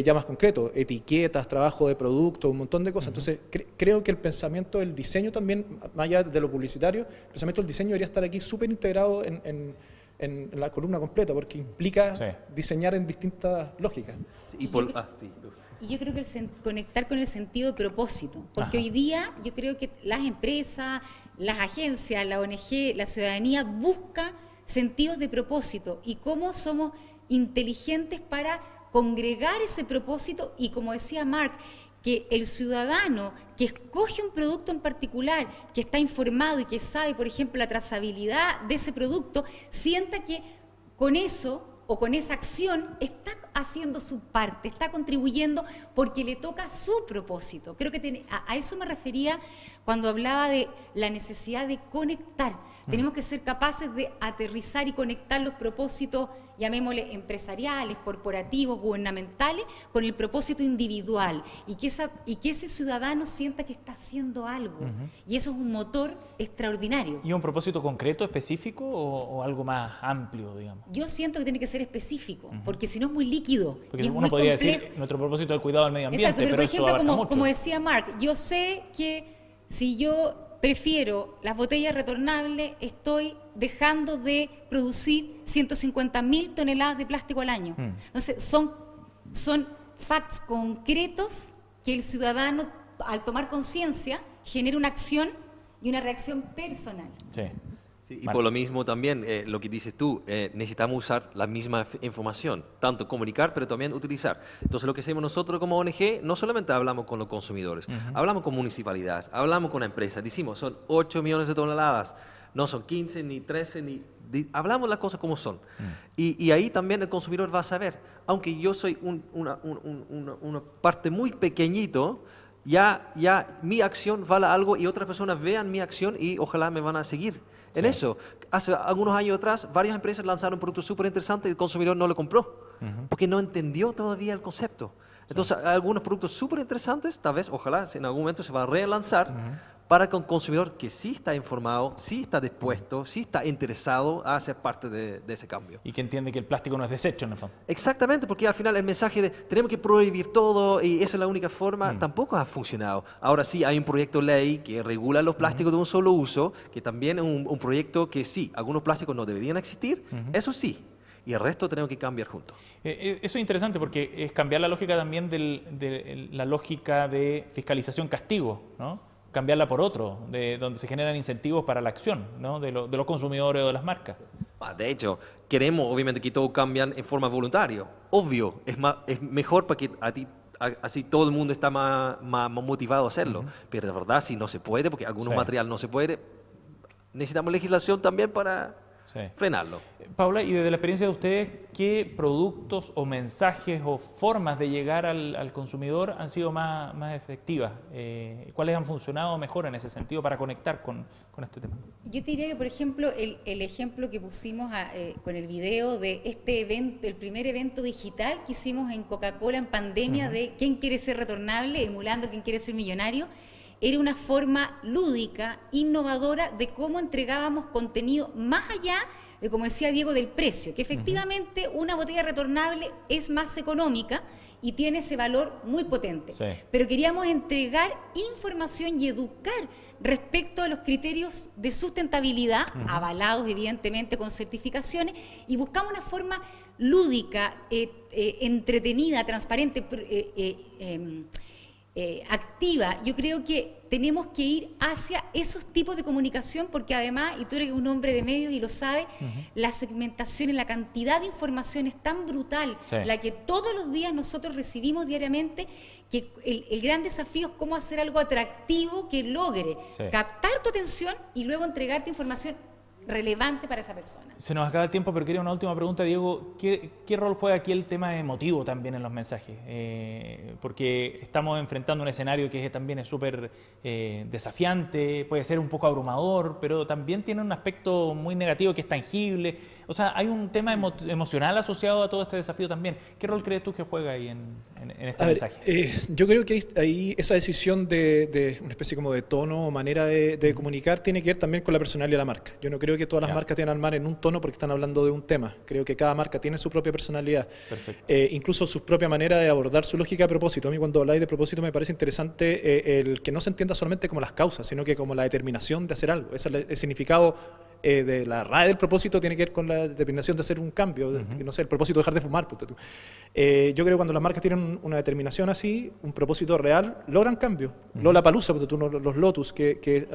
ya más concreto, etiquetas, trabajo de producto, un montón de cosas. Entonces, creo que el pensamiento del diseño también, más allá de lo publicitario, el pensamiento del diseño debería estar aquí súper integrado en la columna completa, porque implica diseñar en distintas lógicas. Y yo creo que conectar con el sentido de propósito, porque hoy día yo creo que las empresas, las agencias, la ONG, la ciudadanía busca sentidos de propósito y cómo somos inteligentes para congregar ese propósito y, como decía Marc, que el ciudadano que escoge un producto en particular, que está informado y que sabe, por ejemplo, la trazabilidad de ese producto, sienta que con eso o con esa acción está haciendo su parte, está contribuyendo porque le toca su propósito. Creo que a eso me refería cuando hablaba de la necesidad de conectar. Tenemos que ser capaces de aterrizar y conectar los propósitos, llamémosle empresariales, corporativos, gubernamentales, con el propósito individual y que ese ciudadano sienta que está haciendo algo. Y eso es un motor extraordinario. ¿Y un propósito concreto, específico o algo más amplio, digamos? Yo siento que tiene que ser específico, porque si no es muy líquido. Porque y es uno muy podría complejo. decir nuestro propósito del cuidado del medio ambiente, Exacto, pero por ejemplo, eso abarca mucho. Como decía Marc, yo sé que si yo prefiero las botellas retornables, estoy dejando de producir 150.000 toneladas de plástico al año. Entonces, son facts concretos que el ciudadano, al tomar conciencia, genera una acción y una reacción personal. Sí, y por lo mismo también, lo que dices tú, necesitamos usar la misma información, tanto comunicar, pero también utilizar. Entonces, lo que hacemos nosotros como ONG, no solamente hablamos con los consumidores, hablamos con municipalidades, hablamos con empresas, decimos, son 8 millones de toneladas, no son 15, ni 13, hablamos las cosas como son. Y ahí también el consumidor va a saber, aunque yo soy una parte muy pequeñito, ya mi acción vale algo y otras personas vean mi acción y ojalá me van a seguir en eso. Hace algunos años atrás, varias empresas lanzaron un producto súper interesante y el consumidor no lo compró porque no entendió todavía el concepto. Entonces, algunos productos súper interesantes, tal vez, ojalá, en algún momento se va a relanzar para que un consumidor que sí está informado, sí está dispuesto, sí está interesado a ser parte de ese cambio. Y que entiende que el plástico no es desecho, en el fondo. Exactamente, porque al final el mensaje de tenemos que prohibir todo y esa es la única forma, tampoco ha funcionado. Ahora sí, hay un proyecto de ley que regula los plásticos de un solo uso, que también es un proyecto que sí, algunos plásticos no deberían existir, eso sí. Y el resto tenemos que cambiar juntos. Eso es interesante porque es cambiar la lógica también de la lógica de fiscalización-castigo, ¿no? Cambiarla por otro, donde se generan incentivos para la acción, ¿no? de los consumidores o de las marcas. De hecho, queremos obviamente que todo cambie en forma voluntaria. Obvio, es mejor para que así todo el mundo está más motivado a hacerlo. Pero de verdad, si no se puede, porque algunos material no se puede, necesitamos legislación también para frenarlo. Paula, y desde la experiencia de ustedes, ¿qué productos o mensajes o formas de llegar al consumidor han sido más efectivas? ¿Cuáles han funcionado mejor en ese sentido para conectar con este tema? Yo te diría que, por ejemplo, el ejemplo que pusimos con el video de este evento, el primer evento digital que hicimos en Coca-Cola en pandemia de ¿Quién quiere ser retornable? Emulando ¿Quién quiere ser millonario? Era una forma lúdica, innovadora, de cómo entregábamos contenido más allá de, como decía Diego, del precio, que efectivamente una botella retornable es más económica y tiene ese valor muy potente. Pero queríamos entregar información y educar respecto a los criterios de sustentabilidad, avalados evidentemente con certificaciones, y buscamos una forma lúdica, entretenida, transparente, activa. Yo creo que tenemos que ir hacia esos tipos de comunicación porque además, y tú eres un hombre de medios y lo sabes, la segmentación y la cantidad de información es tan brutal, la que todos los días nosotros recibimos diariamente, que el gran desafío es cómo hacer algo atractivo que logre captar tu atención y luego entregarte información relevante para esa persona. Se nos acaba el tiempo, pero quería una última pregunta, Diego. ¿Qué rol juega aquí el tema emotivo también en los mensajes? Porque estamos enfrentando un escenario que también es súper desafiante, puede ser un poco abrumador, pero también tiene un aspecto muy negativo que es tangible. O sea, hay un tema emocional asociado a todo este desafío también. ¿Qué rol crees tú que juega ahí en este mensaje? Yo creo que ahí esa decisión de una especie como de tono o manera de comunicar tiene que ver también con la personalidad de la marca. Yo no creo que todas las marcas tienen que armar en un tono porque están hablando de un tema. Creo que cada marca tiene su propia personalidad, incluso su propia manera de abordar su lógica de propósito. A mí cuando habláis de propósito me parece interesante el que no se entienda solamente como las causas, sino que como la determinación de hacer algo. Ese es el significado de la RAE del propósito, tiene que ver con la determinación de hacer un cambio, no sé, el propósito de dejar de fumar. Yo creo que cuando las marcas tienen una determinación así, un propósito real, logran cambio. Lollapalooza, los Lotus, que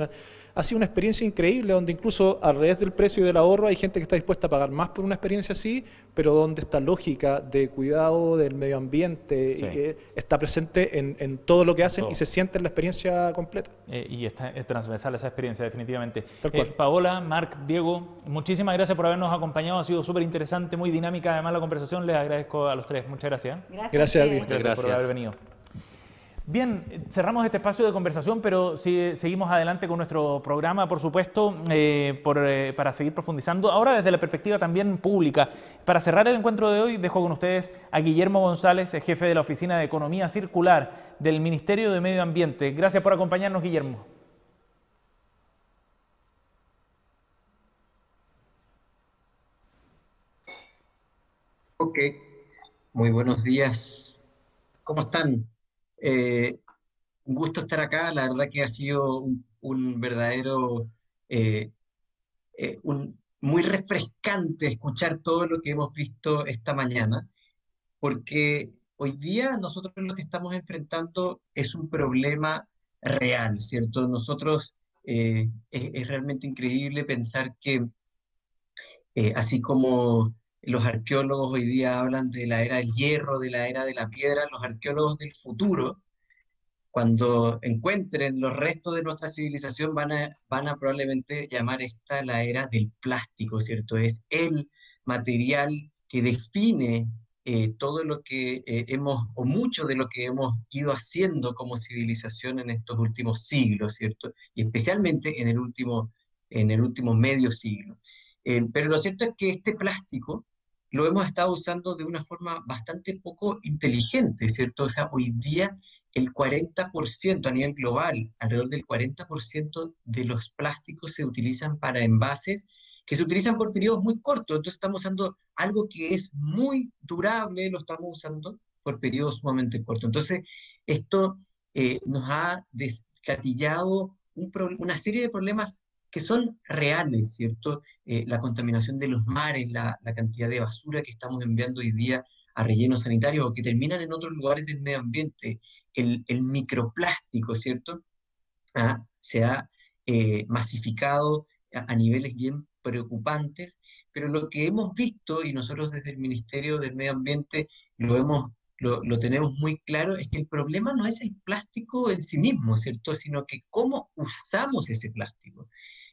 ha sido una experiencia increíble, donde incluso a revés del precio y del ahorro hay gente que está dispuesta a pagar más por una experiencia así, pero donde esta lógica de cuidado del medio ambiente está presente en todo lo que hacen y se siente en la experiencia completa. Y es transversal esa experiencia, definitivamente. Paola, Marc, Diego, muchísimas gracias por habernos acompañado. Ha sido súper interesante, muy dinámica además la conversación. Les agradezco a los tres. Muchas gracias. Gracias. Muchas gracias por haber venido. Bien, cerramos este espacio de conversación, pero seguimos adelante con nuestro programa, por supuesto, para seguir profundizando. Ahora desde la perspectiva también pública. Para cerrar el encuentro de hoy, dejo con ustedes a Guillermo González, jefe de la Oficina de Economía Circular del Ministerio de Medio Ambiente. Gracias por acompañarnos, Guillermo. Ok, muy buenos días. ¿Cómo están? Un gusto estar acá. La verdad que ha sido un verdadero, muy refrescante escuchar todo lo que hemos visto esta mañana, porque hoy día nosotros lo que estamos enfrentando es un problema real, ¿cierto? Nosotros Es realmente increíble pensar que así como los arqueólogos hoy día hablan de la era del hierro, de la era de la piedra, los arqueólogos del futuro, cuando encuentren los restos de nuestra civilización, van a probablemente llamar esta la era del plástico, ¿cierto? Es el material que define todo lo que o mucho de lo que hemos ido haciendo como civilización en estos últimos siglos, ¿cierto? Y especialmente en el último medio siglo. Pero lo cierto es que este plástico lo hemos estado usando de una forma bastante poco inteligente, ¿cierto? O sea, hoy día el 40% a nivel global, alrededor del 40% de los plásticos se utilizan para envases que se utilizan por periodos muy cortos. Entonces estamos usando algo que es muy durable, lo estamos usando por periodos sumamente cortos. Entonces esto nos ha desgatillado una serie de problemas que son reales, ¿cierto? La contaminación de los mares, la cantidad de basura que estamos enviando hoy día a rellenos sanitarios o que terminan en otros lugares del medio ambiente, el microplástico, ¿cierto? Se ha masificado a niveles bien preocupantes, pero lo que hemos visto, y nosotros desde el Ministerio del Medio Ambiente lo tenemos muy claro, es que el problema no es el plástico en sí mismo, ¿cierto? Sino que cómo usamos ese plástico.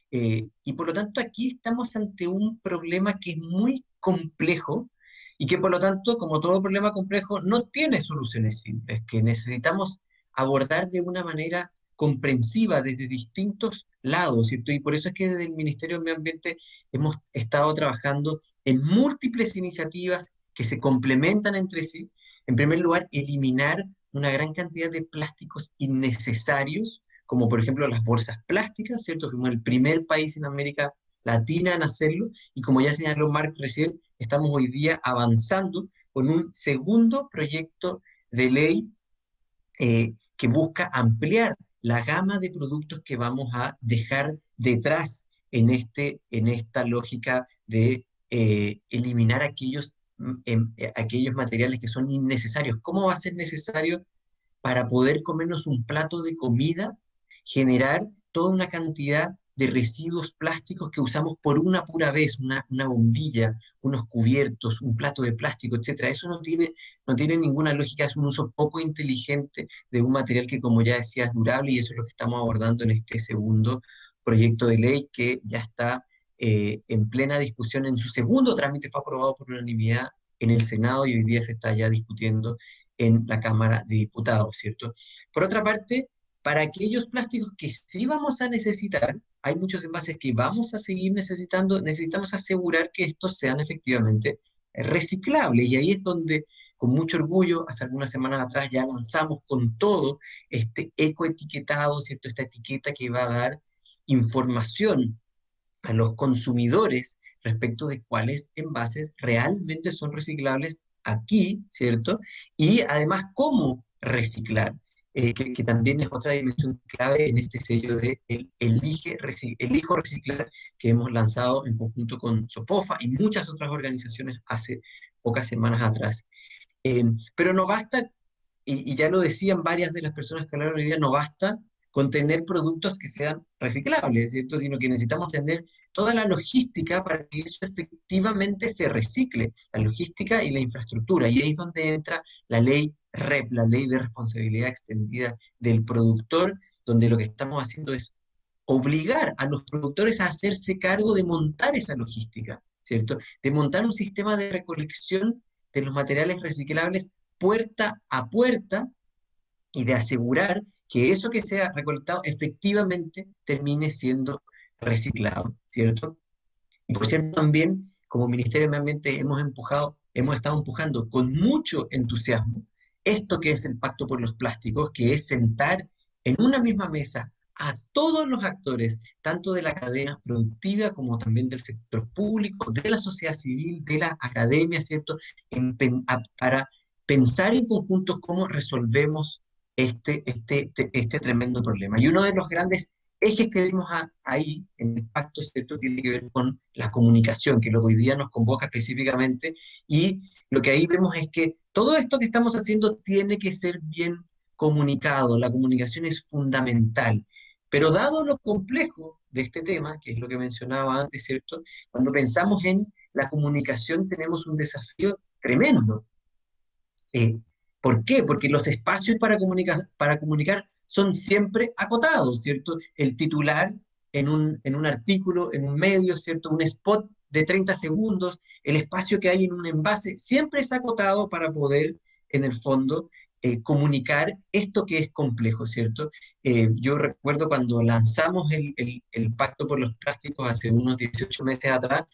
Y por lo tanto aquí estamos ante un problema que es muy complejo y que por lo tanto, como todo problema complejo, no tiene soluciones simples, que necesitamos abordar de una manera comprensiva desde distintos lados, ¿cierto? Y por eso es que desde el Ministerio del Medio Ambiente hemos estado trabajando en múltiples iniciativas que se complementan entre sí. En primer lugar, eliminar una gran cantidad de plásticos innecesarios, como por ejemplo las bolsas plásticas, ¿cierto? Fuimos el primer país en América Latina en hacerlo, y como ya señaló Marc recién, estamos hoy día avanzando con un segundo proyecto de ley que busca ampliar la gama de productos que vamos a dejar detrás en esta lógica de eliminar aquellos materiales que son innecesarios. ¿Cómo va a ser necesario para poder comernos un plato de comida generar toda una cantidad de residuos plásticos que usamos por una pura vez, una bombilla, unos cubiertos, un plato de plástico, etcétera? Eso no tiene ninguna lógica, es un uso poco inteligente de un material que, como ya decía, es durable, y eso es lo que estamos abordando en este segundo proyecto de ley que ya está en plena discusión. En su segundo trámite fue aprobado por unanimidad en el Senado y hoy día se está ya discutiendo en la Cámara de Diputados, ¿cierto? Por otra parte, para aquellos plásticos que sí vamos a necesitar, hay muchos envases que vamos a seguir necesitando, necesitamos asegurar que estos sean efectivamente reciclables, y ahí es donde, con mucho orgullo, hace algunas semanas atrás ya lanzamos con todo este ecoetiquetado, ¿cierto? Esta etiqueta que va a dar información a los consumidores respecto de cuáles envases realmente son reciclables aquí, ¿cierto? Y además cómo reciclar. Que también es otra dimensión clave en este sello de Elijo Reciclar, que hemos lanzado en conjunto con Sofofa y muchas otras organizaciones hace pocas semanas atrás. Pero no basta, y ya lo decían varias de las personas que hablaron hoy día, no basta con tener productos que sean reciclables, ¿cierto? Sino que necesitamos tener toda la logística para que eso efectivamente se recicle, la logística y la infraestructura. Y ahí es donde entra la ley REP, la Ley de Responsabilidad Extendida del Productor, donde lo que estamos haciendo es obligar a los productores a hacerse cargo de montar esa logística, ¿cierto? De montar un sistema de recolección de los materiales reciclables puerta a puerta y de asegurar que eso que sea recolectado efectivamente termine siendo reciclado, ¿cierto? Y por cierto, también como Ministerio de Medio Ambiente hemos estado empujando con mucho entusiasmo esto que es el Pacto por los Plásticos, que es sentar en una misma mesa a todos los actores, tanto de la cadena productiva como también del sector público, de la sociedad civil, de la academia, ¿cierto? Para pensar en conjunto cómo resolvemos este tremendo problema. Y uno de los grandes ejes que vimos ahí en el pacto, ¿cierto?, tiene que ver con la comunicación, que lo que hoy día nos convoca específicamente, y lo que ahí vemos es que todo esto que estamos haciendo tiene que ser bien comunicado. La comunicación es fundamental, Pero dado lo complejo de este tema, que es lo que mencionaba antes, ¿cierto? Cuando pensamos en la comunicación tenemos un desafío tremendo. ¿Por qué? Porque los espacios para comunicar son siempre acotados, ¿cierto? El titular en un artículo, en un medio, ¿cierto? Un spot de 30 segundos, el espacio que hay en un envase, siempre es acotado para poder, en el fondo, comunicar esto que es complejo, ¿cierto? Yo recuerdo cuando lanzamos el Pacto por los Plásticos hace unos 18 meses atrás,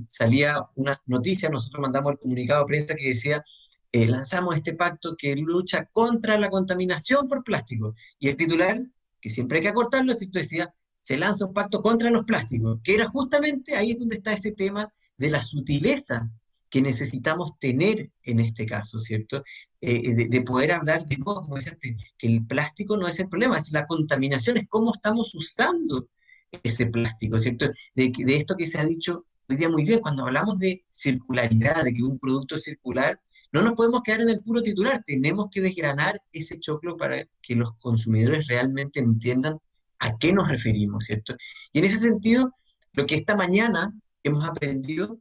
salía una noticia, nosotros mandamos el comunicado de prensa que decía, lanzamos este pacto que lucha contra la contaminación por plástico. Y el titular, que siempre hay que acortarlo, ¿cierto? Decía, se lanza un pacto contra los plásticos, que era justamente ahí donde está ese tema de la sutileza que necesitamos tener en este caso, ¿cierto? De poder hablar de nuevo, como decía antes, que el plástico no es el problema, es la contaminación, es cómo estamos usando ese plástico, ¿cierto? De esto que se ha dicho hoy día muy bien, cuando hablamos de circularidad, de que un producto es circular, no nos podemos quedar en el puro titular, tenemos que desgranar ese choclo para que los consumidores realmente entiendan a qué nos referimos, ¿cierto? Y en ese sentido, lo que esta mañana hemos aprendido,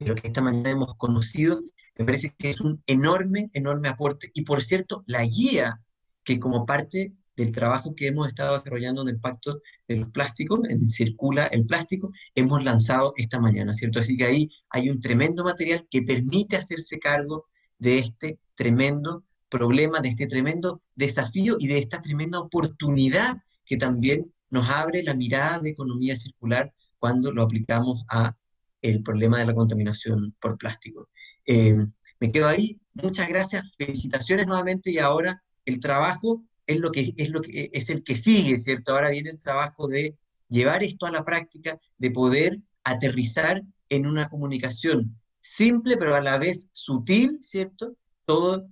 lo que esta mañana hemos conocido, me parece que es un enorme, enorme aporte. Y por cierto, la guía que como parte del trabajo que hemos estado desarrollando en el Pacto de los Plásticos, en Circula el Plástico, hemos lanzado esta mañana, ¿cierto? Así que ahí hay un tremendo material que permite hacerse cargo de este tremendo problema, de este tremendo desafío y de esta tremenda oportunidad que también nos abre la mirada de economía circular cuando lo aplicamos a el problema de la contaminación por plástico. Me quedo ahí, muchas gracias, felicitaciones nuevamente, y ahora el trabajo es el que sigue, ¿cierto? Ahora viene el trabajo de llevar esto a la práctica, de poder aterrizar en una comunicación simple, pero a la vez sutil, ¿cierto? Todo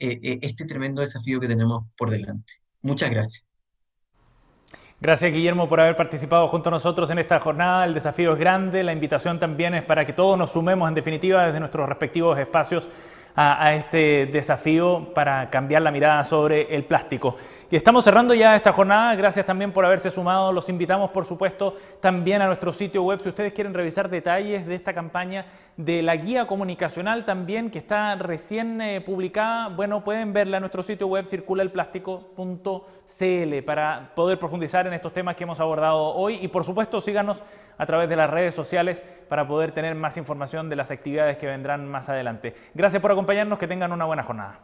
este tremendo desafío que tenemos por delante. Muchas gracias. Gracias, Guillermo, por haber participado junto a nosotros en esta jornada. El desafío es grande, la invitación también es para que todos nos sumemos, en definitiva, desde nuestros respectivos espacios a este desafío para cambiar la mirada sobre el plástico. Y estamos cerrando ya esta jornada. Gracias también por haberse sumado. Los invitamos, por supuesto, también a nuestro sitio web. Si ustedes quieren revisar detalles de esta campaña, de la guía comunicacional también, que está recién publicada, bueno, pueden verla en nuestro sitio web circulaelplástico.cl para poder profundizar en estos temas que hemos abordado hoy. Y, por supuesto, síganos a través de las redes sociales para poder tener más información de las actividades que vendrán más adelante. Gracias por acompañarnos, que tengan una buena jornada.